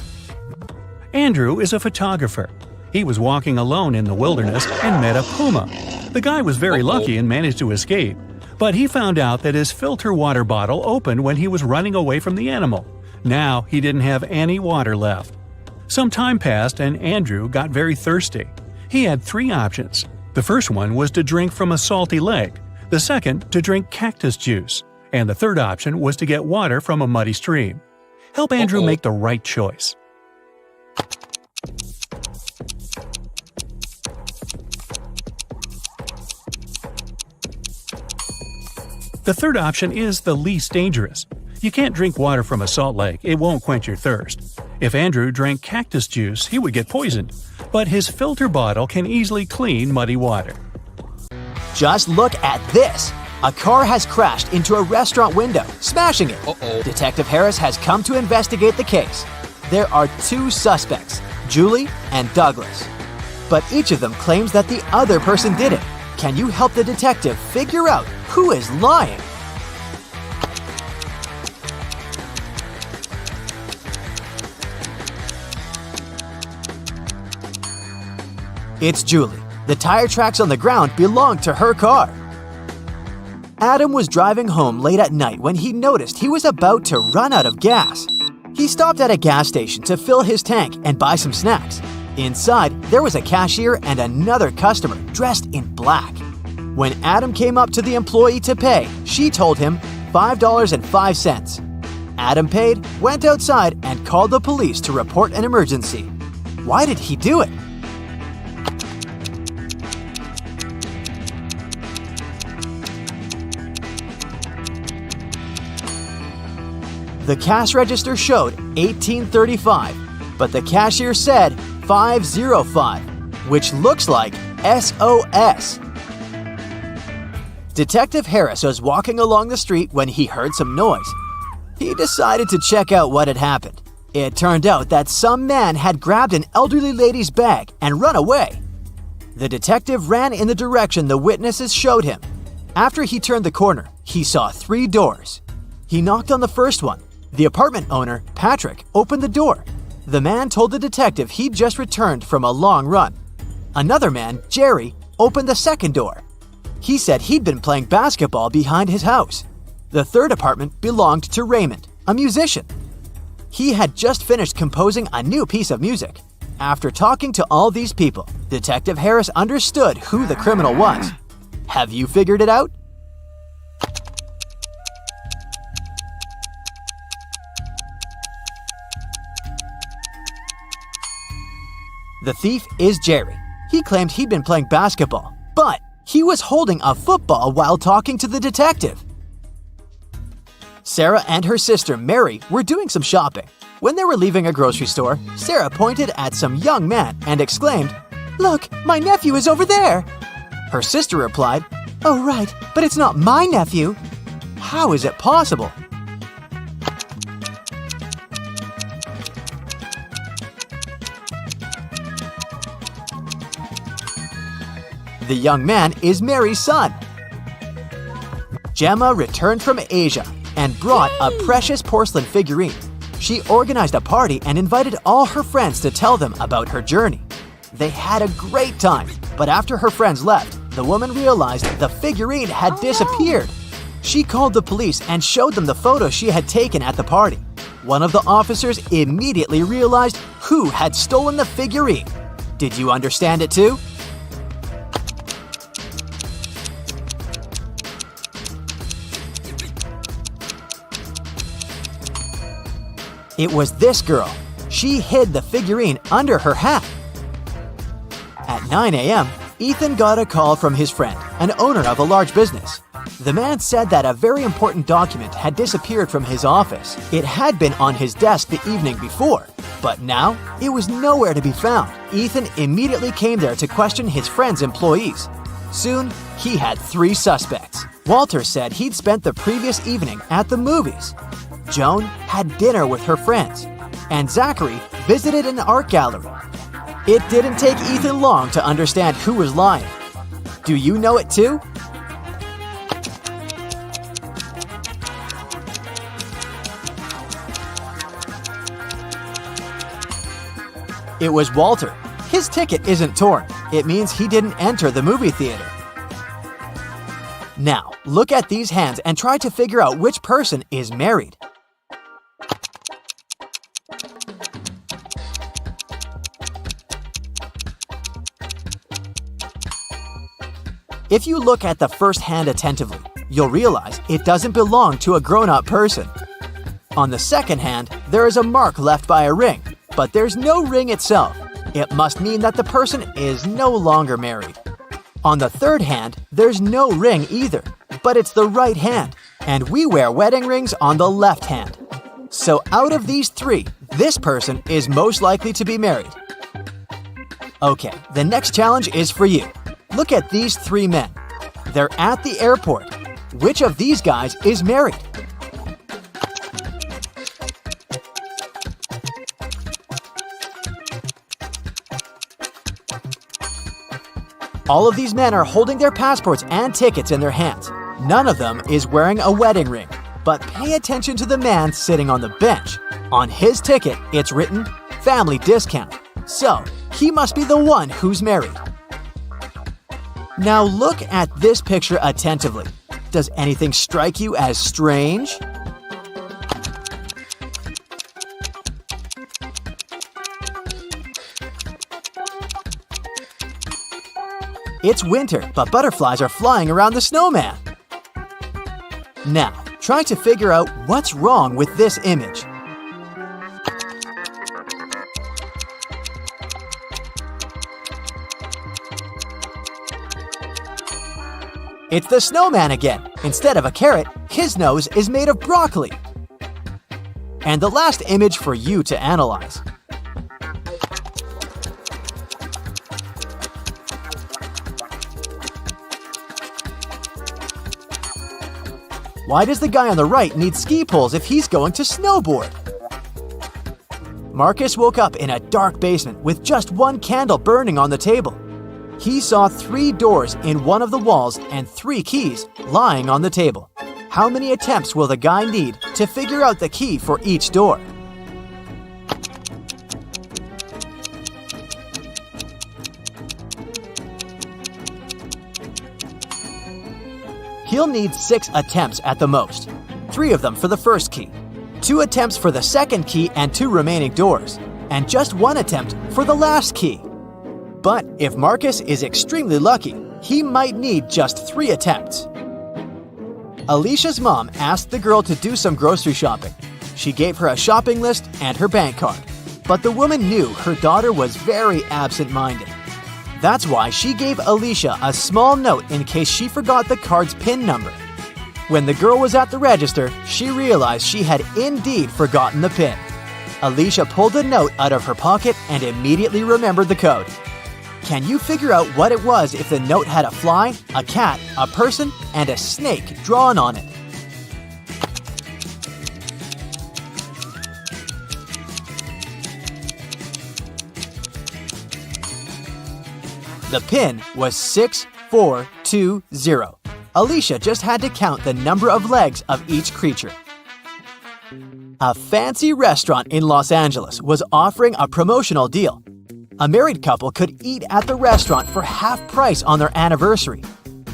Andrew is a photographer. He was walking alone in the wilderness and met a puma. The guy was very lucky and managed to escape, but he found out that his filter water bottle opened when he was running away from the animal. Now he didn't have any water left. Some time passed and Andrew got very thirsty. He had 3 options. The first one was to drink from a salty lake, the second to drink cactus juice, and the third option was to get water from a muddy stream. Help Andrew make the right choice. The third option is the least dangerous. You can't drink water from a salt lake, it won't quench your thirst. If Andrew drank cactus juice, he would get poisoned, but his filter bottle can easily clean muddy water. Just look at this! A car has crashed into a restaurant window, smashing it. Detective Harris has come to investigate the case. There are 2 suspects, Julie and Douglas. But each of them claims that the other person did it. Can you help the detective figure out who is lying? It's Julie. The tire tracks on the ground belong to her car. Adam was driving home late at night when he noticed he was about to run out of gas. He stopped at a gas station to fill his tank and buy some snacks. Inside, there was a cashier and another customer dressed in black. When Adam came up to the employee to pay, she told him $5.05. Adam paid, went outside, and called the police to report an emergency. Why did he do it? The cash register showed $18.35, but the cashier said $5.05, which looks like SOS. Detective Harris was walking along the street when he heard some noise. He decided to check out what had happened. It turned out that some man had grabbed an elderly lady's bag and run away. The detective ran in the direction the witnesses showed him. After he turned the corner, he saw 3 doors. He knocked on the first one. The apartment owner, Patrick, opened the door. The man told the detective he'd just returned from a long run. Another man, Jerry, opened the second door. He said he'd been playing basketball behind his house. The third apartment belonged to Raymond, a musician. He had just finished composing a new piece of music. After talking to all these people, Detective Harris understood who the criminal was. Have you figured it out? The thief is Jerry. He claimed he'd been playing basketball, but he was holding a football while talking to the detective. Sarah and her sister Mary were doing some shopping. When they were leaving a grocery store, Sarah pointed at some young man and exclaimed, "Look, my nephew is over there!" Her sister replied, "Oh right, but it's not my nephew." How is it possible? The young man is Mary's son. Gemma returned from Asia and brought a precious porcelain figurine. She organized a party and invited all her friends to tell them about her journey. They had a great time, but after her friends left, the woman realized the figurine had disappeared. She called the police and showed them the photos she had taken at the party. One of the officers immediately realized who had stolen the figurine. Did you understand it too? It was this girl. She hid the figurine under her hat. At 9 a.m., Ethan got a call from his friend, an owner of a large business. The man said that a very important document had disappeared from his office. It had been on his desk the evening before, but now it was nowhere to be found. Ethan immediately came there to question his friend's employees. Soon, he had 3 suspects. Walter said he'd spent the previous evening at the movies. Joan had dinner with her friends. And Zachary visited an art gallery. It didn't take Ethan long to understand who was lying. Do you know it too? It was Walter. His ticket isn't torn. It means he didn't enter the movie theater. Now, look at these hands and try to figure out which person is married. If you look at the first hand attentively, you'll realize it doesn't belong to a grown-up person. On the second hand, there is a mark left by a ring, but there's no ring itself. It must mean that the person is no longer married. On the third hand, there's no ring either, but it's the right hand, and we wear wedding rings on the left hand. So out of these 3, this person is most likely to be married. Okay, the next challenge is for you. Look at these 3 men. They're at the airport. Which of these guys is married? All of these men are holding their passports and tickets in their hands. None of them is wearing a wedding ring. But pay attention to the man sitting on the bench. On his ticket, it's written, "Family discount." So, he must be the one who's married. Now look at this picture attentively. Does anything strike you as strange? It's winter, but butterflies are flying around the snowman. Now, try to figure out what's wrong with this image. It's the snowman again. Instead of a carrot, his nose is made of broccoli. And the last image for you to analyze. Why does the guy on the right need ski poles if he's going to snowboard? Marcus woke up in a dark basement with just one candle burning on the table. He saw 3 doors in one of the walls and 3 keys lying on the table. How many attempts will the guy need to figure out the key for each door? He'll need 6 attempts at the most. 3 of them for the first key, 2 attempts for the second key and 2 remaining doors, and just 1 attempt for the last key. But if Marcus is extremely lucky, he might need just 3 attempts. Alicia's mom asked the girl to do some grocery shopping. She gave her a shopping list and her bank card. But the woman knew her daughter was very absent-minded. That's why she gave Alicia a small note in case she forgot the card's PIN number. When the girl was at the register, she realized she had indeed forgotten the PIN. Alicia pulled the note out of her pocket and immediately remembered the code. Can you figure out what it was if the note had a fly, a cat, a person, and a snake drawn on it? The PIN was 6420. Alicia just had to count the number of legs of each creature. A fancy restaurant in Los Angeles was offering a promotional deal. A married couple could eat at the restaurant for half price on their anniversary.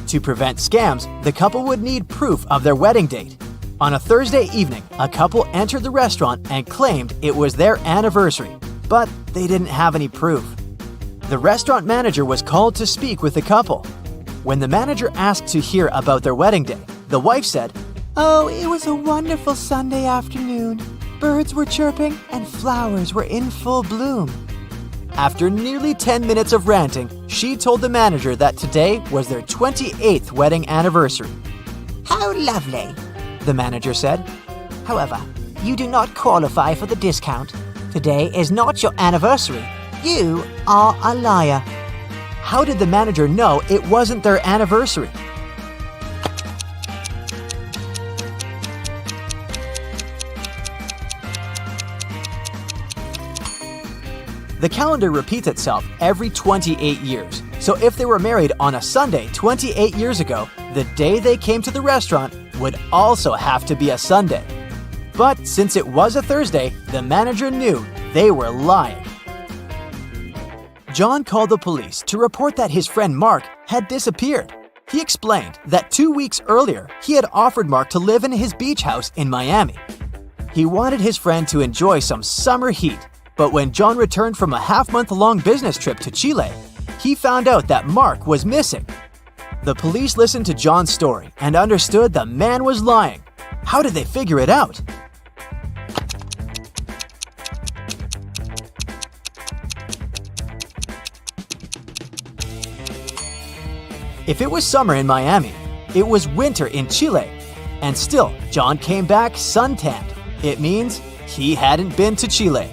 To prevent scams, the couple would need proof of their wedding date. On a Thursday evening, a couple entered the restaurant and claimed it was their anniversary, but they didn't have any proof. The restaurant manager was called to speak with the couple. When the manager asked to hear about their wedding day, the wife said, "Oh, it was a wonderful Sunday afternoon. Birds were chirping and flowers were in full bloom." After nearly 10 minutes of ranting, she told the manager that today was their 28th wedding anniversary. "How lovely," the manager said. "However, you do not qualify for the discount. Today is not your anniversary. You are a liar." how did the manager know it wasn't their anniversary? The calendar repeats itself every 28 years. So if they were married on a Sunday 28 years ago, the day they came to the restaurant would also have to be a Sunday. But since it was a Thursday, the manager knew they were lying. John called the police to report that his friend Mark had disappeared. He explained that 2 weeks earlier, he had offered Mark to live in his beach house in Miami. He wanted his friend to enjoy some summer heat, but when John returned from a half-month-long business trip to Chile, he found out that Mark was missing. The police listened to John's story and understood the man was lying. How did they figure it out? If it was summer in Miami, it was winter in Chile. And still, John came back suntanned. It means he hadn't been to Chile.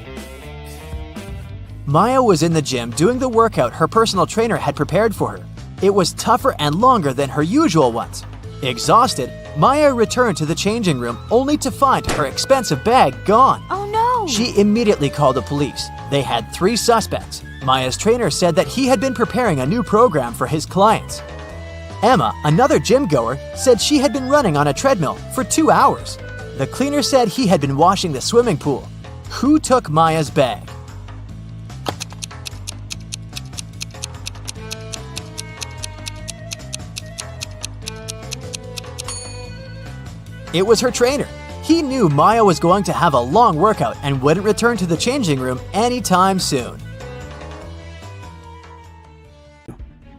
Maya was in the gym doing the workout her personal trainer had prepared for her. It was tougher and longer than her usual ones. Exhausted, Maya returned to the changing room only to find her expensive bag gone. Oh no! She immediately called the police. They had 3 suspects. Maya's trainer said that he had been preparing a new program for his clients. Emma, another gym goer, said she had been running on a treadmill for 2 hours. The cleaner said he had been washing the swimming pool. Who took Maya's bag? It was her trainer. He knew Maya was going to have a long workout and wouldn't return to the changing room anytime soon.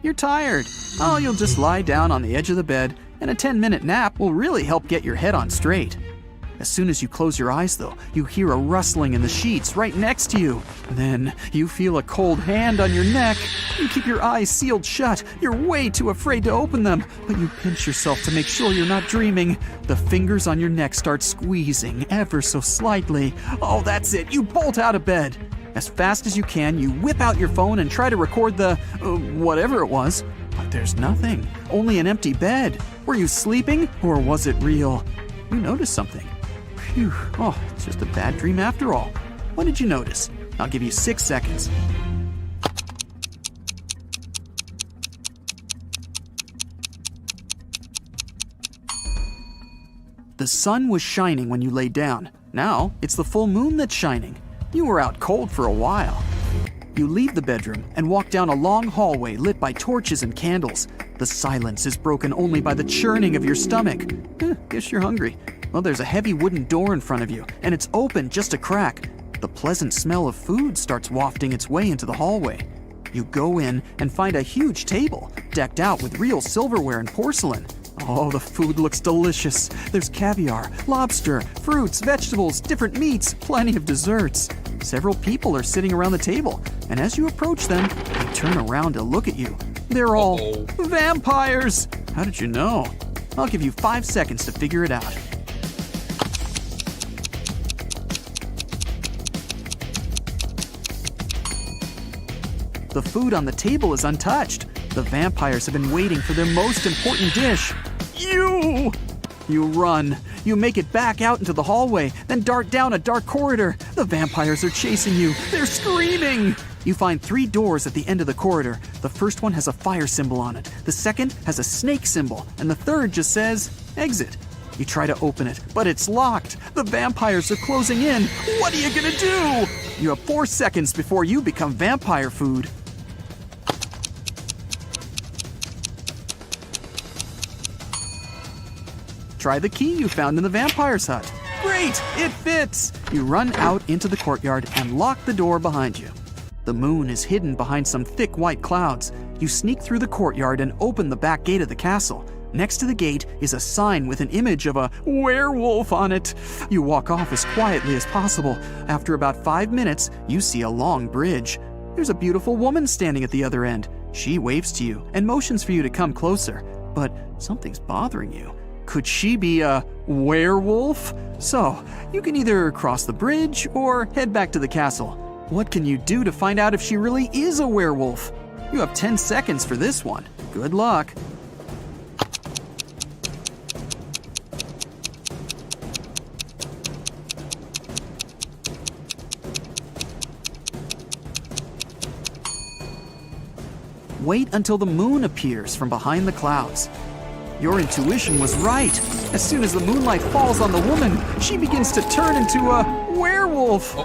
You're tired. Oh, you'll just lie down on the edge of the bed, and a 10-minute nap will really help get your head on straight. As soon as you close your eyes, though, you hear a rustling in the sheets right next to you. Then you feel a cold hand on your neck. You keep your eyes sealed shut. You're way too afraid to open them, but you pinch yourself to make sure you're not dreaming. The fingers on your neck start squeezing ever so slightly. Oh, that's it. You bolt out of bed. As fast as you can, you whip out your phone and try to record the whatever it was. But there's nothing. Only an empty bed. Were you sleeping, or was it real? You noticed something. Phew. Oh, it's just a bad dream after all. What did you notice? I'll give you 6 seconds. The sun was shining when you lay down. Now, it's the full moon that's shining. You were out cold for a while. You leave the bedroom and walk down a long hallway lit by torches and candles. The silence is broken only by the churning of your stomach. Guess you're hungry. Well, there's a heavy wooden door in front of you, and it's open just a crack. The pleasant smell of food starts wafting its way into the hallway. You go in and find a huge table, decked out with real silverware and porcelain. Oh, the food looks delicious. There's caviar, lobster, fruits, vegetables, different meats, plenty of desserts. Several people are sitting around the table, and as you approach them, they turn around to look at you. They're all vampires! How did you know? I'll give you 5 seconds to figure it out. The food on the table is untouched. The vampires have been waiting for their most important dish. You run. You make it back out into the hallway, then dart down a dark corridor. The vampires are chasing you. They're screaming. You find 3 doors at the end of the corridor. The first one has a fire symbol on it. The second has a snake symbol. And the third just says, exit. You try to open it, but it's locked. The vampires are closing in. What are you gonna do? You have 4 seconds before you become vampire food. Try the key you found in the vampire's hut. Great, it fits! You run out into the courtyard and lock the door behind you. The moon is hidden behind some thick white clouds. You sneak through the courtyard and open the back gate of the castle. Next to the gate is a sign with an image of a werewolf on it. You walk off as quietly as possible. After about 5 minutes, you see a long bridge. There's a beautiful woman standing at the other end. She waves to you and motions for you to come closer. But something's bothering you. Could she be a werewolf? So, you can either cross the bridge or head back to the castle. What can you do to find out if she really is a werewolf? You have 10 seconds for this one. Good luck. Wait until the moon appears from behind the clouds. Your intuition was right. As soon as the moonlight falls on the woman, she begins to turn into a werewolf.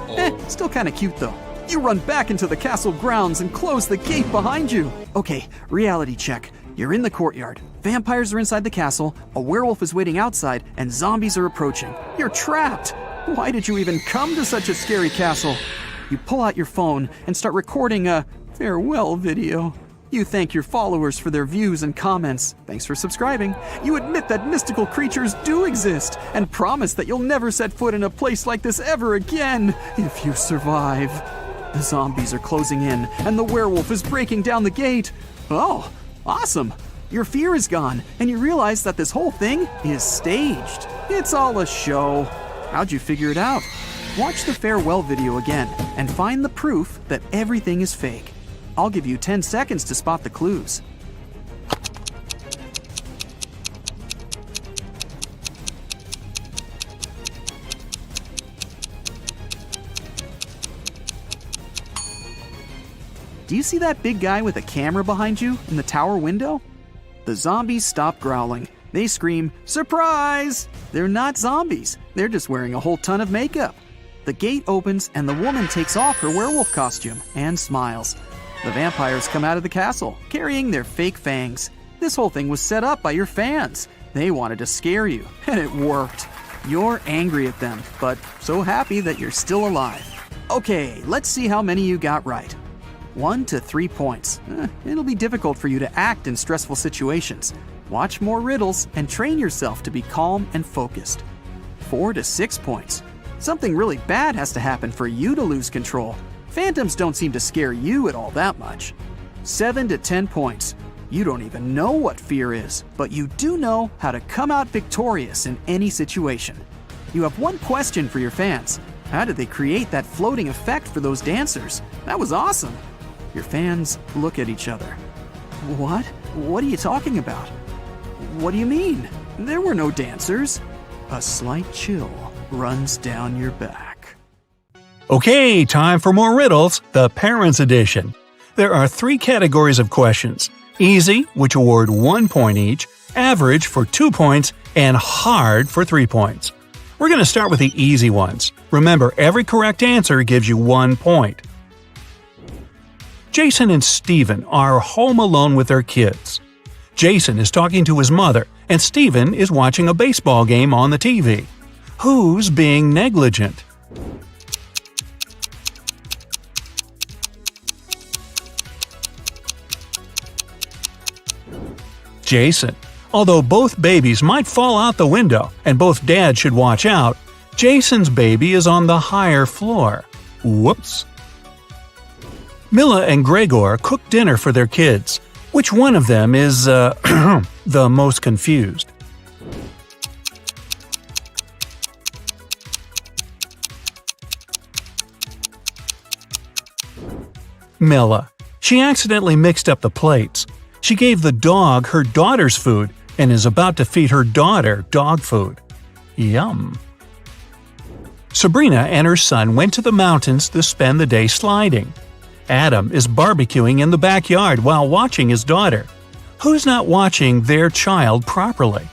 Still kind of cute though. You run back into the castle grounds and close the gate behind you. Okay, reality check. You're in the courtyard. Vampires are inside the castle, a werewolf is waiting outside, and zombies are approaching. You're trapped. Why did you even come to such a scary castle? You pull out your phone and start recording a farewell video. You thank your followers for their views and comments. Thanks for subscribing. You admit that mystical creatures do exist and promise that you'll never set foot in a place like this ever again if you survive. The zombies are closing in and the werewolf is breaking down the gate. Oh, awesome. Your fear is gone and you realize that this whole thing is staged. It's all a show. How'd you figure it out? Watch the farewell video again and find the proof that everything is fake. I'll give you 10 seconds to spot the clues. Do you see that big guy with a camera behind you in the tower window? The zombies stop growling. They scream, "Surprise!" They're not zombies. They're just wearing a whole ton of makeup. The gate opens and the woman takes off her werewolf costume and smiles. The vampires come out of the castle, carrying their fake fangs. This whole thing was set up by your fans. They wanted to scare you, and it worked. You're angry at them, but so happy that you're still alive. Okay, let's see how many you got right. 1 to 3 points. It'll be difficult for you to act in stressful situations. Watch more riddles and train yourself to be calm and focused. 4 to 6 points. Something really bad has to happen for you to lose control. Phantoms don't seem to scare you at all that much. 7 to 10 points. You don't even know what fear is, but you do know how to come out victorious in any situation. You have one question for your fans. How did they create that floating effect for those dancers? That was awesome. Your fans look at each other. What? What are you talking about? What do you mean? There were no dancers. A slight chill runs down your back. Okay, time for more riddles, the Parents Edition. There are 3 categories of questions: easy, which award 1 point each, average for 2 points, and hard for 3 points. We're going to start with the easy ones. Remember, every correct answer gives you 1 point. Jason and Steven are home alone with their kids. Jason is talking to his mother, and Steven is watching a baseball game on the TV. Who's being negligent? Jason. Although both babies might fall out the window and both dads should watch out, Jason's baby is on the higher floor. Whoops. Mila and Gregor cook dinner for their kids. Which one of them is, the most confused? Mila. She accidentally mixed up the plates. She gave the dog her daughter's food and is about to feed her daughter dog food. Yum. Sabrina and her son went to the mountains to spend the day sliding. Adam is barbecuing in the backyard while watching his daughter. Who's not watching their child properly?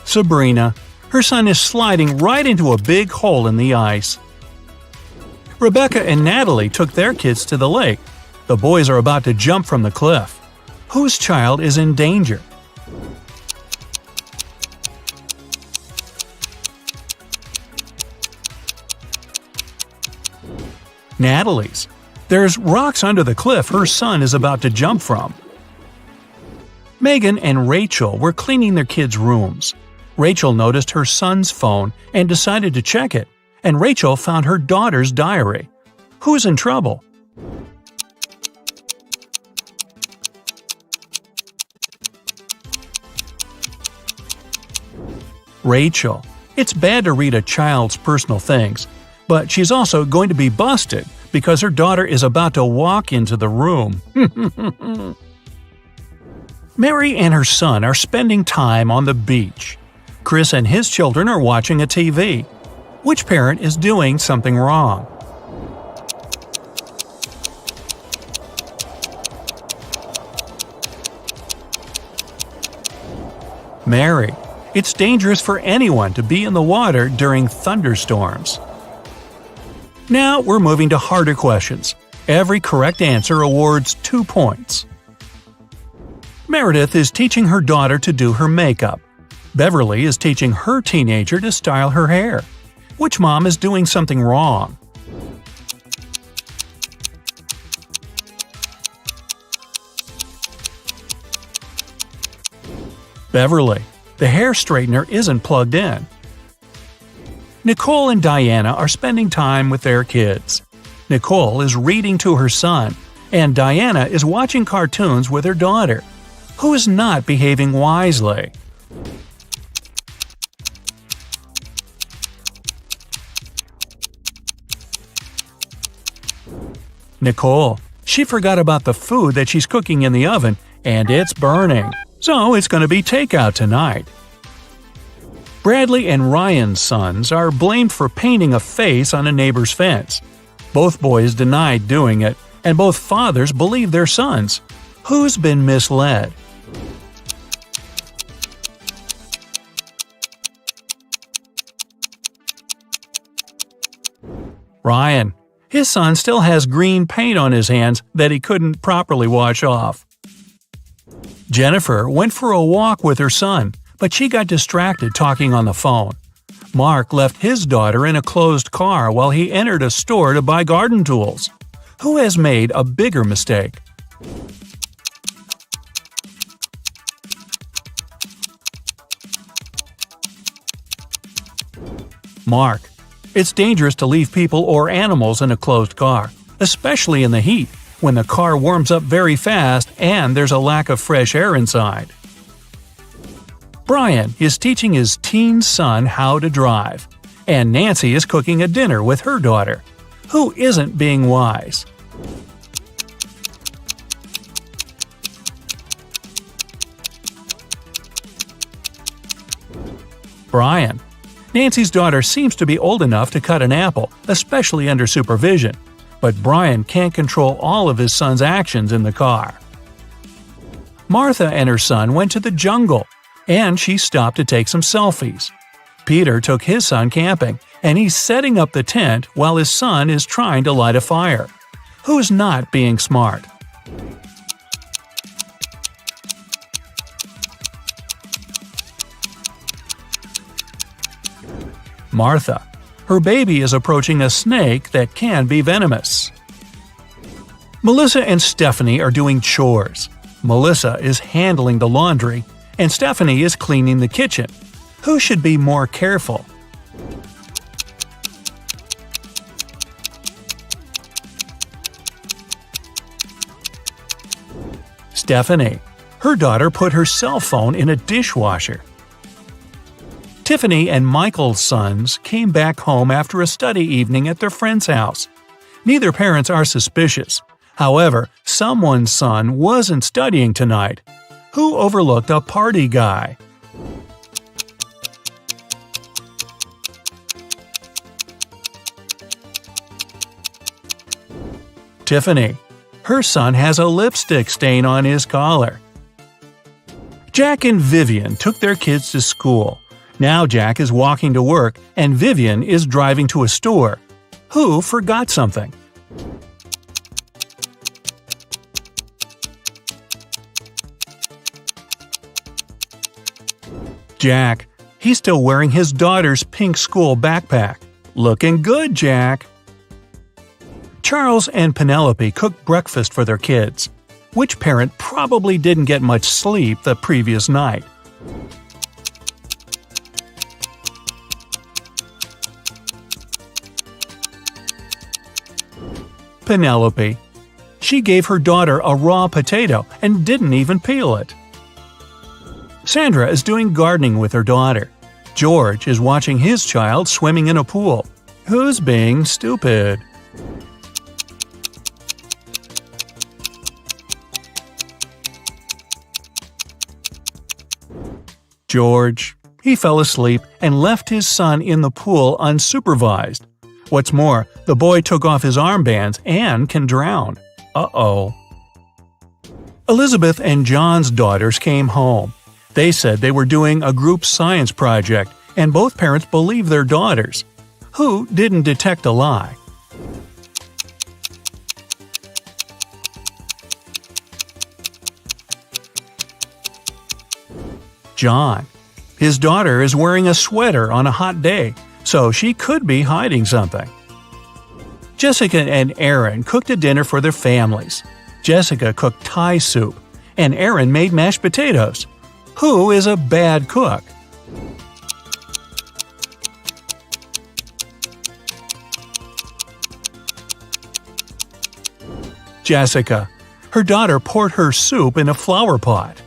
Sabrina. Her son is sliding right into a big hole in the ice. Rebecca and Natalie took their kids to the lake. The boys are about to jump from the cliff. Whose child is in danger? Natalie's. There's rocks under the cliff her son is about to jump from. Megan and Rachel were cleaning their kids' rooms. Rachel noticed her son's phone and decided to check it, and Rachel found her daughter's diary. Who's in trouble? Rachel. It's bad to read a child's personal things, but she's also going to be busted because her daughter is about to walk into the room. Mary and her son are spending time on the beach. Chris and his children are watching a TV. Which parent is doing something wrong? Mary. It's dangerous for anyone to be in the water during thunderstorms. Now we're moving to harder questions. Every correct answer awards 2 points. Meredith is teaching her daughter to do her makeup. Beverly is teaching her teenager to style her hair. Which mom is doing something wrong? Beverly. The hair straightener isn't plugged in. Nicole and Diana are spending time with their kids. Nicole is reading to her son, and Diana is watching cartoons with her daughter. Who is not behaving wisely? Nicole. She forgot about the food that she's cooking in the oven, and it's burning. So it's going to be takeout tonight. Bradley and Ryan's sons are blamed for painting a face on a neighbor's fence. Both boys denied doing it, and both fathers believe their sons. Who's been misled? Ryan. His son still has green paint on his hands that he couldn't properly wash off. Jennifer went for a walk with her son, but she got distracted talking on the phone. Mark left his daughter in a closed car while he entered a store to buy garden tools. Who has made a bigger mistake? Mark. It's dangerous to leave people or animals in a closed car, especially in the heat, when the car warms up very fast and there's a lack of fresh air inside. Brian is teaching his teen son how to drive, and Nancy is cooking a dinner with her daughter. Who isn't being wise? Brian. Nancy's daughter seems to be old enough to cut an apple, especially under supervision. But Brian can't control all of his son's actions in the car. Martha and her son went to the jungle, and she stopped to take some selfies. Peter took his son camping, and he's setting up the tent while his son is trying to light a fire. Who's not being smart? Martha. Her baby is approaching a snake that can be venomous. Melissa and Stephanie are doing chores. Melissa is handling the laundry, and Stephanie is cleaning the kitchen. Who should be more careful? Stephanie. Her daughter put her cell phone in a dishwasher. Tiffany and Michael's sons came back home after a study evening at their friend's house. Neither parents are suspicious. However, someone's son wasn't studying tonight. Who overlooked a party guy? Tiffany. Her son has a lipstick stain on his collar. Jack and Vivian took their kids to school. Now Jack is walking to work and Vivian is driving to a store. Who forgot something? Jack. He's still wearing his daughter's pink school backpack. Looking good, Jack. Charles and Penelope cooked breakfast for their kids. Which parent probably didn't get much sleep the previous night? Penelope. She gave her daughter a raw potato and didn't even peel it. Sandra is doing gardening with her daughter. George is watching his child swimming in a pool. Who's being stupid? George. He fell asleep and left his son in the pool unsupervised. What's more, the boy took off his armbands and can drown. Uh-oh. Elizabeth and John's daughters came home. They said they were doing a group science project, and both parents believed their daughters. Who didn't detect a lie? John. His daughter is wearing a sweater on a hot day, so she could be hiding something. Jessica and Aaron cooked a dinner for their families. Jessica cooked Thai soup, and Aaron made mashed potatoes. Who is a bad cook? Jessica. Her daughter poured her soup in a flower pot.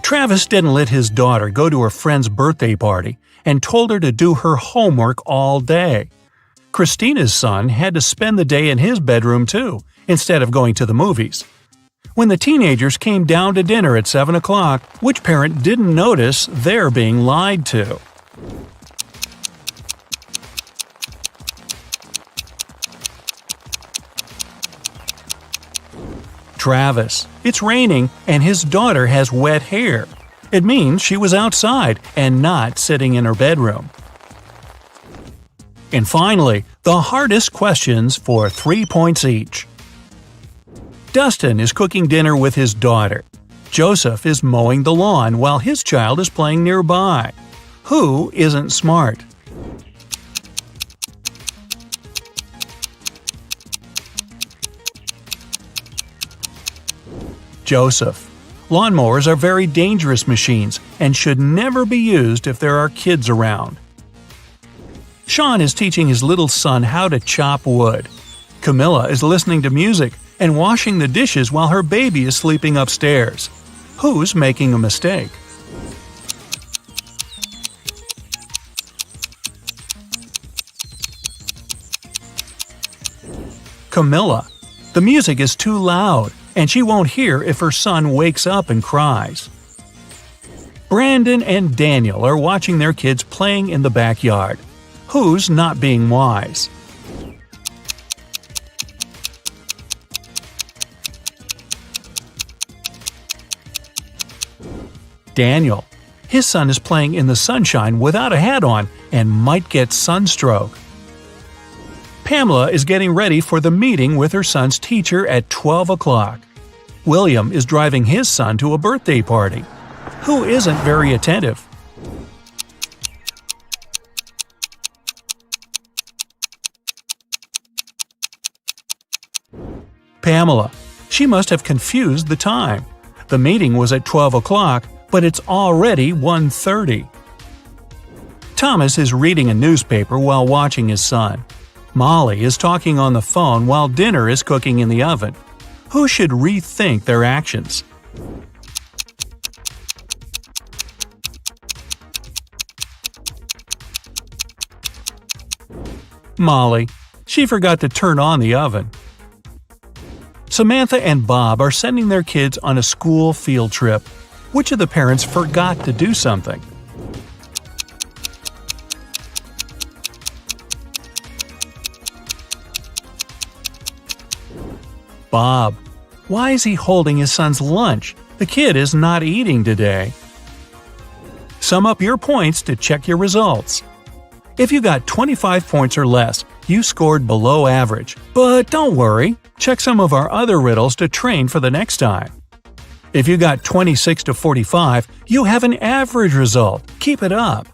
Travis didn't let his daughter go to her friend's birthday party and told her to do her homework all day. Christina's son had to spend the day in his bedroom too, instead of going to the movies. When the teenagers came down to dinner at 7 o'clock, which parent didn't notice they're being lied to? Travis. It's raining and his daughter has wet hair. It means she was outside and not sitting in her bedroom. And finally, the hardest questions for 3 points each. Dustin is cooking dinner with his daughter. Joseph is mowing the lawn while his child is playing nearby. Who isn't smart? Joseph. Lawnmowers are very dangerous machines and should never be used if there are kids around. Sean is teaching his little son how to chop wood. Camilla is listening to music and washing the dishes while her baby is sleeping upstairs. Who's making a mistake? Camilla. The music is too loud, and she won't hear if her son wakes up and cries. Brandon and Daniel are watching their kids playing in the backyard. Who's not being wise? Daniel. His son is playing in the sunshine without a hat on and might get sunstroke. Pamela is getting ready for the meeting with her son's teacher at 12 o'clock. William is driving his son to a birthday party. Who isn't very attentive? Pamela. She must have confused the time. The meeting was at 12 o'clock, but it's already 1:30. Thomas is reading a newspaper while watching his son. Molly is talking on the phone while dinner is cooking in the oven. Who should rethink their actions? Molly. She forgot to turn on the oven. Samantha and Bob are sending their kids on a school field trip. Which of the parents forgot to do something? Bob. Why is he holding his son's lunch? The kid is not eating today. Sum up your points to check your results. If you got 25 points or less, you scored below average. But don't worry, check some of our other riddles to train for the next time. If you got 26 to 45, you have an average result. Keep it up.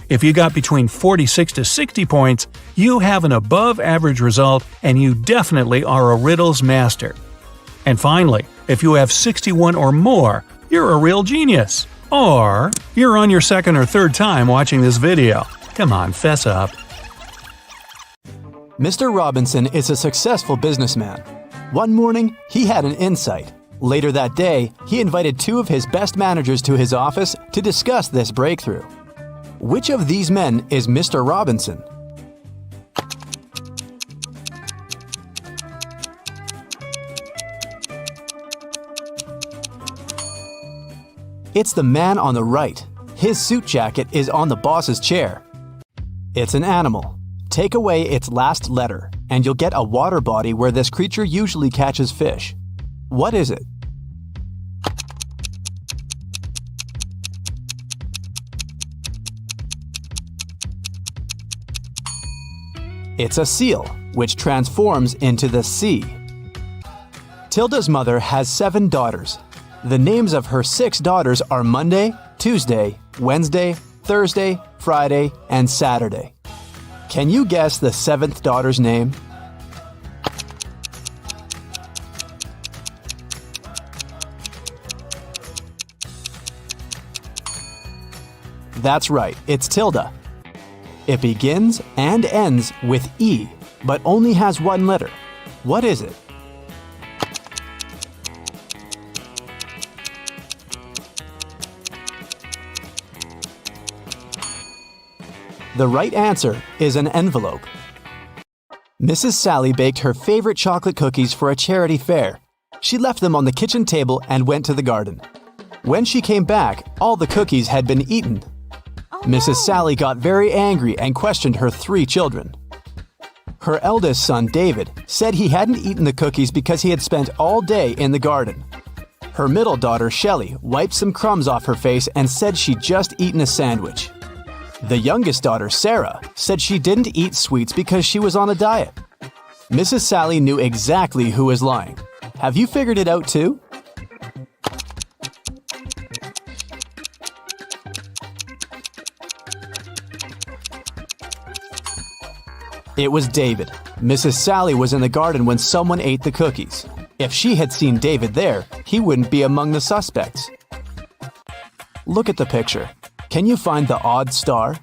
If you got between 46 to 60 points, you have an above-average result and you definitely are a riddles master. And finally, if you have 61 or more, you're a real genius. Or you're on your second or third time watching this video. Come on, fess up. Mr. Robinson is a successful businessman. One morning, he had an insight. Later that day, he invited two of his best managers to his office to discuss this breakthrough. Which of these men is Mr. Robinson? It's the man on the right. His suit jacket is on the boss's chair. It's an animal. Take away its last letter, and you'll get a water body where this creature usually catches fish. What is it? It's a seal, which transforms into the sea. Tilda's mother has 7 daughters. The names of her 6 daughters are Monday, Tuesday, Wednesday, Thursday, Friday, and Saturday. Can you guess the 7th daughter's name? That's right, it's Tilda. It begins and ends with E, but only has 1 letter. What is it? The right answer is an envelope. Mrs. Sally baked her favorite chocolate cookies for a charity fair. She left them on the kitchen table and went to the garden. When she came back, all the cookies had been eaten. Mrs. Sally got very angry and questioned her 3 children. Her eldest son, David, said he hadn't eaten the cookies because he had spent all day in the garden. Her middle daughter, Shelley, wiped some crumbs off her face and said she'd just eaten a sandwich. The youngest daughter, Sarah, said she didn't eat sweets because she was on a diet. Mrs. Sally knew exactly who was lying. Have you figured it out too? It was David. Mrs. Sally was in the garden when someone ate the cookies. If she had seen David there, he wouldn't be among the suspects. Look at the picture. Can you find the odd star?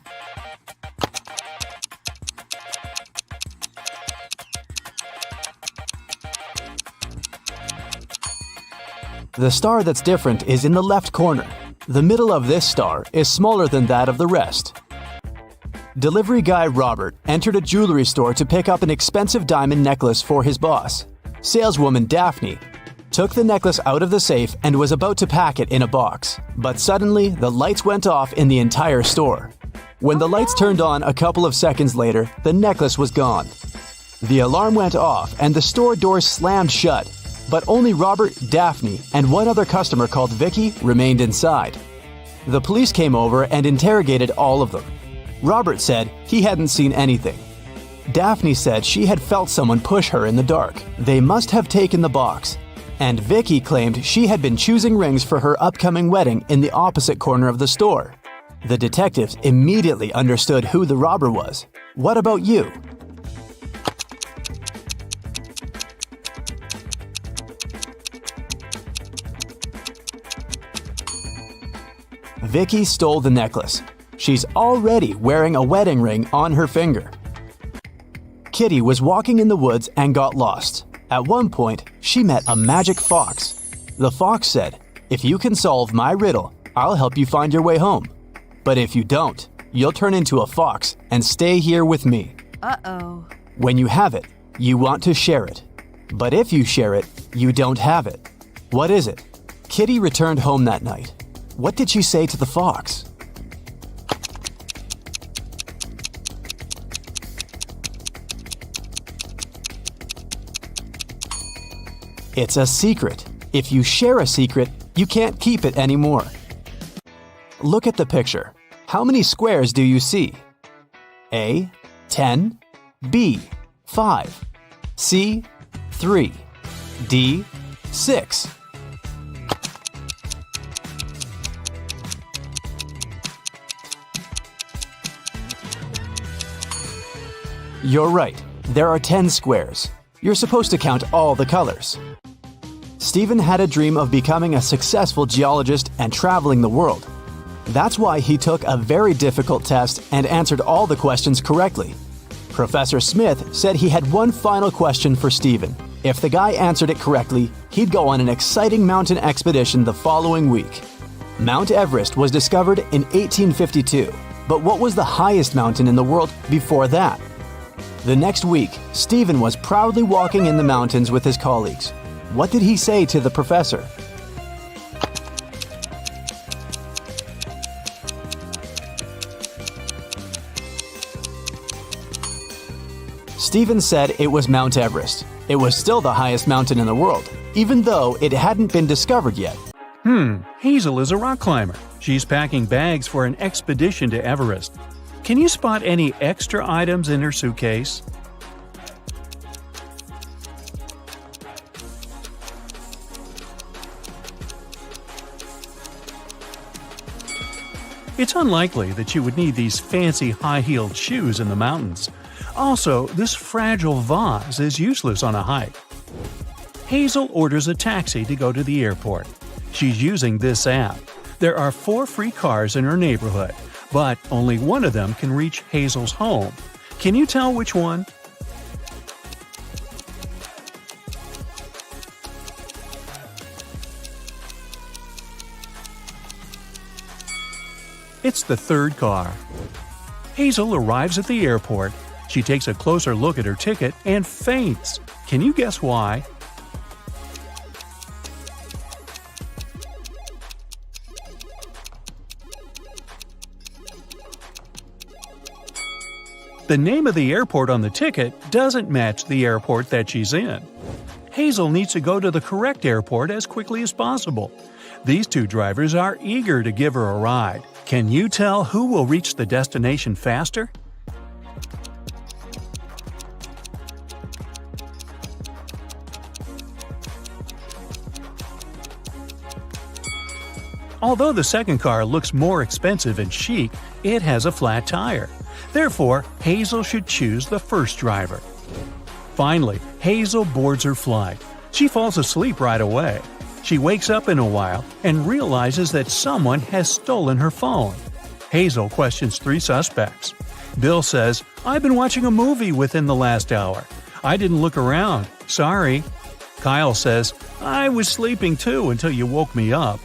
The star that's different is in the left corner. The middle of this star is smaller than that of the rest. Delivery guy Robert entered a jewelry store to pick up an expensive diamond necklace for his boss. Saleswoman Daphne took the necklace out of the safe and was about to pack it in a box. But suddenly, the lights went off in the entire store. When the lights turned on a couple of seconds later, the necklace was gone. The alarm went off and the store doors slammed shut. But only Robert, Daphne, and 1 other customer called Vicky remained inside. The police came over and interrogated all of them. Robert said he hadn't seen anything. Daphne said she had felt someone push her in the dark. They must have taken the box. And Vicky claimed she had been choosing rings for her upcoming wedding in the opposite corner of the store. The detectives immediately understood who the robber was. What about you? Vicky stole the necklace. She's already wearing a wedding ring on her finger. Kitty was walking in the woods and got lost. At one point, she met a magic fox. The fox said, "If you can solve my riddle, I'll help you find your way home. But if you don't, you'll turn into a fox and stay here with me." Uh-oh. When you have it, you want to share it. But if you share it, you don't have it. What is it? Kitty returned home that night. What did she say to the fox? It's a secret. If you share a secret, you can't keep it anymore. Look at the picture. How many squares do you see? A, 10, B, 5, C, 3, D, 6. You're right. There are 10 squares. You're supposed to count all the colors. Stephen had a dream of becoming a successful geologist and traveling the world. That's why he took a very difficult test and answered all the questions correctly. Professor Smith said he had one final question for Stephen. If the guy answered it correctly, he'd go on an exciting mountain expedition the following week. Mount Everest was discovered in 1852. But what was the highest mountain in the world before that? The next week, Stephen was proudly walking in the mountains with his colleagues. What did he say to the professor? Stephen said it was Mount Everest. It was still the highest mountain in the world, even though it hadn't been discovered yet. Hazel is a rock climber. She's packing bags for an expedition to Everest. Can you spot any extra items in her suitcase? It's unlikely that you would need these fancy high-heeled shoes in the mountains. Also, this fragile vase is useless on a hike. Hazel orders a taxi to go to the airport. She's using this app. There are 4 free cars in her neighborhood, but only one of them can reach Hazel's home. Can you tell which one? It's the 3rd car. Hazel arrives at the airport. She takes a closer look at her ticket and faints. Can you guess why? The name of the airport on the ticket doesn't match the airport that she's in. Hazel needs to go to the correct airport as quickly as possible. These 2 drivers are eager to give her a ride. Can you tell who will reach the destination faster? Although the second car looks more expensive and chic, it has a flat tire. Therefore, Hazel should choose the first driver. Finally, Hazel boards her flight. She falls asleep right away. She wakes up in a while and realizes that someone has stolen her phone. Hazel questions 3 suspects. Bill says, "I've been watching a movie within the last hour. I didn't look around. Sorry." Kyle says, "I was sleeping too until you woke me up."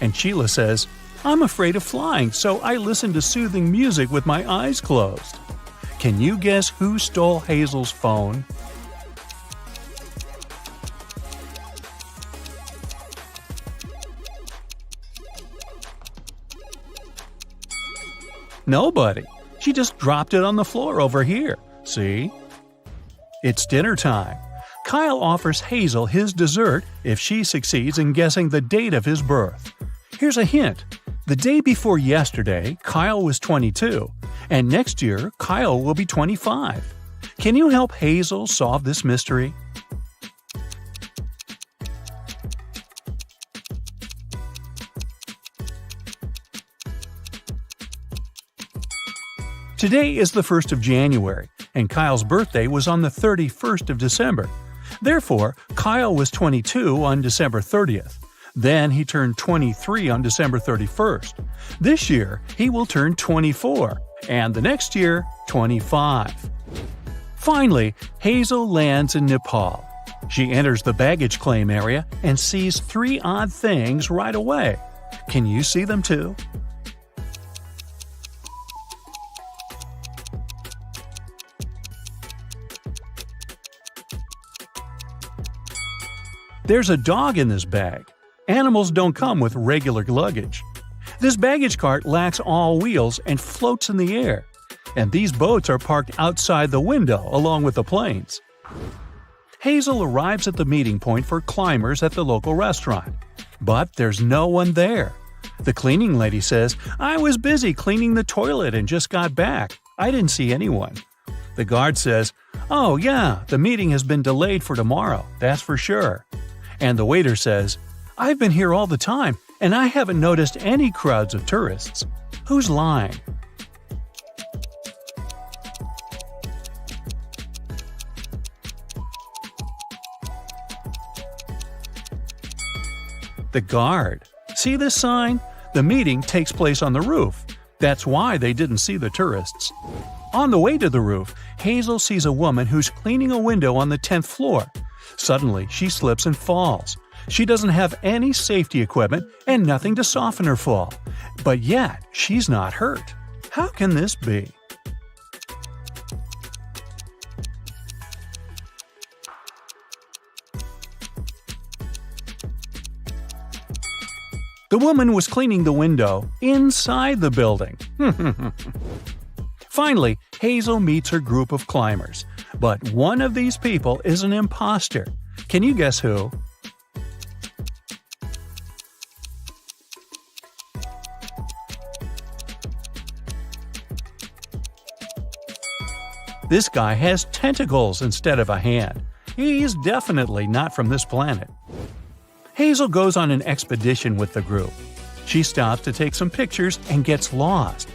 And Sheila says, "I'm afraid of flying, so I listened to soothing music with my eyes closed." Can you guess who stole Hazel's phone? Nobody. She just dropped it on the floor over here. See? It's dinner time. Kyle offers Hazel his dessert if she succeeds in guessing the date of his birth. Here's a hint. The day before yesterday, Kyle was 22, and next year, Kyle will be 25. Can you help Hazel solve this mystery? Today is the 1st of January, and Kyle's birthday was on the 31st of December. Therefore, Kyle was 22 on December 30th. Then he turned 23 on December 31st. This year, he will turn 24, and the next year, 25. Finally, Hazel lands in Nepal. She enters the baggage claim area and sees 3 odd things right away. Can you see them too? There's a dog in this bag. Animals don't come with regular luggage. This baggage cart lacks all wheels and floats in the air. And these boats are parked outside the window along with the planes. Hazel arrives at the meeting point for climbers at the local restaurant. But there's no one there. The cleaning lady says, "I was busy cleaning the toilet and just got back. I didn't see anyone." The guard says, "Oh yeah, the meeting has been delayed for tomorrow, that's for sure." And the waiter says, "I've been here all the time, and I haven't noticed any crowds of tourists." Who's lying? The guard. See this sign? The meeting takes place on the roof. That's why they didn't see the tourists. On the way to the roof, Hazel sees a woman who's cleaning a window on the 10th floor. Suddenly, she slips and falls. She doesn't have any safety equipment and nothing to soften her fall. But yet, she's not hurt. How can this be? The woman was cleaning the window inside the building. Finally, Hazel meets her group of climbers. But one of these people is an imposter. Can you guess who? This guy has tentacles instead of a hand. He's definitely not from this planet. Hazel goes on an expedition with the group. She stops to take some pictures and gets lost.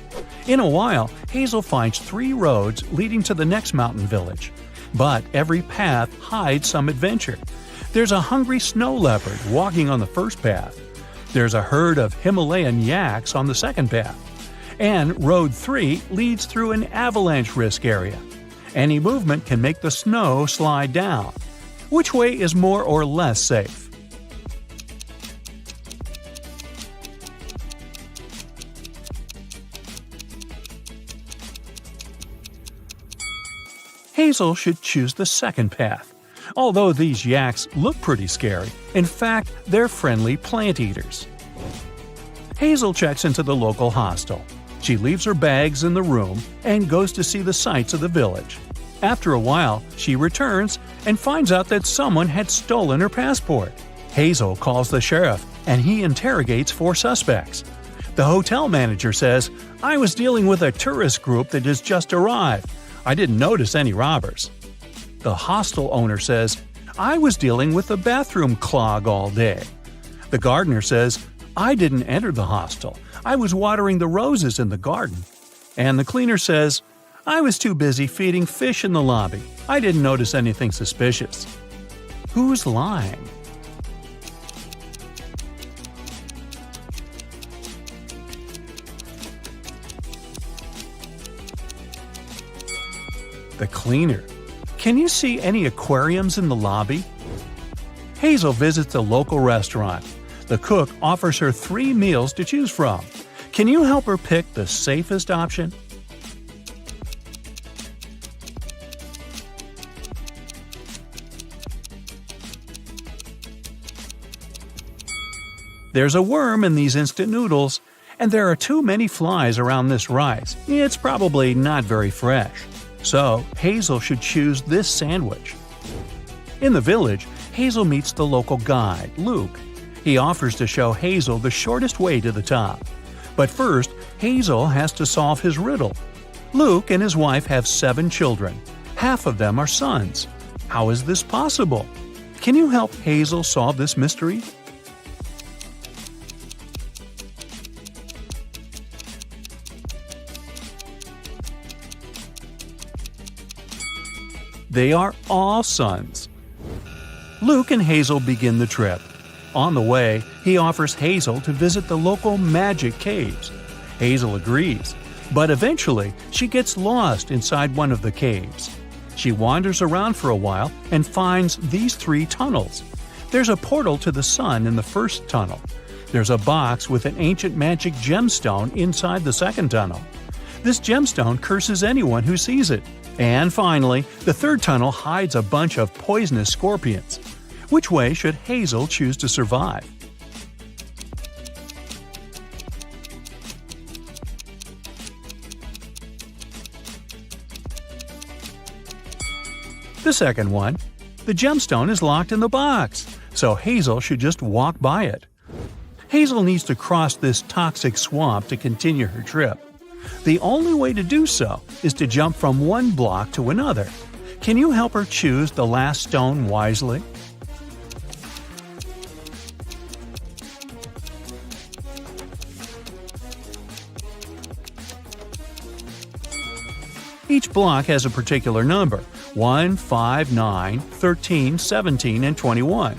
In a while, Hazel finds 3 roads leading to the next mountain village. But every path hides some adventure. There's a hungry snow leopard walking on the first path. There's a herd of Himalayan yaks on the second path. And Road 3 leads through an avalanche risk area. Any movement can make the snow slide down. Which way is more or less safe? Hazel should choose the second path. Although these yaks look pretty scary, in fact, they're friendly plant eaters. Hazel checks into the local hostel. She leaves her bags in the room and goes to see the sights of the village. After a while, she returns and finds out that someone had stolen her passport. Hazel calls the sheriff and he interrogates 4 suspects. The hotel manager says, "I was dealing with a tourist group that has just arrived. I didn't notice any robbers." The hostel owner says, "I was dealing with a bathroom clog all day." The gardener says, "I didn't enter the hostel. I was watering the roses in the garden." And the cleaner says, "I was too busy feeding fish in the lobby. I didn't notice anything suspicious." Who's lying? The cleaner. Can you see any aquariums in the lobby? Hazel visits a local restaurant. The cook offers her 3 meals to choose from. Can you help her pick the safest option? There's a worm in these instant noodles, and there are too many flies around this rice. It's probably not very fresh. So, Hazel should choose this sandwich. In the village, Hazel meets the local guide, Luke. He offers to show Hazel the shortest way to the top. But first, Hazel has to solve his riddle. Luke and his wife have 7 children. Half of them are sons. How is this possible? Can you help Hazel solve this mystery? They are all sons. Luke and Hazel begin the trip. On the way, he offers Hazel to visit the local magic caves. Hazel agrees, but eventually she gets lost inside one of the caves. She wanders around for a while and finds these 3 tunnels. There's a portal to the sun in the first tunnel. There's a box with an ancient magic gemstone inside the second tunnel. This gemstone curses anyone who sees it. And finally, the third tunnel hides a bunch of poisonous scorpions. Which way should Hazel choose to survive? The second one. The gemstone is locked in the box, so Hazel should just walk by it. Hazel needs to cross this toxic swamp to continue her trip. The only way to do so is to jump from one block to another. Can you help her choose the last stone wisely? Each block has a particular number: 1, 5, 9, 13, 17, and 21.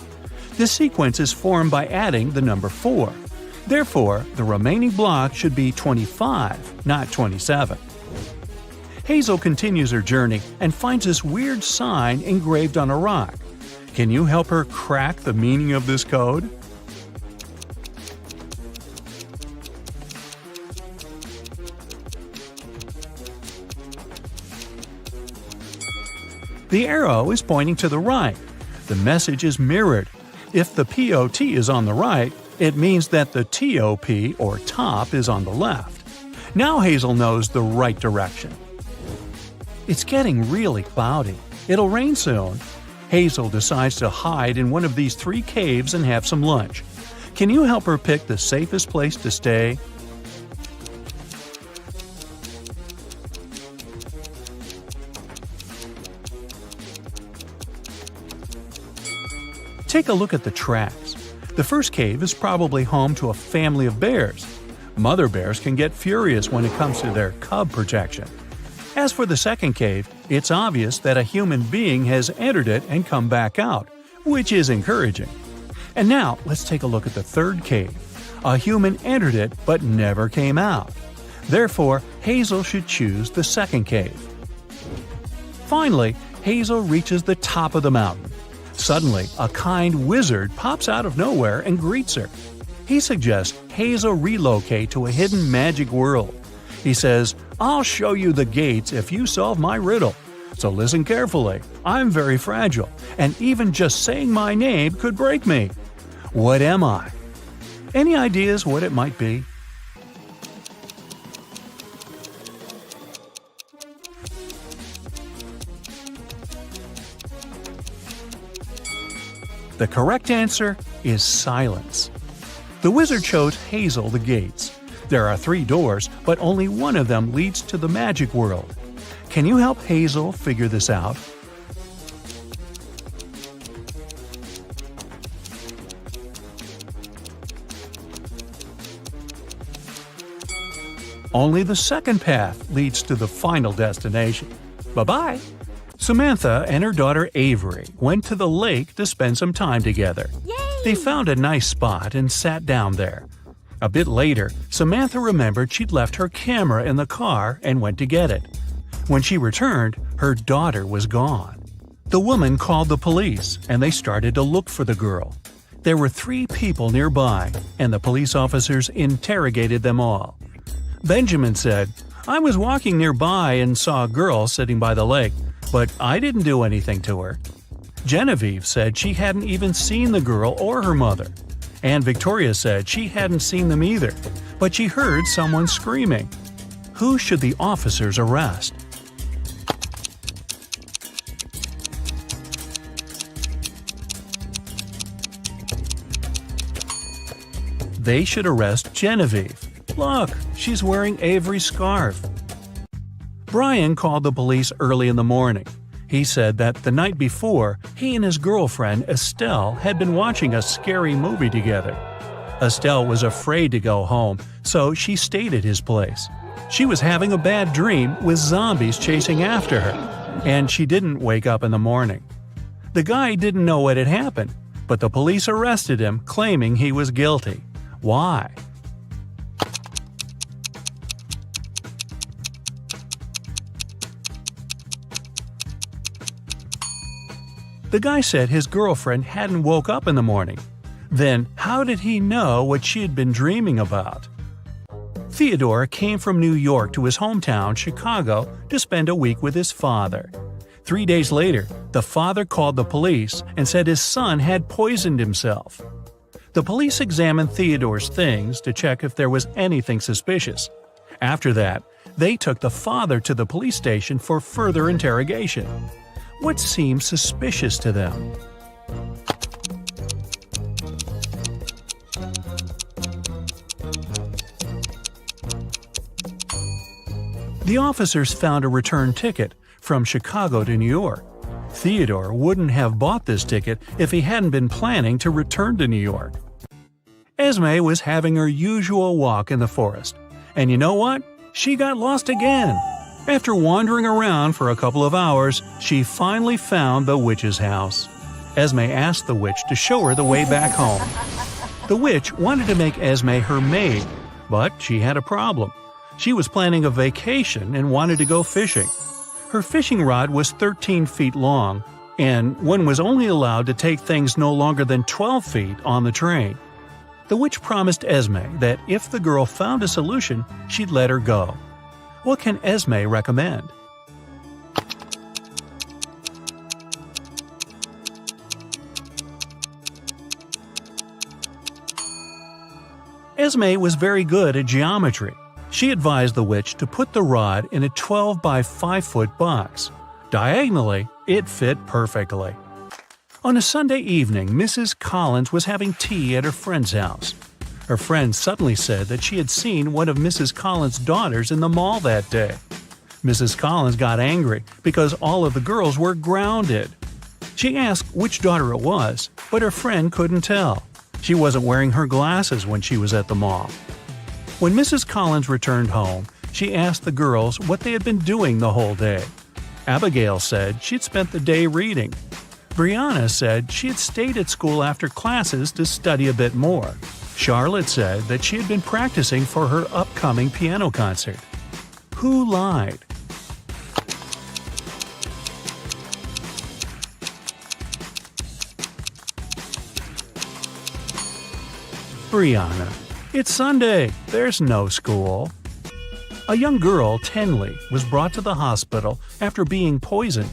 This sequence is formed by adding the number 4. Therefore, the remaining block should be 25, not 27. Hazel continues her journey and finds this weird sign engraved on a rock. Can you help her crack the meaning of this code? The arrow is pointing to the right. The message is mirrored. If the POT is on the right, it means that the TOP, or top, is on the left. Now Hazel knows the right direction. It's getting really cloudy. It'll rain soon. Hazel decides to hide in one of these 3 caves and have some lunch. Can you help her pick the safest place to stay? Take a look at the tracks. The first cave is probably home to a family of bears. Mother bears can get furious when it comes to their cub protection. As for the second cave, it's obvious that a human being has entered it and come back out, which is encouraging. And now, let's take a look at the third cave. A human entered it but never came out. Therefore, Hazel should choose the second cave. Finally, Hazel reaches the top of the mountain. Suddenly, a kind wizard pops out of nowhere and greets her. He suggests Hazel relocate to a hidden magic world. He says, "I'll show you the gates if you solve my riddle. So listen carefully. I'm very fragile, and even just saying my name could break me. What am I?" Any ideas what it might be? The correct answer is silence. The wizard shows Hazel the gates. There are 3 doors, but only one of them leads to the magic world. Can you help Hazel figure this out? Only the second path leads to the final destination. Bye-bye! Samantha and her daughter Avery went to the lake to spend some time together. They found a nice spot and sat down there. A bit later, Samantha remembered she'd left her camera in the car and went to get it. When she returned, her daughter was gone. The woman called the police, and they started to look for the girl. There were 3 people nearby, and the police officers interrogated them all. Benjamin said, "I was walking nearby and saw a girl sitting by the lake, but I didn't do anything to her." Genevieve said she hadn't even seen the girl or her mother. And Victoria said she hadn't seen them either, but she heard someone screaming. Who should the officers arrest? They should arrest Genevieve. Look, she's wearing Avery's scarf. Brian called the police early in the morning. He said that the night before, he and his girlfriend Estelle had been watching a scary movie together. Estelle was afraid to go home, so she stayed at his place. She was having a bad dream with zombies chasing after her, and she didn't wake up in the morning. The guy didn't know what had happened, but the police arrested him, claiming he was guilty. Why? The guy said his girlfriend hadn't woke up in the morning. Then, how did he know what she had been dreaming about? Theodore came from New York to his hometown, Chicago, to spend a week with his father. 3 days later, the father called the police and said his son had poisoned himself. The police examined Theodore's things to check if there was anything suspicious. After that, they took the father to the police station for further interrogation. What seemed suspicious to them? The officers found a return ticket from Chicago to New York. Theodore wouldn't have bought this ticket if he hadn't been planning to return to New York. Esme was having her usual walk in the forest. And you know what? She got lost again. After wandering around for a couple of hours, she finally found the witch's house. Esme asked the witch to show her the way back home. The witch wanted to make Esme her maid, but she had a problem. She was planning a vacation and wanted to go fishing. Her fishing rod was 13 feet long, and one was only allowed to take things no longer than 12 feet on the train. The witch promised Esme that if the girl found a solution, she'd let her go. What can Esme recommend? Esme was very good at geometry. She advised the witch to put the rod in a 12 by 5 foot box. Diagonally, it fit perfectly. On a Sunday evening, Mrs. Collins was having tea at her friend's house. Her friend suddenly said that she had seen one of Mrs. Collins' daughters in the mall that day. Mrs. Collins got angry because all of the girls were grounded. She asked which daughter it was, but her friend couldn't tell. She wasn't wearing her glasses when she was at the mall. When Mrs. Collins returned home, she asked the girls what they had been doing the whole day. Abigail said she'd spent the day reading. Brianna said she had stayed at school after classes to study a bit more. Charlotte said that she had been practicing for her upcoming piano concert. Who lied? Brianna. It's Sunday. There's no school. A young girl, Tenley, was brought to the hospital after being poisoned.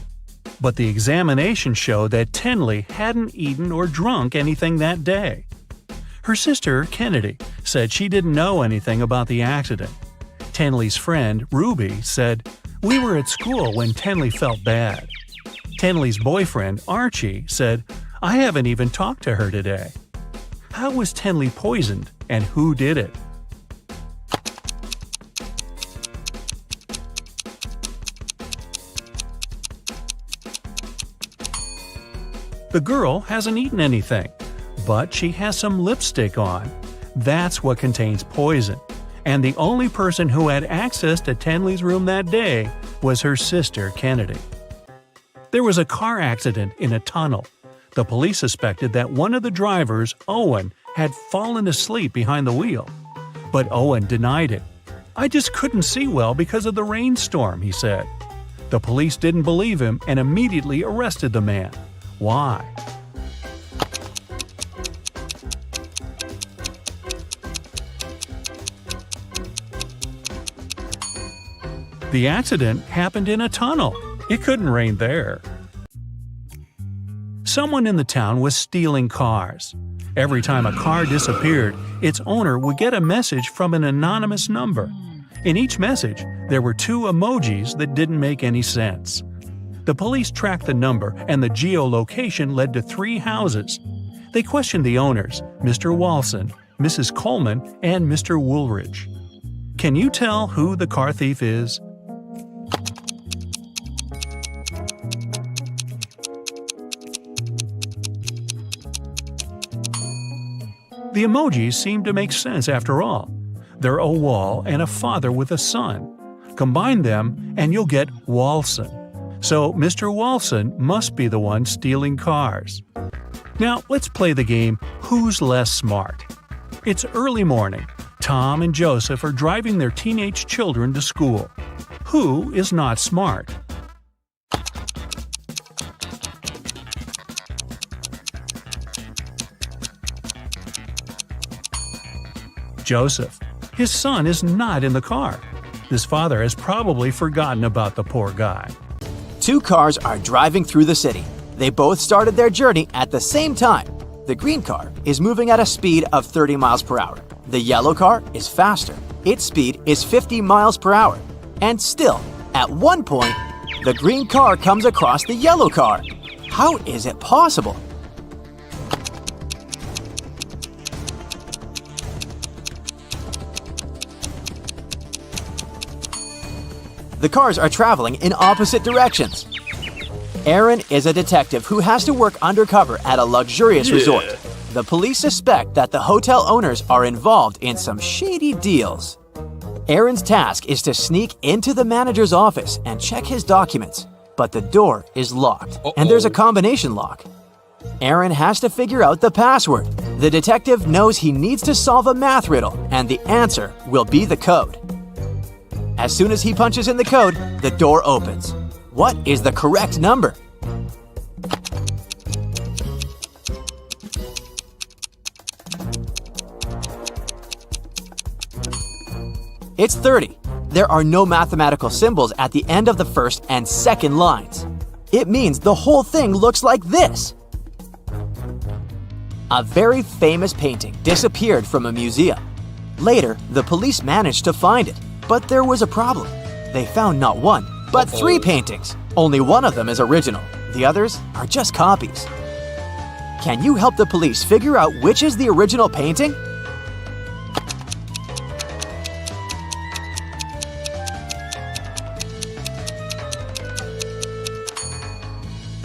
But the examination showed that Tenley hadn't eaten or drunk anything that day. Her sister, Kennedy, said she didn't know anything about the accident. Tenley's friend, Ruby, said, "We were at school when Tenley felt bad." Tenley's boyfriend, Archie, said, "I haven't even talked to her today." How was Tenley poisoned, and who did it? The girl hasn't eaten anything, but she has some lipstick on. That's what contains poison. And the only person who had access to Tenley's room that day was her sister, Kennedy. There was a car accident in a tunnel. The police suspected that one of the drivers, Owen, had fallen asleep behind the wheel. But Owen denied it. "I just couldn't see well because of the rainstorm," he said. The police didn't believe him and immediately arrested the man. Why? The accident happened in a tunnel. It couldn't rain there. Someone in the town was stealing cars. Every time a car disappeared, its owner would get a message from an anonymous number. In each message, there were 2 emojis that didn't make any sense. The police tracked the number, and the geolocation led to 3 houses. They questioned the owners, Mr. Walson, Mrs. Coleman, and Mr. Woolridge. Can you tell who the car thief is? The emojis seem to make sense after all. They're a wall and a father with a son. Combine them and you'll get Walson. So Mr. Walson must be the one stealing cars. Now let's play the game Who's Less Smart? It's early morning. Tom and Joseph are driving their teenage children to school. Who is not smart? Joseph. His son is not in the car. His father has probably forgotten about the poor guy. 2 cars are driving through the city. They both started their journey at the same time. The green car is moving at a speed of 30 miles per hour. The yellow car is faster. Its speed is 50 miles per hour. And still, at one point, the green car comes across the yellow car. How is it possible? The cars are traveling in opposite directions. Aaron is a detective who has to work undercover at a luxurious resort. The police suspect that the hotel owners are involved in some shady deals. Aaron's task is to sneak into the manager's office and check his documents, but the door is locked, and there's a combination lock. Aaron has to figure out the password. The detective knows he needs to solve a math riddle, and the answer will be the code. As soon as he punches in the code, the door opens. What is the correct number? It's 30. There are no mathematical symbols at the end of the first and second lines. It means the whole thing looks like this. A very famous painting disappeared from a museum. Later, the police managed to find it, but there was a problem. They found not one, but 3 paintings. Only one of them is original. The others are just copies. Can you help the police figure out which is the original painting?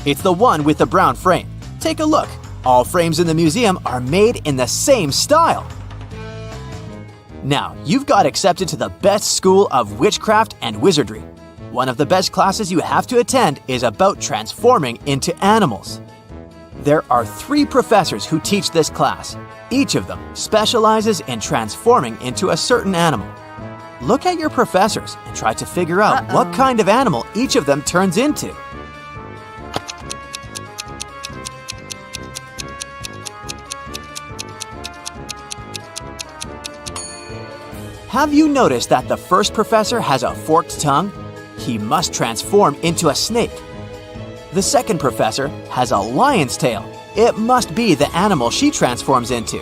It's the one with the brown frame. Take a look. All frames in the museum are made in the same style. Now, you've got accepted to the best school of witchcraft and wizardry. One of the best classes you have to attend is about transforming into animals. There are 3 professors who teach this class. Each of them specializes in transforming into a certain animal. Look at your professors and try to figure out what kind of animal each of them turns into. Have you noticed that the first professor has a forked tongue? He must transform into a snake. The second professor has a lion's tail. It must be the animal she transforms into.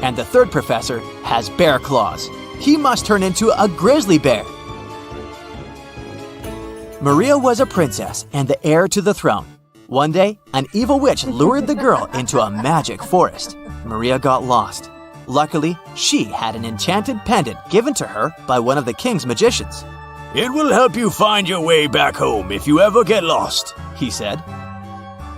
And the third professor has bear claws. He must turn into a grizzly bear. Maria was a princess and the heir to the throne. One day, an evil witch lured the girl into a magic forest. Maria got lost. Luckily, she had an enchanted pendant given to her by one of the king's magicians. "It will help you find your way back home if you ever get lost," he said.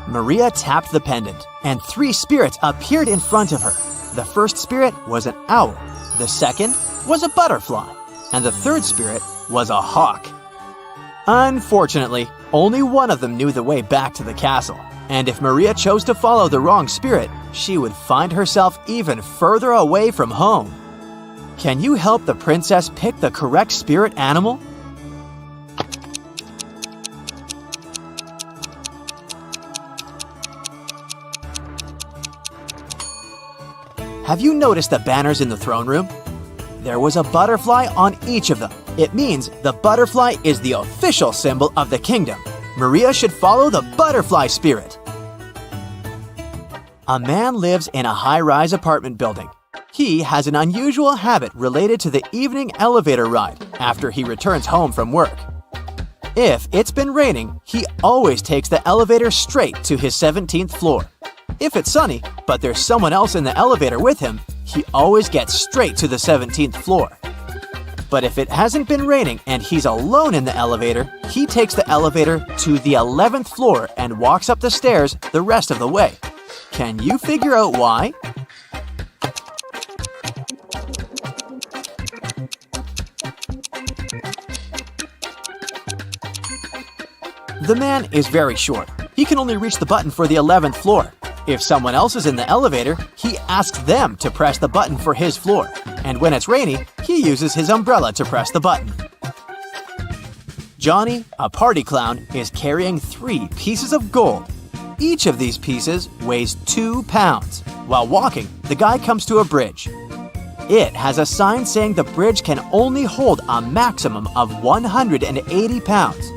Maria tapped the pendant, and 3 spirits appeared in front of her. The first spirit was an owl, the second was a butterfly, and the third spirit was a hawk. Unfortunately, only one of them knew the way back to the castle, and if Maria chose to follow the wrong spirit, she would find herself even further away from home. Can you help the princess pick the correct spirit animal? Have you noticed the banners in the throne room? There was a butterfly on each of them. It means the butterfly is the official symbol of the kingdom. Maria should follow the butterfly spirit. A man lives in a high-rise apartment building. He has an unusual habit related to the evening elevator ride after he returns home from work. If it's been raining, he always takes the elevator straight to his 17th floor. If it's sunny, but there's someone else in the elevator with him, he always gets straight to the 17th floor. But if it hasn't been raining and he's alone in the elevator, he takes the elevator to the 11th floor and walks up the stairs the rest of the way. Can you figure out why? The man is very short. He can only reach the button for the 11th floor. If someone else is in the elevator, he asks them to press the button for his floor. And when it's rainy, he uses his umbrella to press the button. Johnny, a party clown, is carrying 3 pieces of gold. Each of these pieces weighs 2 pounds. While walking, the guy comes to a bridge. It has a sign saying the bridge can only hold a maximum of 180 pounds.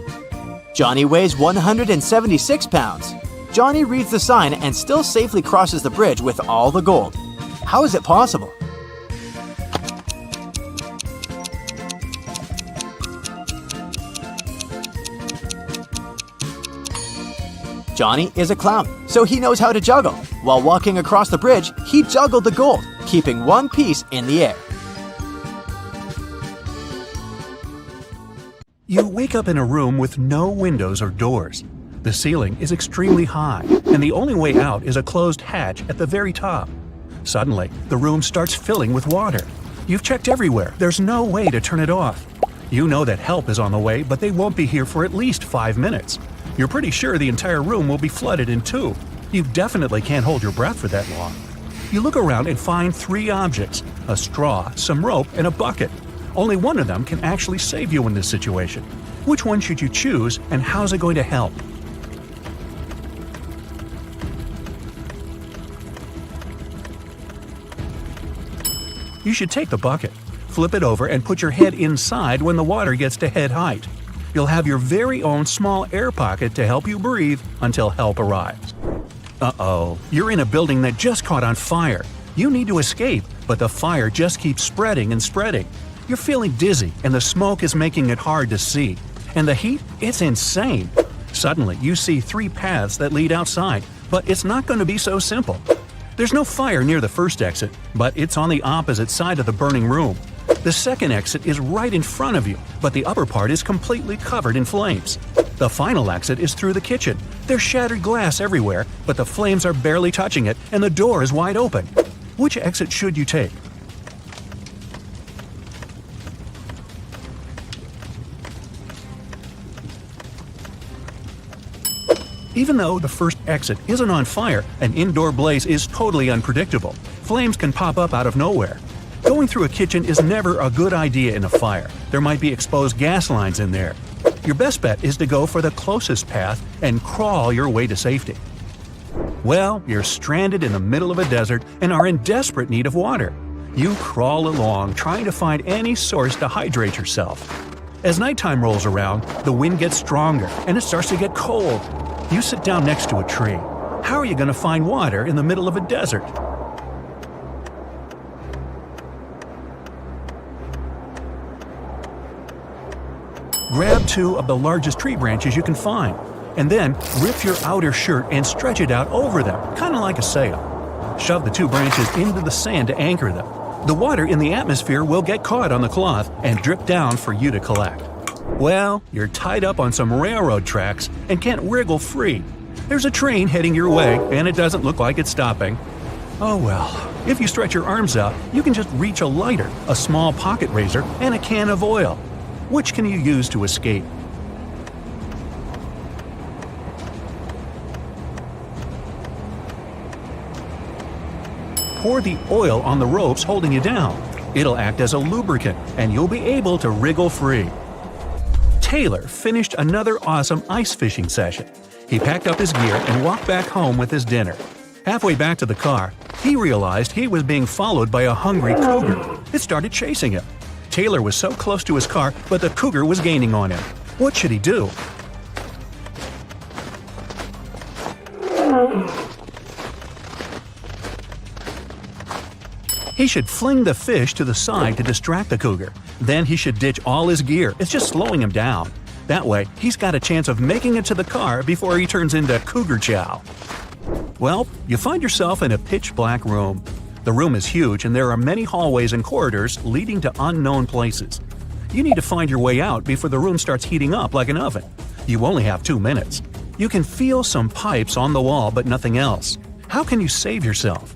Johnny weighs 176 pounds. Johnny reads the sign and still safely crosses the bridge with all the gold. How is it possible? Johnny is a clown, so he knows how to juggle. While walking across the bridge, he juggled the gold, keeping one piece in the air. You wake up in a room with no windows or doors. The ceiling is extremely high, and the only way out is a closed hatch at the very top. Suddenly, the room starts filling with water. You've checked everywhere. There's no way to turn it off. You know that help is on the way, but they won't be here for at least 5 minutes. You're pretty sure the entire room will be flooded in 2. You definitely can't hold your breath for that long. You look around and find 3 objects: a straw, some rope, and a bucket. Only one of them can actually save you in this situation. Which one should you choose, and how's it going to help? You should take the bucket, flip it over, and put your head inside when the water gets to head height. You'll have your very own small air pocket to help you breathe until help arrives. Uh-oh, you're in a building that just caught on fire. You need to escape, but the fire just keeps spreading and spreading. You're feeling dizzy, and the smoke is making it hard to see. And the heat, it's insane. Suddenly, you see 3 paths that lead outside, but it's not going to be so simple. There's no fire near the first exit, but it's on the opposite side of the burning room. The second exit is right in front of you, but the upper part is completely covered in flames. The final exit is through the kitchen. There's shattered glass everywhere, but the flames are barely touching it, and the door is wide open. Which exit should you take? Even though the first exit isn't on fire, an indoor blaze is totally unpredictable. Flames can pop up out of nowhere. Going through a kitchen is never a good idea in a fire. There might be exposed gas lines in there. Your best bet is to go for the closest path and crawl your way to safety. Well, you're stranded in the middle of a desert and are in desperate need of water. You crawl along, trying to find any source to hydrate yourself. As nighttime rolls around, the wind gets stronger and it starts to get cold. You sit down next to a tree. How are you going to find water in the middle of a desert? Grab 2 of the largest tree branches you can find, and then rip your outer shirt and stretch it out over them, kind of like a sail. Shove the 2 branches into the sand to anchor them. The water in the atmosphere will get caught on the cloth and drip down for you to collect. Well, you're tied up on some railroad tracks and can't wriggle free. There's a train heading your way, and it doesn't look like it's stopping. Oh well, if you stretch your arms out, you can just reach a lighter, a small pocket razor, and a can of oil. Which can you use to escape? Pour the oil on the ropes holding you down. It'll act as a lubricant, and you'll be able to wriggle free. Taylor finished another awesome ice fishing session. He packed up his gear and walked back home with his dinner. Halfway back to the car, he realized he was being followed by a hungry cougar. It started chasing him. Taylor was so close to his car, but the cougar was gaining on him. What should he do? He should fling the fish to the side to distract the cougar. Then he should ditch all his gear. It's just slowing him down. That way, he's got a chance of making it to the car before he turns into cougar chow. Well, you find yourself in a pitch-black room. The room is huge and there are many hallways and corridors leading to unknown places. You need to find your way out before the room starts heating up like an oven. You only have 2 minutes. You can feel some pipes on the wall but nothing else. How can you save yourself?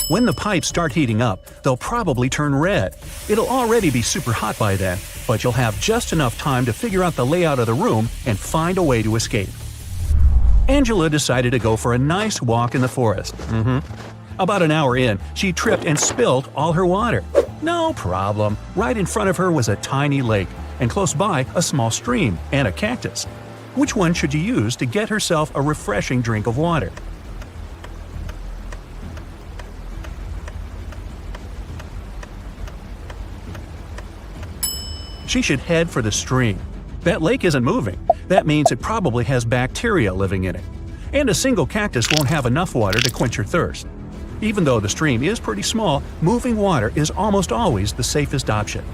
When the pipes start heating up, they'll probably turn red. It'll already be super hot by then, but you'll have just enough time to figure out the layout of the room and find a way to escape. Angela decided to go for a nice walk in the forest. About an hour in, she tripped and spilled all her water. No problem. Right in front of her was a tiny lake, and close by a small stream and a cactus. Which one should you use to get herself a refreshing drink of water? She should head for the stream. That lake isn't moving. That means it probably has bacteria living in it. And a single cactus won't have enough water to quench your thirst. Even though the stream is pretty small, moving water is almost always the safest option.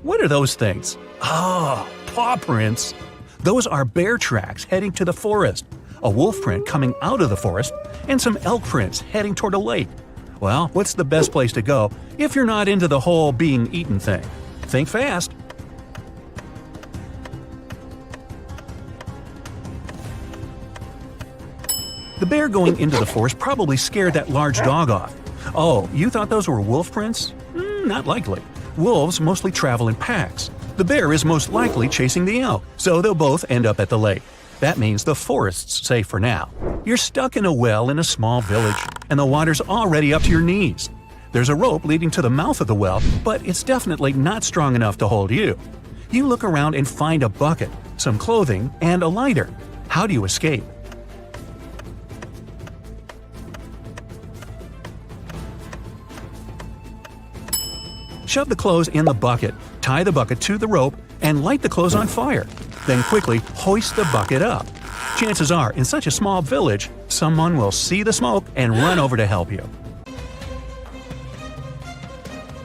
What are those things? Oh, paw prints. Those are bear tracks heading to the forest, a wolf print coming out of the forest, and some elk prints heading toward a lake. Well, what's the best place to go if you're not into the whole being eaten thing? Think fast. The bear going into the forest probably scared that large dog off. Oh, you thought those were wolf prints? Not likely. Wolves mostly travel in packs. The bear is most likely chasing the elk, so they'll both end up at the lake. That means the forest's safe for now. You're stuck in a well in a small village, and the water's already up to your knees. There's a rope leading to the mouth of the well, but it's definitely not strong enough to hold you. You look around and find a bucket, some clothing, and a lighter. How do you escape? Shove the clothes in the bucket, tie the bucket to the rope, and light the clothes on fire. Then quickly hoist the bucket up. chances are, in such a small village, someone will see the smoke and run over to help you.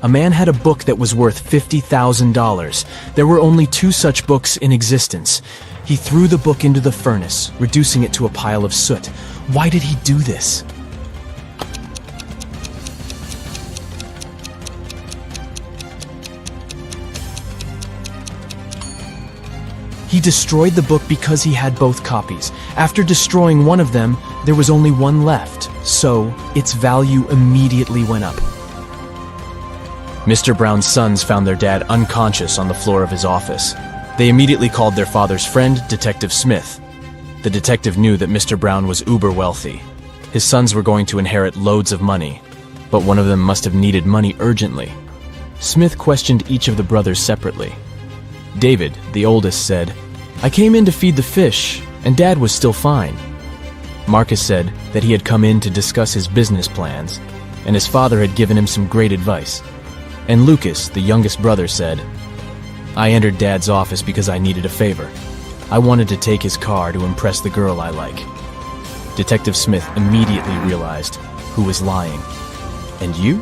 A man had a book that was worth $50,000. There were only 2 such books in existence. He threw the book into the furnace, reducing it to a pile of soot. Why did he do this? He destroyed the book because he had both copies. After destroying one of them, there was only one left, so its value immediately went up. Mr. Brown's sons found their dad unconscious on the floor of his office. They immediately called their father's friend, Detective Smith. The detective knew that Mr. Brown was uber wealthy. His sons were going to inherit loads of money, but one of them must have needed money urgently. Smith questioned each of the brothers separately. David, the oldest, said, "I came in to feed the fish, and Dad was still fine." Marcus said that he had come in to discuss his business plans, and his father had given him some great advice. And Lucas, the youngest brother, said, "I entered Dad's office because I needed a favor. I wanted to take his car to impress the girl I like." Detective Smith immediately realized who was lying. And you?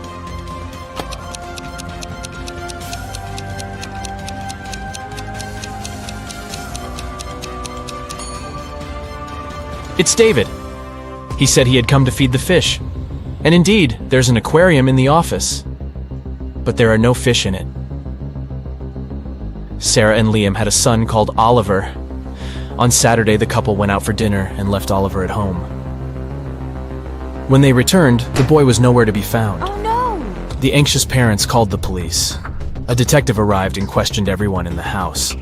It's David. He said he had come to feed the fish. And indeed, there's an aquarium in the office. But there are no fish in it. Sarah and Liam had a son called Oliver. On Saturday, the couple went out for dinner and left Oliver at home. When they returned, the boy was nowhere to be found. Oh no! The anxious parents called the police. A detective arrived and questioned everyone in the house.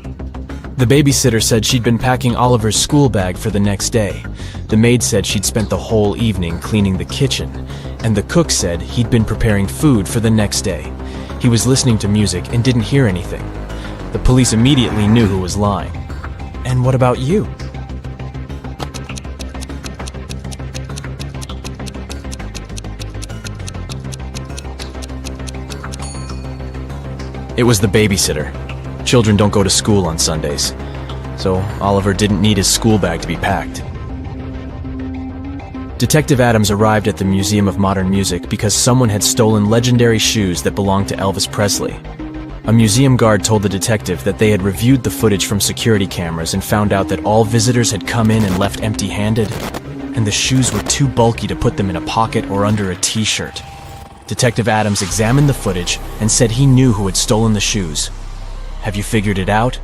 The babysitter said she'd been packing Oliver's school bag for the next day. The maid said she'd spent the whole evening cleaning the kitchen, and the cook said he'd been preparing food for the next day. He was listening to music and didn't hear anything. The police immediately knew who was lying. And what about you? It was the babysitter. Children don't go to school on Sundays, so Oliver didn't need his school bag to be packed. Detective Adams arrived at the Museum of Modern Music because someone had stolen legendary shoes that belonged to Elvis Presley. A museum guard told the detective that they had reviewed the footage from security cameras and found out that all visitors had come in and left empty-handed, and the shoes were too bulky to put them in a pocket or under a t-shirt. Detective Adams examined the footage and said he knew who had stolen the shoes. Have you figured it out?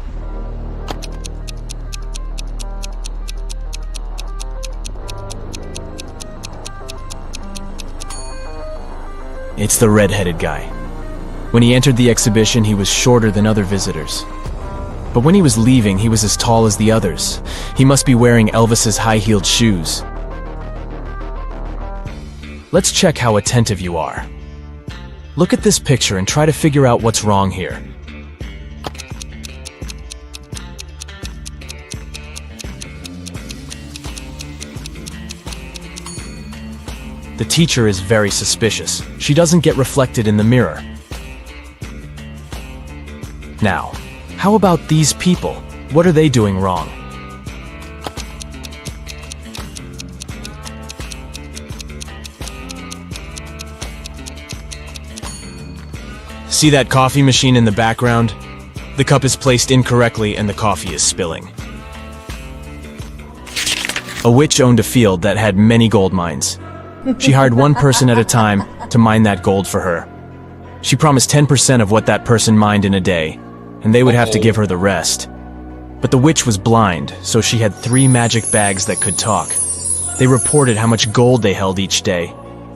It's the red-headed guy. When he entered the exhibition, he was shorter than other visitors. But when he was leaving, he was as tall as the others. He must be wearing Elvis's high-heeled shoes. Let's check how attentive you are. Look at this picture and try to figure out what's wrong here. The teacher is very suspicious. She doesn't get reflected in the mirror. Now, how about these people? What are they doing wrong? See that coffee machine in the background? The cup is placed incorrectly and the coffee is spilling. A witch owned a field that had many gold mines. She hired one person at a time to mine that gold for her. She promised 10% of what that person mined in a day, and they would have to give her the rest. But the witch was blind, so she had 3 magic bags that could talk. They reported how much gold they held each day,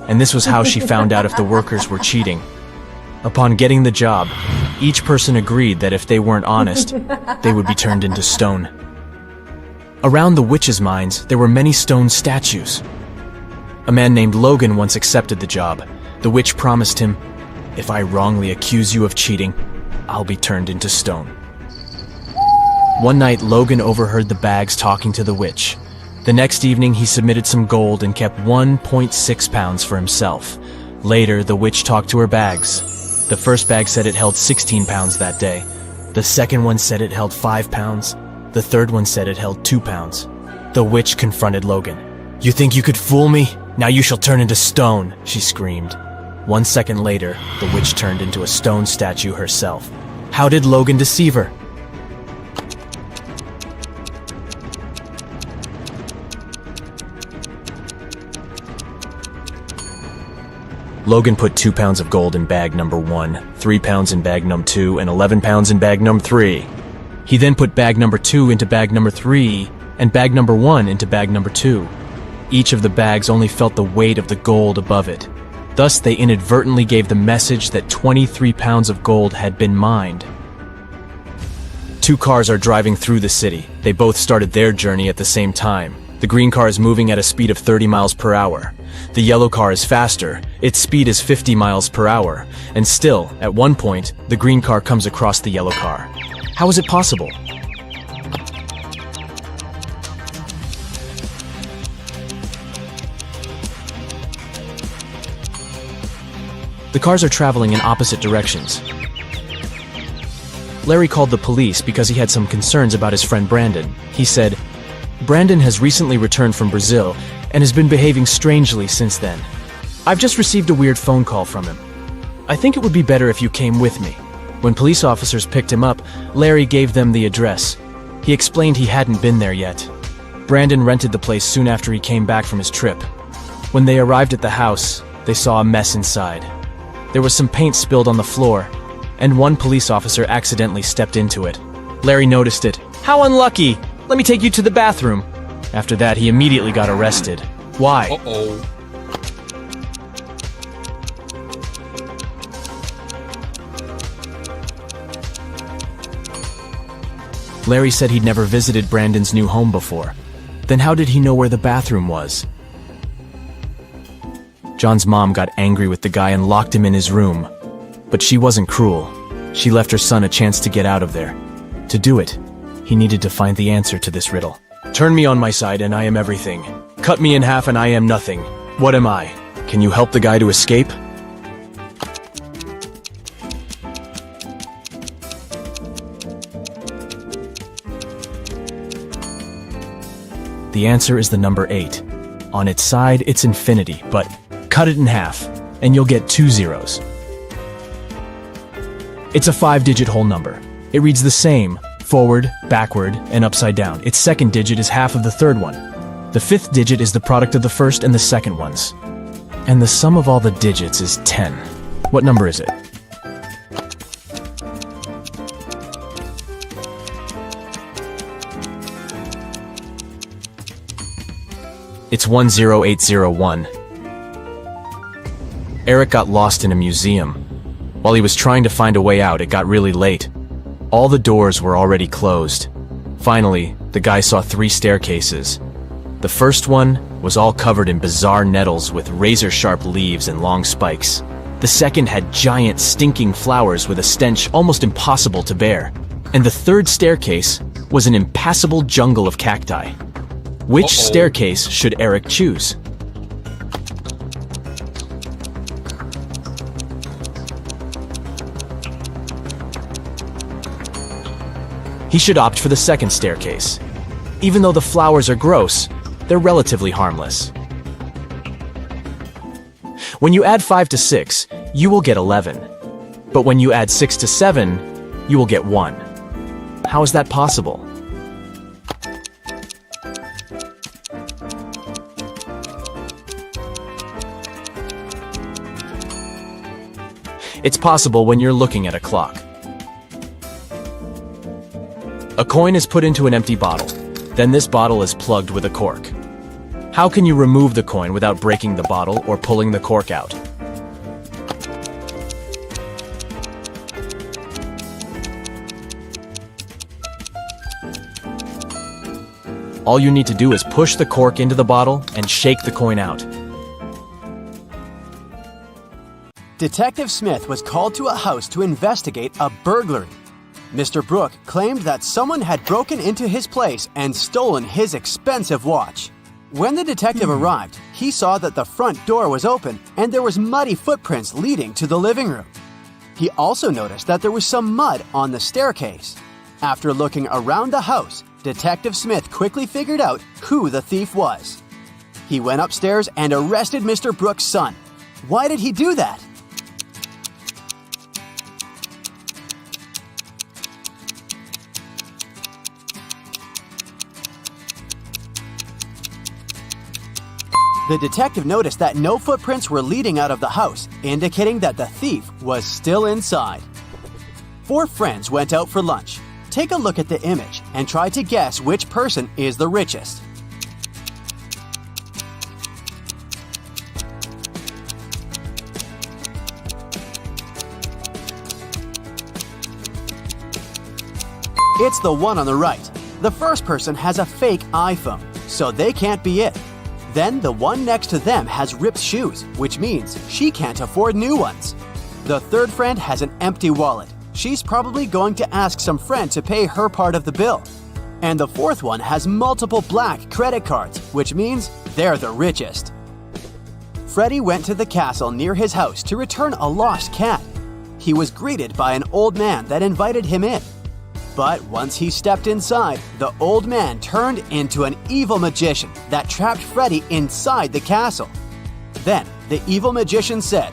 and this was how she found out if the workers were cheating. Upon getting the job, each person agreed that if they weren't honest, they would be turned into stone. Around the witch's mines, there were many stone statues. A man named Logan once accepted the job. The witch promised him, "If I wrongly accuse you of cheating, I'll be turned into stone." One night, Logan overheard the bags talking to the witch. The next evening, he submitted some gold and kept 1.6 pounds for himself. Later, the witch talked to her bags. The first bag said it held 16 pounds that day. The second one said it held 5 pounds. The third one said it held 2 pounds. The witch confronted Logan. "You think you could fool me? Now you shall turn into stone," she screamed. 1 second later, the witch turned into a stone statue herself. How did Logan deceive her? Logan put 2 pounds of gold in bag number 1, 3 pounds in bag number 2, and 11 pounds in bag number 3. He then put bag number 2 into bag number 3, and bag number 1 into bag number 2. Each of the bags only felt the weight of the gold above it. Thus, they inadvertently gave the message that 23 pounds of gold had been mined. 2 cars are driving through the city. They both started their journey at the same time. The green car is moving at a speed of 30 miles per hour. The yellow car is faster. Its speed is 50 miles per hour. And still, at one point, the green car comes across the yellow car. How is it possible? The cars are traveling in opposite directions. Larry called the police because he had some concerns about his friend Brandon. He said, "Brandon has recently returned from Brazil and has been behaving strangely since then. I've just received a weird phone call from him. I think it would be better if you came with me." When police officers picked him up, Larry gave them the address. He explained he hadn't been there yet. Brandon rented the place soon after he came back from his trip. When they arrived at the house, they saw a mess inside. There was some paint spilled on the floor, and one police officer accidentally stepped into it. Larry noticed it. "How unlucky! Let me take you to the bathroom." After that, he immediately got arrested. Why? Uh-oh. Larry said he'd never visited Brandon's new home before. Then how did he know where the bathroom was? John's mom got angry with the guy and locked him in his room. But she wasn't cruel. She left her son a chance to get out of there. To do it, he needed to find the answer to this riddle. Turn me on my side and I am everything. Cut me in half and I am nothing. What am I? Can you help the guy to escape? The answer is the number 8. On its side, it's infinity, but cut it in half, and you'll get 2 zeros. It's a 5-digit whole number. It reads the same, forward, backward, and upside down. Its second digit is half of the third one. The 5th digit is the product of the first and the second ones. And the sum of all the digits is 10. What number is it? It's 10801. Eric got lost in a museum. While he was trying to find a way out, it got really late. All the doors were already closed. Finally, the guy saw 3 staircases. The first one was all covered in bizarre nettles with razor-sharp leaves and long spikes. The second had giant, stinking flowers with a stench almost impossible to bear. And the third staircase was an impassable jungle of cacti. Which staircase should Eric choose? He should opt for the second staircase. Even though the flowers are gross, they're relatively harmless. When you add 5 to 6, you will get 11. But when you add 6 to 7, you will get 1. How is that possible? It's possible when you're looking at a clock. A coin is put into an empty bottle. Then this bottle is plugged with a cork. How can you remove the coin without breaking the bottle or pulling the cork out? All you need to do is push the cork into the bottle and shake the coin out. Detective Smith was called to a house to investigate a burglary. Mr. Brooke claimed that someone had broken into his place and stolen his expensive watch. When the detective arrived, he saw that the front door was open and there was muddy footprints leading to the living room. He also noticed that there was some mud on the staircase. After looking around the house, Detective Smith quickly figured out who the thief was. He went upstairs and arrested Mr. Brooks' son. Why did he do that? The detective noticed that no footprints were leading out of the house, indicating that the thief was still inside. 4 friends went out for lunch. Take a look at the image and try to guess which person is the richest. It's the one on the right. The first person has a fake iPhone, so they can't be it. Then the one next to them has ripped shoes, which means she can't afford new ones. The third friend has an empty wallet. She's probably going to ask some friend to pay her part of the bill. And the fourth one has multiple black credit cards, which means they're the richest. Freddy went to the castle near his house to return a lost cat. He was greeted by an old man that invited him in. But once he stepped inside, the old man turned into an evil magician that trapped Freddy inside the castle. Then the evil magician said,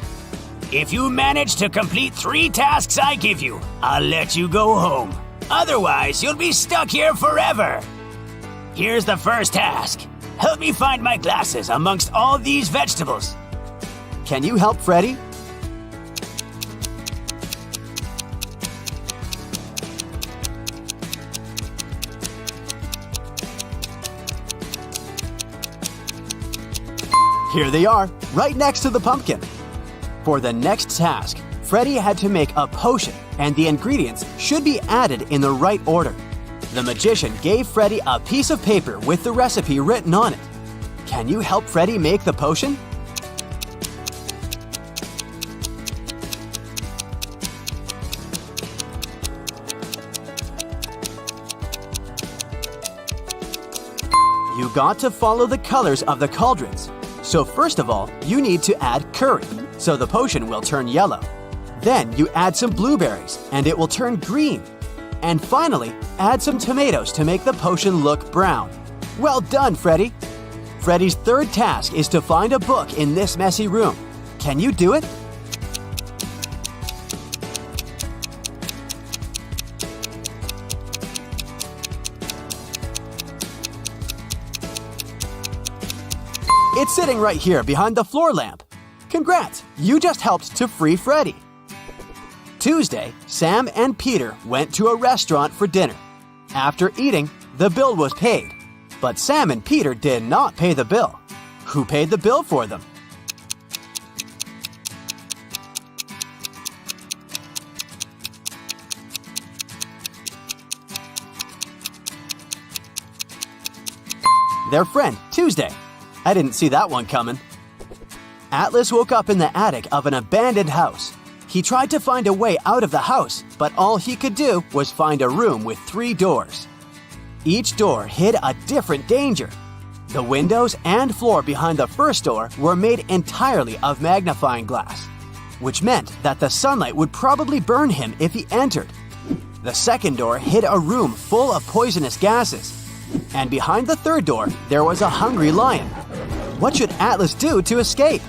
"If you manage to complete 3 tasks I give you, I'll let you go home. Otherwise, you'll be stuck here forever. Here's the first task. Help me find my glasses amongst all these vegetables." "Can you help Freddy?" Here they are, right next to the pumpkin. For the next task, Freddy had to make a potion, and the ingredients should be added in the right order. The magician gave Freddy a piece of paper with the recipe written on it. Can you help Freddy make the potion? You got to follow the colors of the cauldrons. So first of all, you need to add curry, so the potion will turn yellow. Then you add some blueberries, and it will turn green. And finally, add some tomatoes to make the potion look brown. Well done, Freddy! Freddy's third task is to find a book in this messy room. Can you do it? It's sitting right here behind the floor lamp. Congrats, you just helped to free Freddy. Tuesday, Sam and Peter went to a restaurant for dinner. After eating, the bill was paid. But Sam and Peter did not pay the bill. Who paid the bill for them? Their friend, Tuesday. I didn't see that one coming. Atlas woke up in the attic of an abandoned house. He tried to find a way out of the house, but all he could do was find a room with 3 doors. Each door hid a different danger. The windows and floor behind the first door were made entirely of magnifying glass, which meant that the sunlight would probably burn him if he entered. The second door hid a room full of poisonous gases. And behind the third door, there was a hungry lion. What should Atlas do to escape?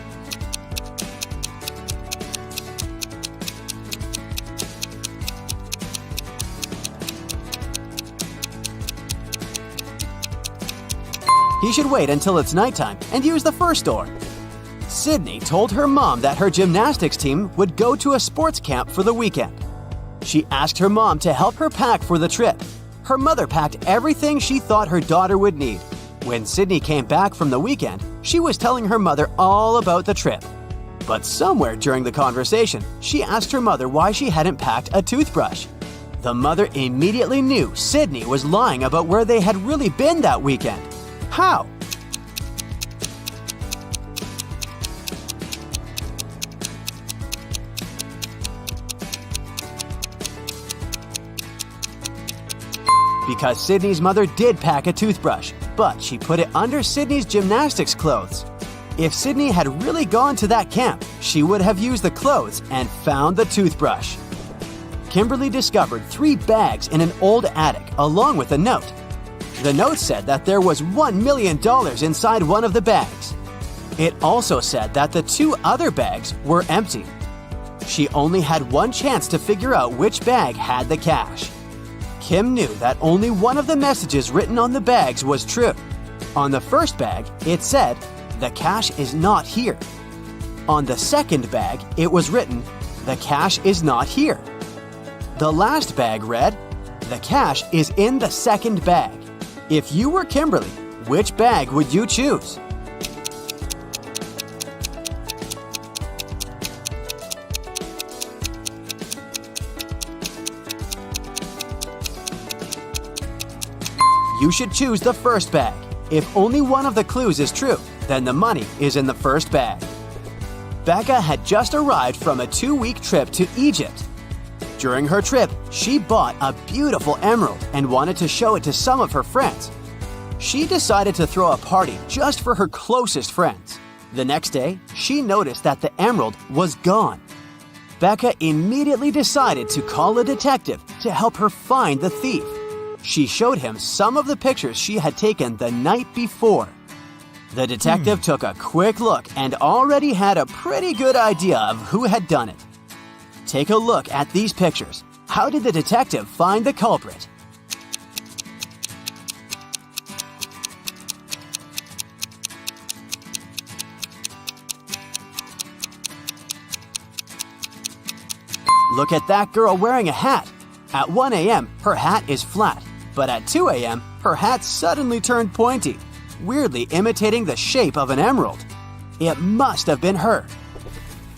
He should wait until it's nighttime and use the first door. Sydney told her mom that her gymnastics team would go to a sports camp for the weekend. She asked her mom to help her pack for the trip. Her mother packed everything she thought her daughter would need. When Sydney came back from the weekend, she was telling her mother all about the trip. But somewhere during the conversation, she asked her mother why she hadn't packed a toothbrush. The mother immediately knew Sydney was lying about where they had really been that weekend. How? Because Sydney's mother did pack a toothbrush, but she put it under Sydney's gymnastics clothes. If Sydney had really gone to that camp, she would have used the clothes and found the toothbrush. Kimberly discovered 3 bags in an old attic along with a note. The note said that there was $1 million inside one of the bags. It also said that the 2 other bags were empty. She only had one chance to figure out which bag had the cash. Kim knew that only one of the messages written on the bags was true. On the first bag, it said, "The cash is not here." On the second bag, it was written, "The cash is not here." The last bag read, "The cash is in the second bag." If you were Kimberly, which bag would you choose? You should choose the first bag. If only one of the clues is true, then the money is in the first bag. Becca had just arrived from a 2-week trip to Egypt. During her trip, she bought a beautiful emerald and wanted to show it to some of her friends. She decided to throw a party just for her closest friends. The next day, she noticed that the emerald was gone. Becca immediately decided to call a detective to help her find the thief. She showed him some of the pictures she had taken the night before. The detective took a quick look and already had a pretty good idea of who had done it. Take a look at these pictures. How did the detective find the culprit? Look at that girl wearing a hat. At 1 a.m., her hat is flat, but at 2 a.m., her hat suddenly turned pointy, weirdly imitating the shape of an emerald. It must have been her.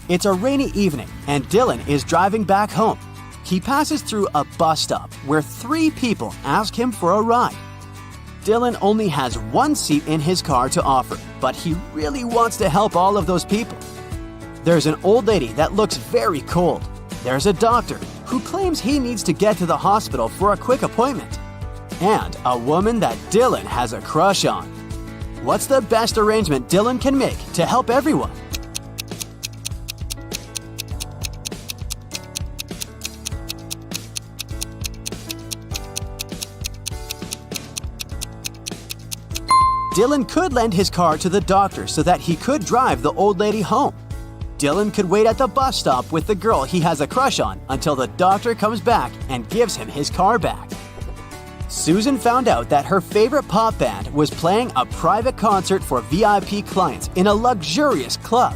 It's a rainy evening, and Dylan is driving back home. He passes through a bus stop where 3 people ask him for a ride. Dylan only has 1 seat in his car to offer, but he really wants to help all of those people. There's an old lady that looks very cold. There's a doctor who claims he needs to get to the hospital for a quick appointment. And a woman that Dylan has a crush on. What's the best arrangement Dylan can make to help everyone? Dylan could lend his car to the doctor so that he could drive the old lady home. Dylan could wait at the bus stop with the girl he has a crush on until the doctor comes back and gives him his car back. Susan found out that her favorite pop band was playing a private concert for VIP clients in a luxurious club.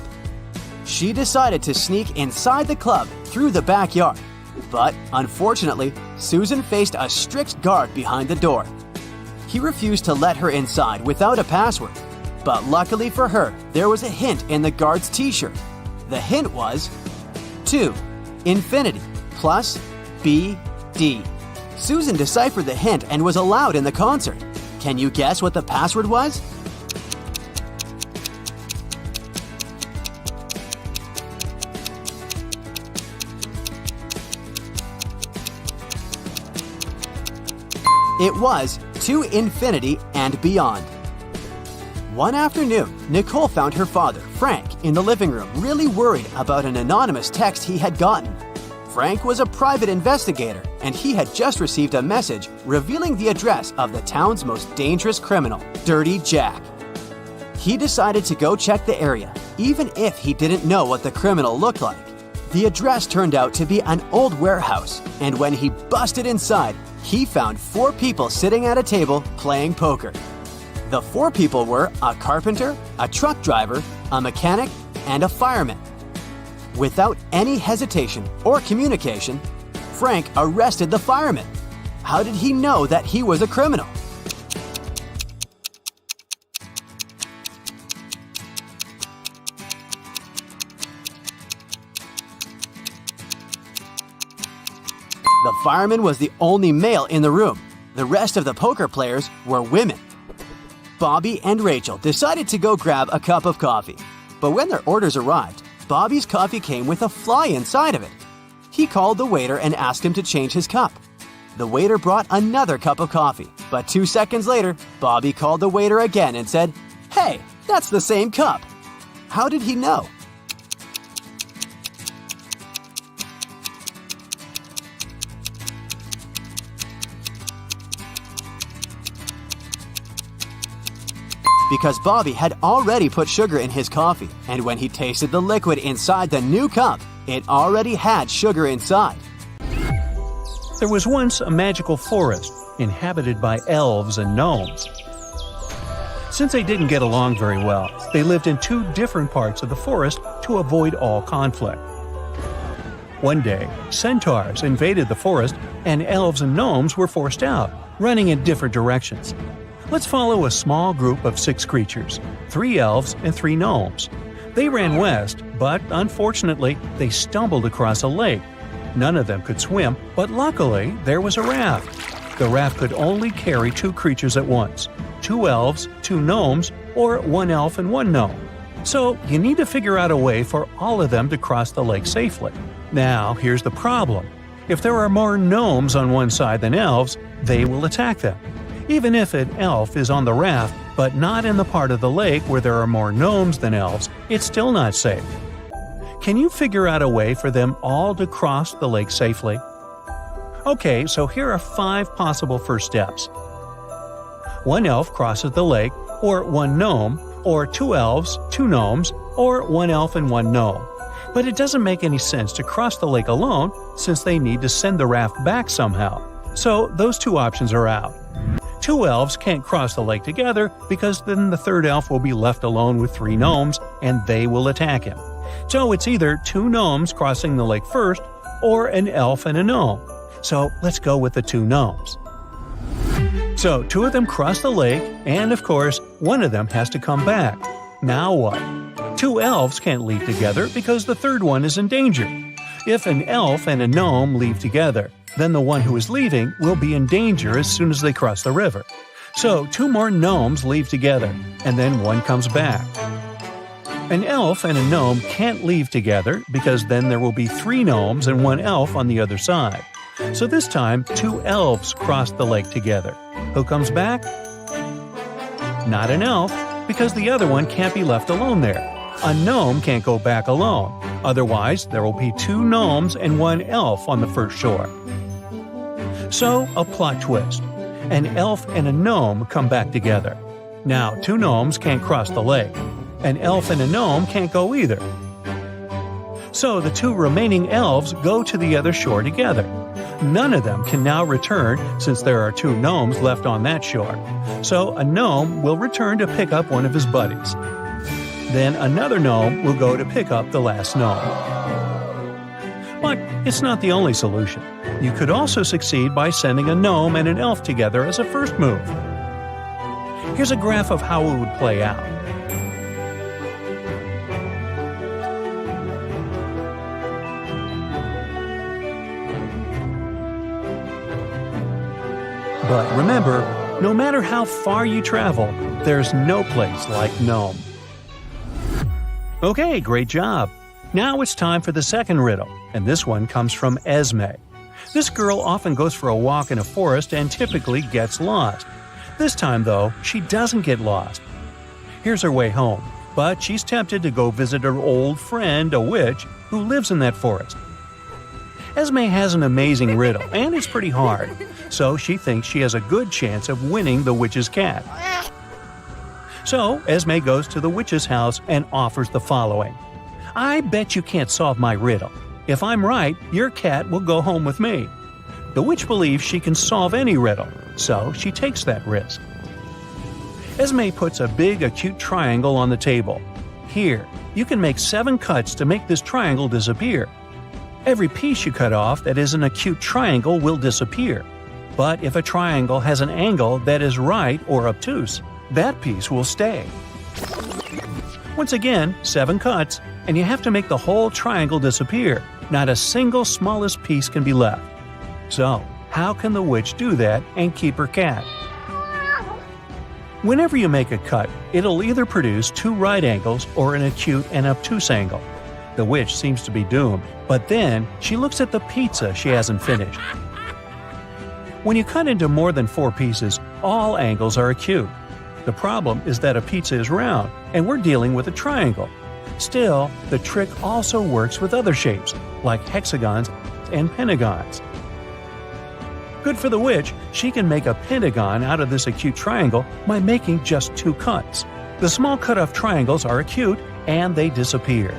She decided to sneak inside the club through the backyard. But unfortunately, Susan faced a strict guard behind the door. He refused to let her inside without a password. But luckily for her, there was a hint in the guard's t-shirt. The hint was 2, infinity, plus B, D. Susan deciphered the hint and was allowed in the concert. Can you guess what the password was? It was to infinity and beyond. One afternoon, Nicole found her father, Frank, in the living room, really worried about an anonymous text he had gotten. Frank was a private investigator, and he had just received a message revealing the address of the town's most dangerous criminal, Dirty Jack. He decided to go check the area, even if he didn't know what the criminal looked like. The address turned out to be an old warehouse, and when he busted inside, he found 4 people sitting at a table playing poker. The 4 people were a carpenter, a truck driver, a mechanic, and a fireman. Without any hesitation or communication, Frank arrested the fireman. How did he know that he was a criminal? The fireman was the only male in the room. The rest of the poker players were women. Bobby and Rachel decided to go grab a cup of coffee. But when their orders arrived, Bobby's coffee came with a fly inside of it. He called the waiter and asked him to change his cup. The waiter brought another cup of coffee, but 2 seconds later, Bobby called the waiter again and said, "Hey, that's the same cup." How did he know? because Bobby had already put sugar in his coffee, and when he tasted the liquid inside the new cup, it already had sugar inside. There was once a magical forest inhabited by elves and gnomes. Since they didn't get along very well, they lived in two different parts of the forest to avoid all conflict. One day, centaurs invaded the forest, and elves and gnomes were forced out, running in different directions. Let's follow a small group of 6 creatures, 3 elves and 3 gnomes. They ran west, but unfortunately, they stumbled across a lake. None of them could swim, but luckily, there was a raft. The raft could only carry 2 creatures at once, 2 elves, 2 gnomes, or 1 elf and 1 gnome. So you need to figure out a way for all of them to cross the lake safely. Now, here's the problem. If there are more gnomes on one side than elves, they will attack them. Even if an elf is on the raft, but not in the part of the lake where there are more gnomes than elves, it's still not safe. Can you figure out a way for them all to cross the lake safely? Okay, so here are 5 possible first steps. 1 elf crosses the lake, or 1 gnome, or 2 elves, 2 gnomes, or 1 elf and 1 gnome. But it doesn't make any sense to cross the lake alone since they need to send the raft back somehow. So those 2 options are out. 2 elves can't cross the lake together because then the 3rd elf will be left alone with 3 gnomes and they will attack him. So it's either 2 gnomes crossing the lake first or an elf and a gnome. So let's go with the 2 gnomes. So 2 of them cross the lake, and of course, 1 of them has to come back. Now what? 2 elves can't leave together because the 3rd one is in danger. If an elf and a gnome leave together, then the one who is leaving will be in danger as soon as they cross the river. So 2 more gnomes leave together, and then 1 comes back. An elf and a gnome can't leave together because then there will be 3 gnomes and 1 elf on the other side. So this time, 2 elves cross the lake together. Who comes back? Not an elf, because the other one can't be left alone there. A gnome can't go back alone. Otherwise, there will be 2 gnomes and 1 elf on the first shore. So, a plot twist. An elf and a gnome come back together. Now, 2 gnomes can't cross the lake. An elf and a gnome can't go either. So the 2 remaining elves go to the other shore together. None of them can now return since there are 2 gnomes left on that shore. So a gnome will return to pick up one of his buddies. Then another gnome will go to pick up the last gnome. But it's not the only solution. You could also succeed by sending a gnome and an elf together as a first move. Here's a graph of how it would play out. But remember, no matter how far you travel, there's no place like Gnome. Okay, great job! Now it's time for the second riddle, and this one comes from Esme. This girl often goes for a walk in a forest and typically gets lost. This time, though, she doesn't get lost. Here's her way home, but she's tempted to go visit her old friend, a witch, who lives in that forest. Esme has an amazing riddle, and it's pretty hard, so she thinks she has a good chance of winning the witch's cat. So, Esme goes to the witch's house and offers the following. I bet you can't solve my riddle. If I'm right, your cat will go home with me. The witch believes she can solve any riddle, so she takes that risk. Esme puts a big acute triangle on the table. Here, you can make 7 cuts to make this triangle disappear. Every piece you cut off that is an acute triangle will disappear. But if a triangle has an angle that is right or obtuse, that piece will stay. Once again, 7 cuts, and you have to make the whole triangle disappear. Not a single smallest piece can be left. So, how can the witch do that and keep her cat? Whenever you make a cut, it'll either produce 2 right angles or an acute and obtuse angle. The witch seems to be doomed, but then she looks at the pizza she hasn't finished. When you cut into more than 4 pieces, all angles are acute. The problem is that a pizza is round, and we're dealing with a triangle. Still, the trick also works with other shapes, like hexagons and pentagons. Good for the witch, she can make a pentagon out of this acute triangle by making just 2 cuts. The small cut-off triangles are acute, and they disappear.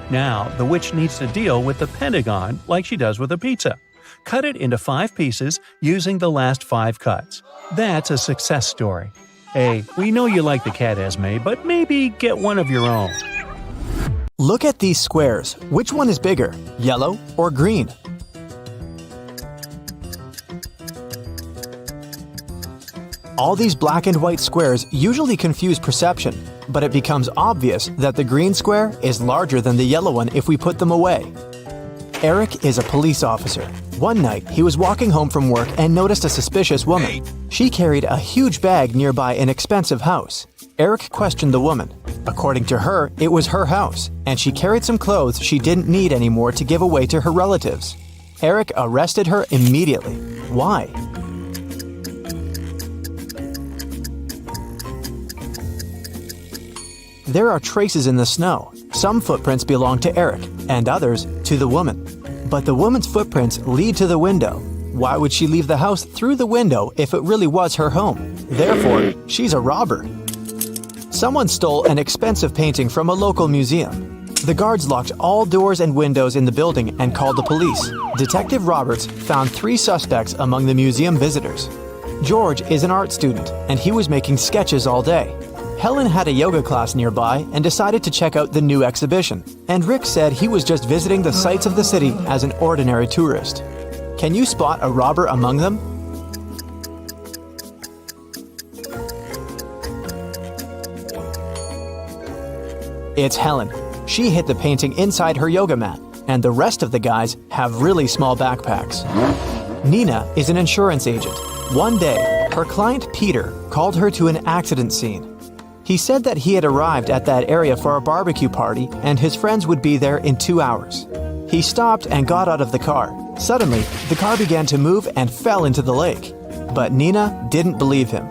Now, the witch needs to deal with the pentagon like she does with a pizza. Cut it into 5 pieces using the last 5 cuts. That's a success story. Hey, we know you like the cat, Esme, but maybe get one of your own. Look at these squares. Which one is bigger, yellow or green? All these black and white squares usually confuse perception, but it becomes obvious that the green square is larger than the yellow one if we put them away. Eric is a police officer. One night, he was walking home from work and noticed a suspicious woman. She carried a huge bag nearby an expensive house. Eric questioned the woman. According to her, it was her house, and she carried some clothes she didn't need anymore to give away to her relatives. Eric arrested her immediately. Why? There are traces in the snow. Some footprints belong to Eric, and others to the woman. But the woman's footprints lead to the window. Why would she leave the house through the window if it really was her home? Therefore, she's a robber. Someone stole an expensive painting from a local museum. The guards locked all doors and windows in the building and called the police. Detective Roberts found 3 suspects among the museum visitors. George is an art student, and he was making sketches all day. Helen had a yoga class nearby and decided to check out the new exhibition, and Rick said he was just visiting the sights of the city as an ordinary tourist. Can you spot a robber among them? It's Helen. She hid the painting inside her yoga mat, and the rest of the guys have really small backpacks. Nina is an insurance agent. One day, her client Peter called her to an accident scene. He said that he had arrived at that area for a barbecue party and his friends would be there in 2 hours. He stopped and got out of the car. Suddenly, the car began to move and fell into the lake. But Nina didn't believe him.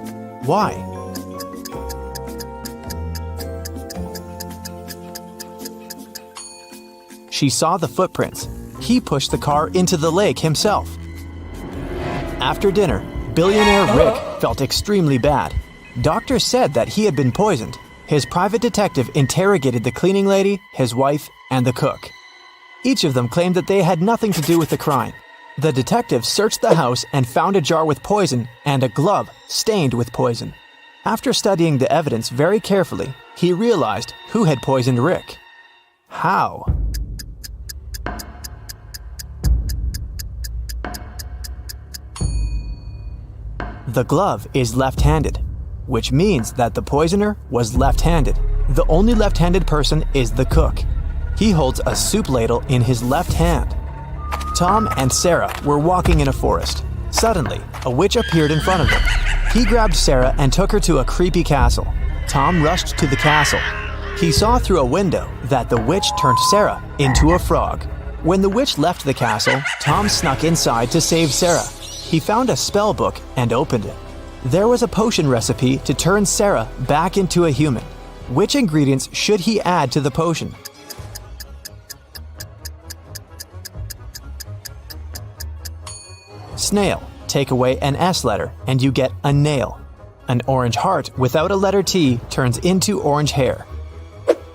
Why? She saw the footprints. He pushed the car into the lake himself. After dinner, billionaire Rick felt extremely bad. Doctors said that he had been poisoned. His private detective interrogated the cleaning lady, his wife, and the cook. Each of them claimed that they had nothing to do with the crime. The detective searched the house and found a jar with poison and a glove stained with poison. After studying the evidence very carefully, he realized who had poisoned Rick. How? The glove is left-handed, which means that the poisoner was left-handed. The only left-handed person is the cook. He holds a soup ladle in his left hand. Tom and Sarah were walking in a forest. Suddenly, a witch appeared in front of them. He grabbed Sarah and took her to a creepy castle. Tom rushed to the castle. He saw through a window that the witch turned Sarah into a frog. When the witch left the castle, Tom snuck inside to save Sarah. He found a spell book and opened it. There was a potion recipe to turn Sarah back into a human. Which ingredients should he add to the potion? Snail. Take away an S letter and you get a nail. An orange heart without a letter T turns into orange hair.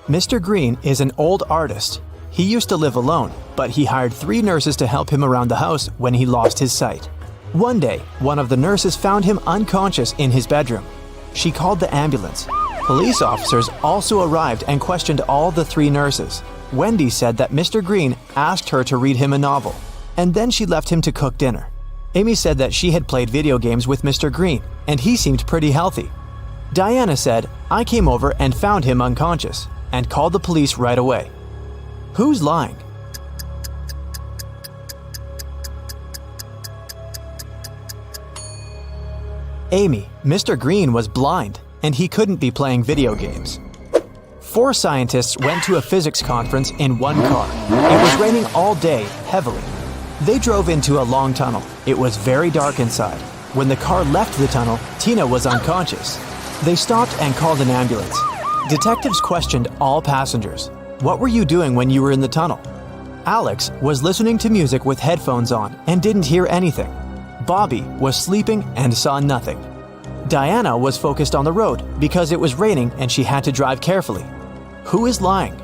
Mr. Green is an old artist. He used to live alone, but he hired 3 nurses to help him around the house when he lost his sight. One day, one of the nurses found him unconscious in his bedroom. She called the ambulance. Police officers also arrived and questioned all the 3 nurses. Wendy said that Mr. Green asked her to read him a novel, and then she left him to cook dinner. Amy said that she had played video games with Mr. Green, and he seemed pretty healthy. Diana said, "I came over and found him unconscious," and called the police right away. Who's lying? Amy, Mr. Green was blind, and he couldn't be playing video games. 4 scientists went to a physics conference in one car. It was raining all day, heavily. They drove into a long tunnel. It was very dark inside. When the car left the tunnel, Tina was unconscious. They stopped and called an ambulance. Detectives questioned all passengers. What were you doing when you were in the tunnel? Alex was listening to music with headphones on and didn't hear anything. Bobby was sleeping and saw nothing. Diana was focused on the road because it was raining and she had to drive carefully. Who is lying?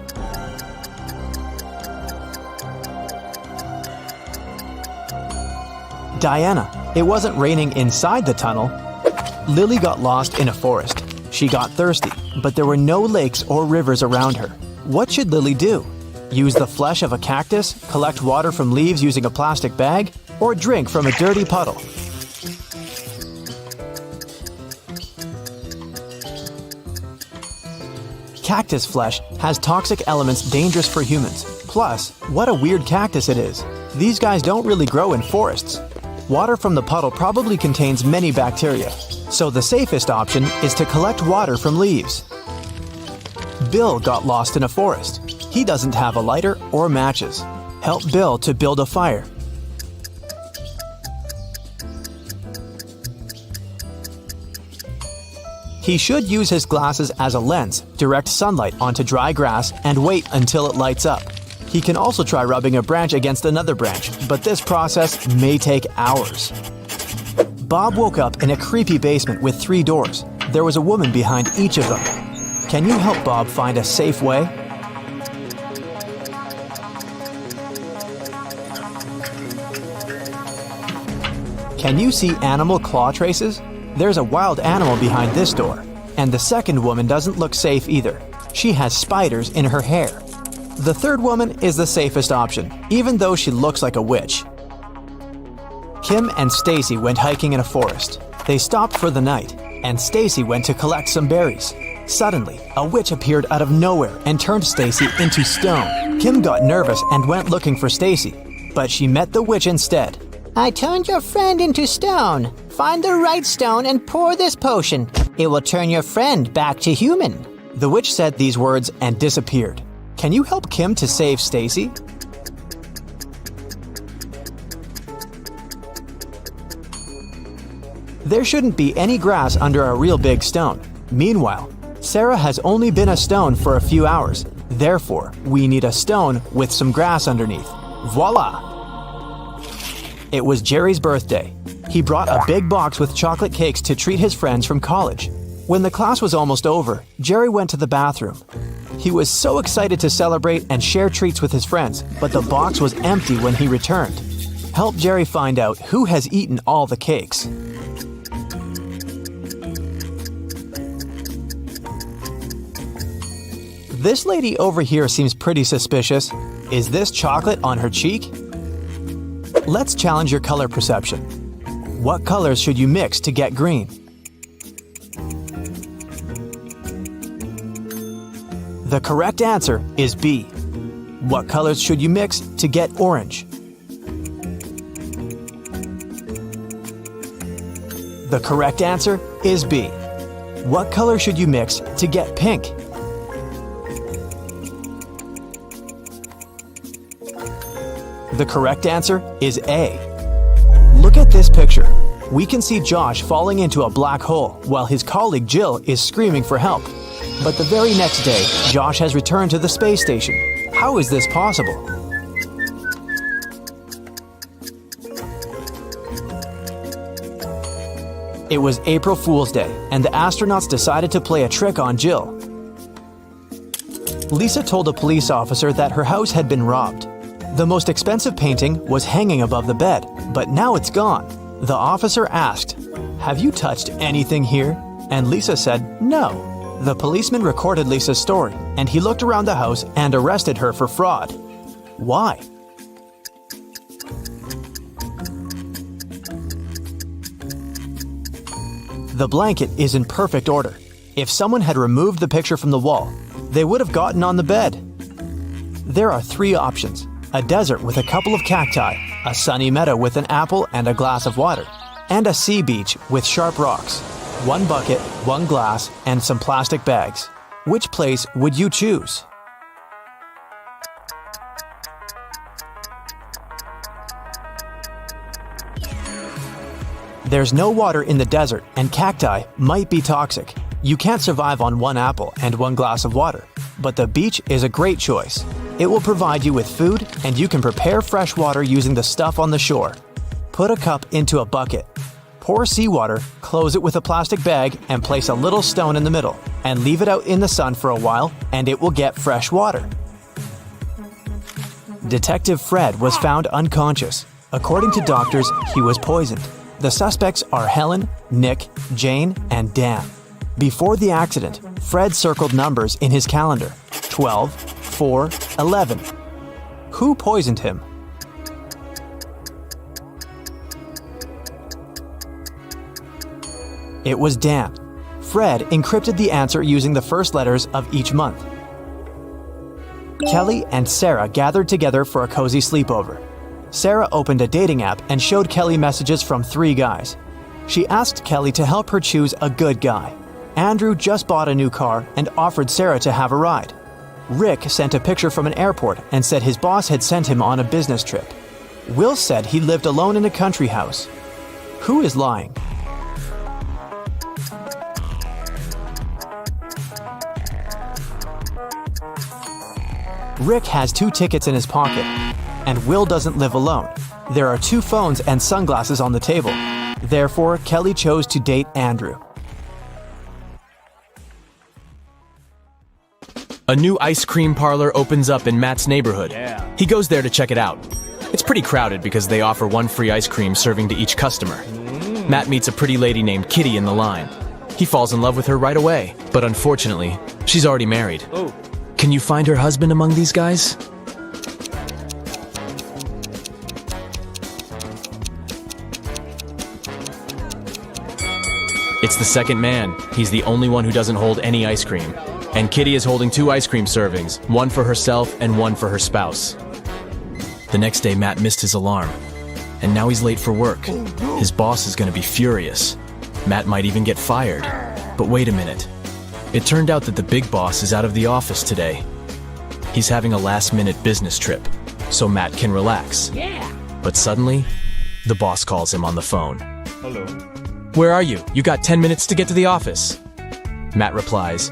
Diana. It wasn't raining inside the tunnel. Lily got lost in a forest. She got thirsty, but there were no lakes or rivers around her. What should Lily do? Use the flesh of a cactus, collect water from leaves using a plastic bag, or drink from a dirty puddle? Cactus flesh has toxic elements dangerous for humans. Plus, what a weird cactus it is. These guys don't really grow in forests. Water from the puddle probably contains many bacteria, so the safest option is to collect water from leaves. Bill got lost in a forest. He doesn't have a lighter or matches. Help Bill to build a fire. He should use his glasses as a lens, direct sunlight onto dry grass, and wait until it lights up. He can also try rubbing a branch against another branch, but this process may take hours. Bob woke up in a creepy basement with 3 doors. There was a woman behind each of them. Can you help Bob find a safe way? Can you see animal claw traces? There's a wild animal behind this door. And the second woman doesn't look safe either. She has spiders in her hair. The third woman is the safest option, even though she looks like a witch. Kim and Stacy went hiking in a forest. They stopped for the night, and Stacy went to collect some berries. Suddenly, a witch appeared out of nowhere and turned Stacy into stone. Kim got nervous and went looking for Stacy, but she met the witch instead. I turned your friend into stone. Find the right stone and pour this potion. It will turn your friend back to human. The witch said these words and disappeared. Can you help Kim to save Stacy? There shouldn't be any grass under a real big stone. Meanwhile, Sarah has only been a stone for a few hours. Therefore, we need a stone with some grass underneath. Voila! It was Jerry's birthday. He brought a big box with chocolate cakes to treat his friends from college. When the class was almost over, Jerry went to the bathroom. He was so excited to celebrate and share treats with his friends, but the box was empty when he returned. Help Jerry find out who has eaten all the cakes. This lady over here seems pretty suspicious. Is this chocolate on her cheek? Let's challenge your color perception. What colors should you mix to get green? The correct answer is B. What colors should you mix to get orange? The correct answer is B. What color should you mix to get pink? The correct answer is A. Look at this picture. We can see Josh falling into a black hole while his colleague Jill is screaming for help. But the very next day, Josh has returned to the space station. How is this possible? It was April Fool's Day, and the astronauts decided to play a trick on Jill. Lisa told a police officer that her house had been robbed. The most expensive painting was hanging above the bed, but now it's gone. The officer asked, "Have you touched anything here?" And Lisa said, "No." The policeman recorded Lisa's story, and he looked around the house and arrested her for fraud. Why? The blanket is in perfect order. If someone had removed the picture from the wall, they would have gotten on the bed. There are 3 options: a desert with a couple of cacti, a sunny meadow with an apple and a glass of water, and a sea beach with sharp rocks. 1 bucket, 1 glass, and some plastic bags. Which place would you choose? There's no water in the desert, and cacti might be toxic. You can't survive on 1 apple and 1 glass of water, but the beach is a great choice. It will provide you with food, and you can prepare fresh water using the stuff on the shore. Put a cup into a bucket. Pour seawater, close it with a plastic bag, and place a little stone in the middle, and leave it out in the sun for a while, and it will get fresh water. Detective Fred was found unconscious. According to doctors, he was poisoned. The suspects are Helen, Nick, Jane, and Dan. Before the accident, Fred circled numbers in his calendar: 12, 4, 11. Who poisoned him? It was Dan. Fred encrypted the answer using the first letters of each month. Kelly and Sarah gathered together for a cozy sleepover. Sarah opened a dating app and showed Kelly messages from 3 guys. She asked Kelly to help her choose a good guy. Andrew just bought a new car and offered Sarah to have a ride. Rick sent a picture from an airport and said his boss had sent him on a business trip. Will said he lived alone in a country house. Who is lying? Rick has 2 tickets in his pocket, and Will doesn't live alone. There are 2 phones and sunglasses on the table. Therefore, Kelly chose to date Andrew. A new ice cream parlor opens up in Matt's neighborhood. He goes there to check it out. It's pretty crowded because they offer 1 free ice cream serving to each customer. Matt meets a pretty lady named Kitty in the line. He falls in love with her right away, but unfortunately, she's already married. Can you find her husband among these guys? It's the second man. He's the only one who doesn't hold any ice cream. And Kitty is holding 2 ice cream servings, 1 for herself and 1 for her spouse. The next day, Matt missed his alarm. And now he's late for work. His boss is going to be furious. Matt might even get fired. But wait a minute. It turned out that the big boss is out of the office today. He's having a last-minute business trip, so Matt can relax. Yeah. But suddenly, the boss calls him on the phone. Hello. Where are you? You got 10 minutes to get to the office. Matt replies,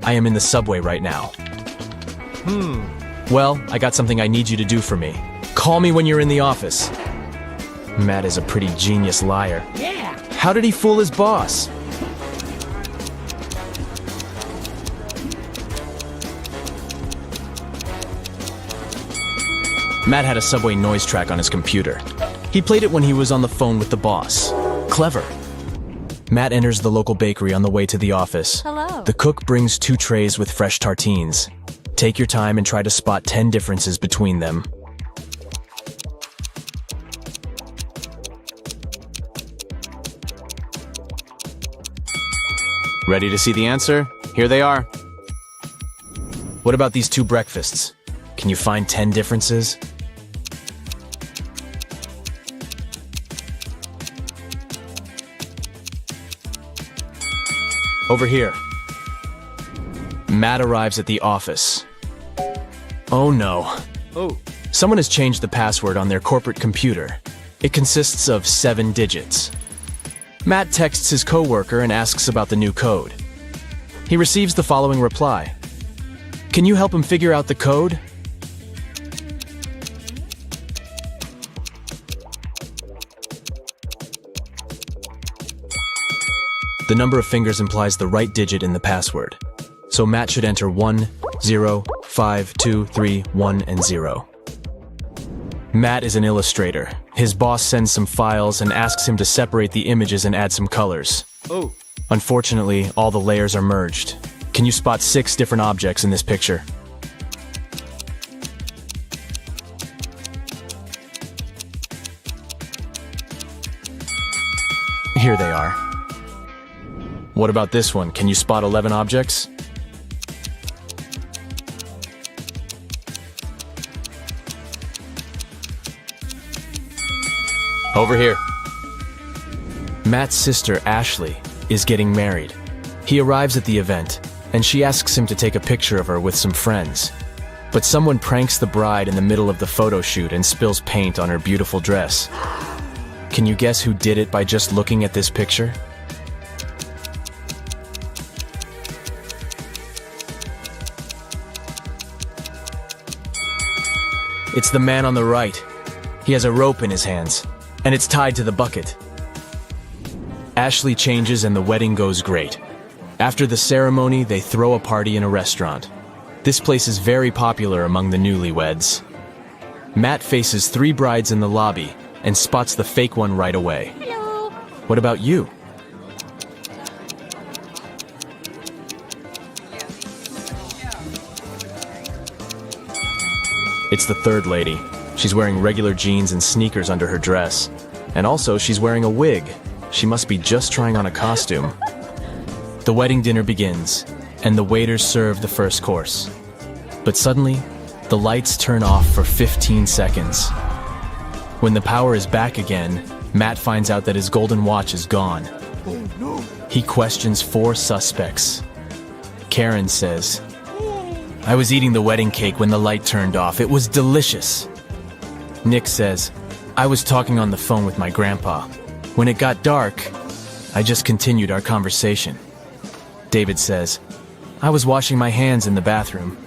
I am in the subway right now. Well, I got something I need you to do for me. Call me when you're in the office. Matt is a pretty genius liar. Yeah. How did he fool his boss? Matt had a subway noise track on his computer. He played it when he was on the phone with the boss. Clever. Matt enters the local bakery on the way to the office. Hello. The cook brings 2 trays with fresh tartines. Take your time and try to spot 10 differences between them. Ready to see the answer? Here they are. What about these 2 breakfasts? Can you find 10 differences? Over here. Matt arrives at the office. Oh no. Someone has changed the password on their corporate computer. It consists of 7 digits. Matt texts his coworker and asks about the new code. He receives the following reply. Can you help him figure out the code? The number of fingers implies the right digit in the password. So Matt should enter 1, 0, 5, 2, 3, 1, and 0. Matt is an illustrator. His boss sends some files and asks him to separate the images and add some colors. Unfortunately, all the layers are merged. Can you spot 6 different objects in this picture? Here they are. What about this one? Can you spot 11 objects? Over here. Matt's sister, Ashley, is getting married. He arrives at the event, and she asks him to take a picture of her with some friends. But someone pranks the bride in the middle of the photo shoot and spills paint on her beautiful dress. Can you guess who did it by just looking at this picture? It's the man on the right. He has a rope in his hands, and it's tied to the bucket. Ashley changes and the wedding goes great. After the ceremony, they throw a party in a restaurant. This place is very popular among the newlyweds. Matt faces 3 brides in the lobby and spots the fake one right away. Hello. What about you? It's the third lady. She's wearing regular jeans and sneakers under her dress. And also, she's wearing a wig. She must be just trying on a costume. The wedding dinner begins, and the waiters serve the first course. But suddenly, the lights turn off for 15 seconds. When the power is back again, Matt finds out that his golden watch is gone. He questions 4 suspects. Karen says, "I was eating the wedding cake when the light turned off. It was delicious." Nick says, "I was talking on the phone with my grandpa. When it got dark, I just continued our conversation." David says, "I was washing my hands in the bathroom."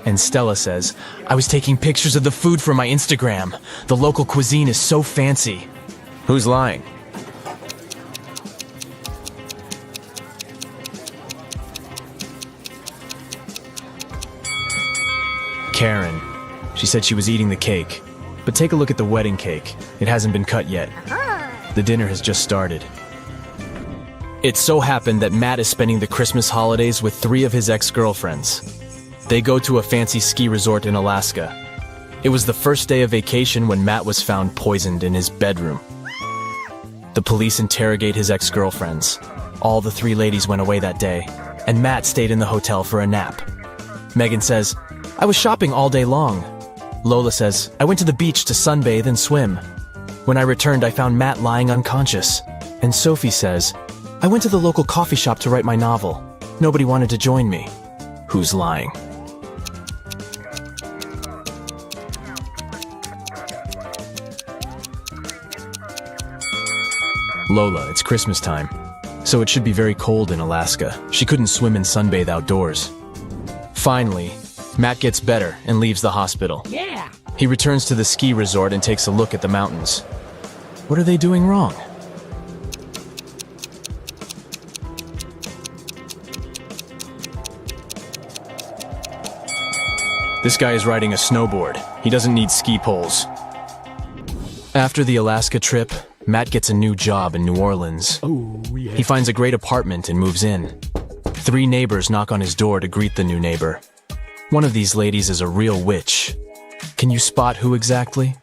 And Stella says, "I was taking pictures of the food for my Instagram. The local cuisine is so fancy." Who's lying? Karen. She said she was eating the cake. But take a look at the wedding cake. It hasn't been cut yet. The dinner has just started. It so happened that Matt is spending the Christmas holidays with 3 of his ex-girlfriends. They go to a fancy ski resort in Alaska. It was the first day of vacation when Matt was found poisoned in his bedroom. The police interrogate his ex-girlfriends. All the 3 ladies went away that day, and Matt stayed in the hotel for a nap. Megan says, "I was shopping all day long." Lola says, "I went to the beach to sunbathe and swim. When I returned, I found Matt lying unconscious." And Sophie says, "I went to the local coffee shop to write my novel. Nobody wanted to join me." Who's lying? Lola, it's Christmas time, so it should be very cold in Alaska. She couldn't swim and sunbathe outdoors. Finally, Matt gets better and leaves the hospital. Yeah. He returns to the ski resort and takes a look at the mountains. What are they doing wrong? This guy is riding a snowboard. He doesn't need ski poles. After the Alaska trip, Matt gets a new job in New Orleans. He finds a great apartment and moves in. 3 neighbors knock on his door to greet the new neighbor. One of these ladies is a real witch. Can you spot who exactly?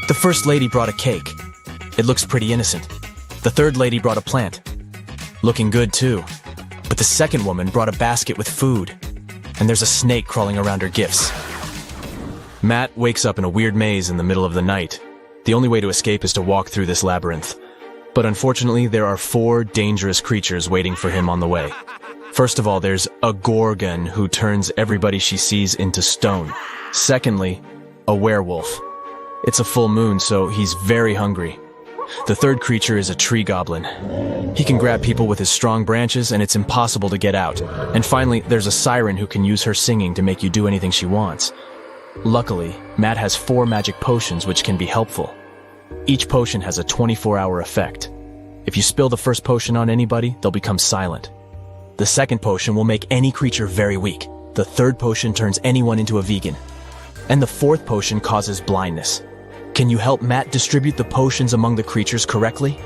The first lady brought a cake. It looks pretty innocent. The third lady brought a plant. Looking good too. But the second woman brought a basket with food. And there's a snake crawling around her gifts. Matt wakes up in a weird maze in the middle of the night. The only way to escape is to walk through this labyrinth. But unfortunately, there are 4 dangerous creatures waiting for him on the way. First of all, there's a Gorgon who turns everybody she sees into stone. Secondly, a werewolf. It's a full moon, so he's very hungry. The third creature is a tree goblin. He can grab people with his strong branches, and it's impossible to get out. And finally, there's a siren who can use her singing to make you do anything she wants. Luckily, Matt has 4 magic potions which can be helpful. Each potion has a 24-hour effect. If you spill the first potion on anybody, they'll become silent. The second potion will make any creature very weak. The third potion turns anyone into a vegan. And the fourth potion causes blindness. Can you help Matt distribute the potions among the creatures correctly?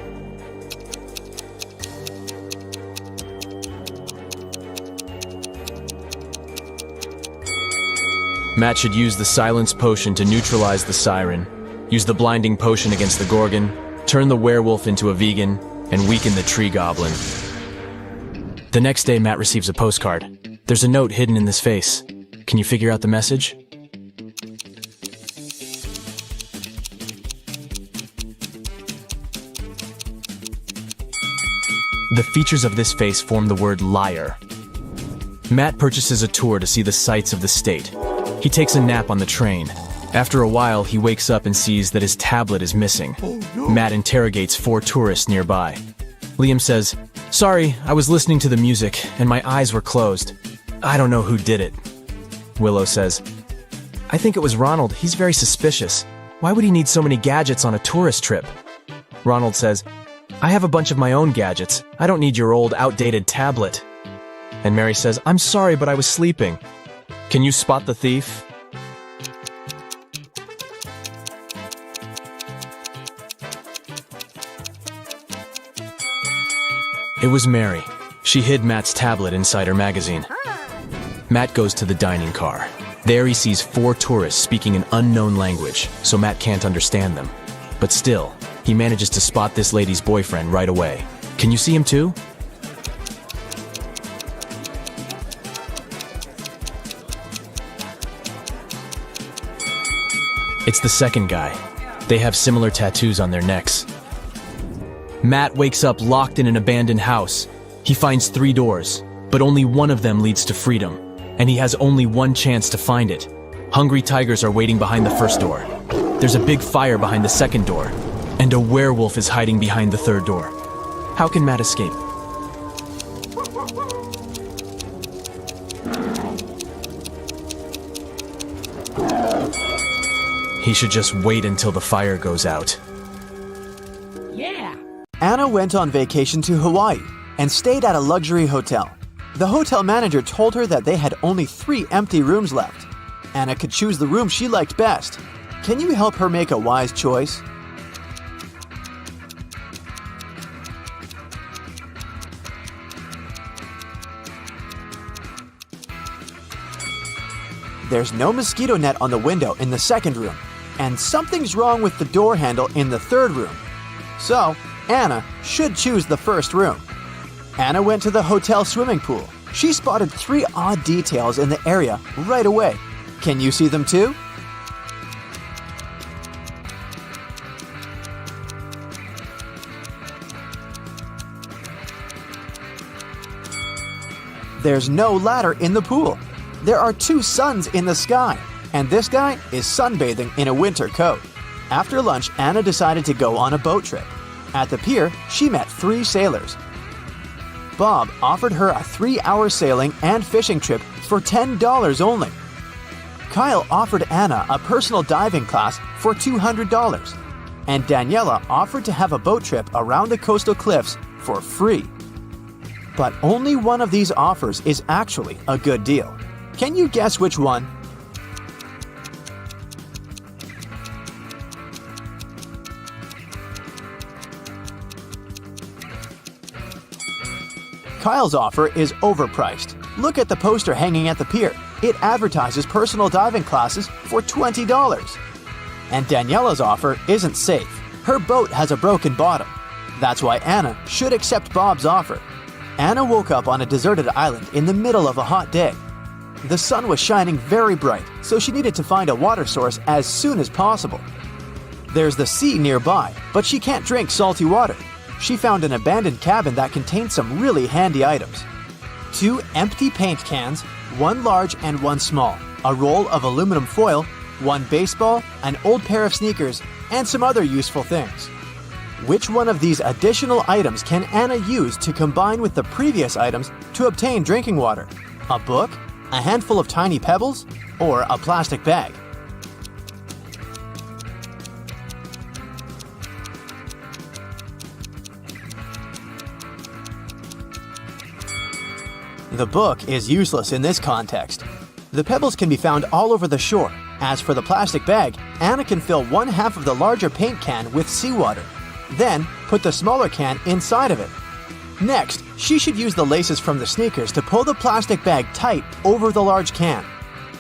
Matt should use the silence potion to neutralize the siren, use the blinding potion against the Gorgon, turn the werewolf into a vegan, and weaken the tree goblin. The next day, Matt receives a postcard. There's a note hidden in this face. Can you figure out the message? The features of this face form the word liar. Matt purchases a tour to see the sights of the state. He takes a nap on the train. After a while, he wakes up and sees that his tablet is missing. Matt interrogates 4 tourists nearby. Liam says, "Sorry, I was listening to the music and my eyes were closed. I don't know who did it." Willow says, I think it was Ronald. He's very suspicious. Why would he need so many gadgets on a tourist trip? Ronald says, I have a bunch of my own gadgets. I don't need your old, outdated tablet. And Mary says, I'm sorry, but I was sleeping. Can you spot the thief? It was Mary. She hid Matt's tablet inside her magazine. Matt goes to the dining car. There he sees 4 tourists speaking an unknown language, so Matt can't understand them. But still, he manages to spot this lady's boyfriend right away. Can you see him too? It's the second guy. They have similar tattoos on their necks. Matt wakes up locked in an abandoned house. He finds 3 doors, but only one of them leads to freedom, and he has only one chance to find it. Hungry tigers are waiting behind the first door. There's a big fire behind the second door, and a werewolf is hiding behind the third door. How can Matt escape? He should just wait until the fire goes out. Yeah. Anna went on vacation to Hawaii and stayed at a luxury hotel. The hotel manager told her that they had only 3 empty rooms left. Anna could choose the room she liked best. Can you help her make a wise choice? There's no mosquito net on the window in the second room, and something's wrong with the door handle in the third room. So, Anna should choose the first room. Anna went to the hotel swimming pool. She spotted 3 odd details in the area right away. Can you see them too? There's no ladder in the pool. There are 2 suns in the sky, and this guy is sunbathing in a winter coat. After lunch, Anna decided to go on a boat trip. At the pier, she met 3 sailors. Bob offered her a 3-hour sailing and fishing trip for $10 only. Kyle offered Anna a personal diving class for $200. And Daniela offered to have a boat trip around the coastal cliffs for free. But only one of these offers is actually a good deal. Can you guess which one? Kyle's offer is overpriced. Look at the poster hanging at the pier. It advertises personal diving classes for $20. And Daniela's offer isn't safe. Her boat has a broken bottom. That's why Anna should accept Bob's offer. Anna woke up on a deserted island in the middle of a hot day. The sun was shining very bright, so she needed to find a water source as soon as possible. There's the sea nearby, but she can't drink salty water. She found an abandoned cabin that contained some really handy items. 2 empty paint cans, 1 large and 1 small, a roll of aluminum foil, 1 baseball, an old pair of sneakers, and some other useful things. Which one of these additional items can Anna use to combine with the previous items to obtain drinking water? A book, a handful of tiny pebbles, or a plastic bag? The book is useless in this context. The pebbles can be found all over the shore. As for the plastic bag, Anna can fill 1/2 of the larger paint can with seawater. Then, put the smaller can inside of it. Next, she should use the laces from the sneakers to pull the plastic bag tight over the large can.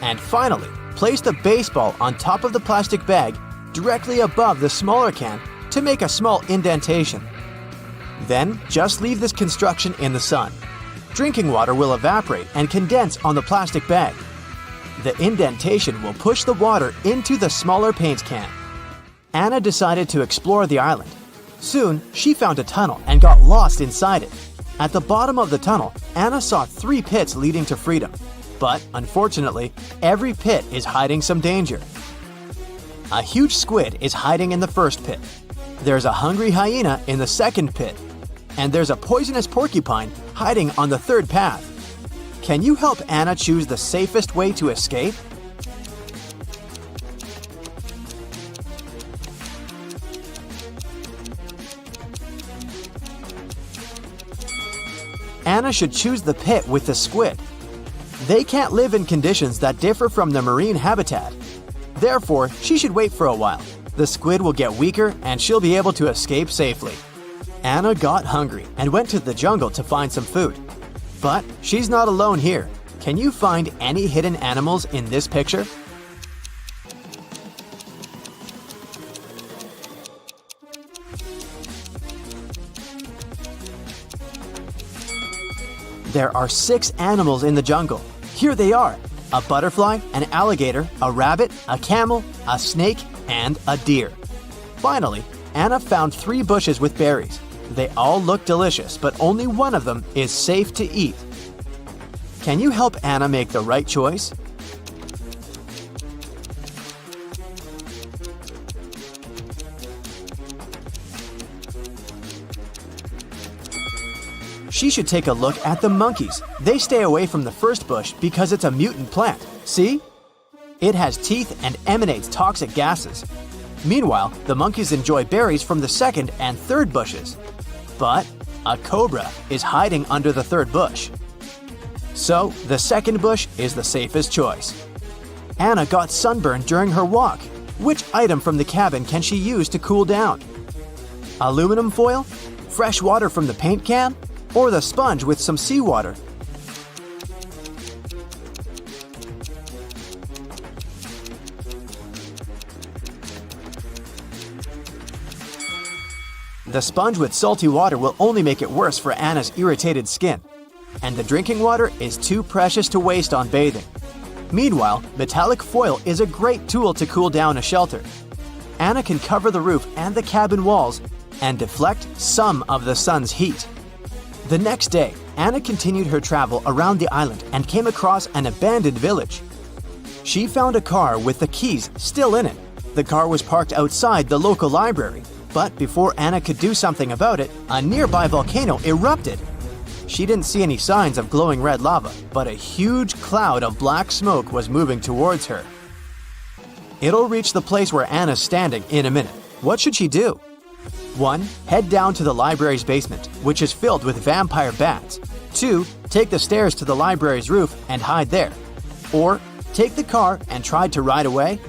And finally, place the baseball on top of the plastic bag directly above the smaller can to make a small indentation. Then, just leave this construction in the sun. Drinking water will evaporate and condense on the plastic bag. The indentation will push the water into the smaller paint can. Anna decided to explore the island. Soon, she found a tunnel and got lost inside it. At the bottom of the tunnel, Anna saw 3 pits leading to freedom. But, unfortunately, every pit is hiding some danger. A huge squid is hiding in the first pit. There's a hungry hyena in the second pit. And there's a poisonous porcupine hiding on the third path. Can you help Anna choose the safest way to escape? Anna should choose the pit with the squid. They can't live in conditions that differ from the marine habitat. Therefore, she should wait for a while. The squid will get weaker and she'll be able to escape safely. Anna got hungry and went to the jungle to find some food. But she's not alone here. Can you find any hidden animals in this picture? There are 6 animals in the jungle. Here they are: a butterfly, an alligator, a rabbit, a camel, a snake, and a deer. Finally, Anna found 3 bushes with berries. They all look delicious, but only one of them is safe to eat. Can you help Anna make the right choice? She should take a look at the monkeys. They stay away from the first bush because it's a mutant plant. See? It has teeth and emanates toxic gases. Meanwhile, the monkeys enjoy berries from the second and third bushes. But a cobra is hiding under the third bush. So, the second bush is the safest choice. Anna got sunburned during her walk. Which item from the cabin can she use to cool down? Aluminum foil? Fresh water from the paint can? Or the sponge with some seawater? The sponge with salty water will only make it worse for Anna's irritated skin. And the drinking water is too precious to waste on bathing. Meanwhile, metallic foil is a great tool to cool down a shelter. Anna can cover the roof and the cabin walls and deflect some of the sun's heat. The next day, Anna continued her travel around the island and came across an abandoned village. She found a car with the keys still in it. The car was parked outside the local library, but before Anna could do something about it, a nearby volcano erupted. She didn't see any signs of glowing red lava, but a huge cloud of black smoke was moving towards her. It'll reach the place where Anna's standing in a minute. What should she do? 1. Head down to the library's basement, which is filled with vampire bats. 2. Take the stairs to the library's roof and hide there. Or, take the car and try to ride away.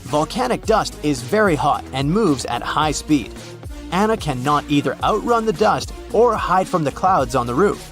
Volcanic dust is very hot and moves at high speed. Anna cannot either outrun the dust or hide from the clouds on the roof.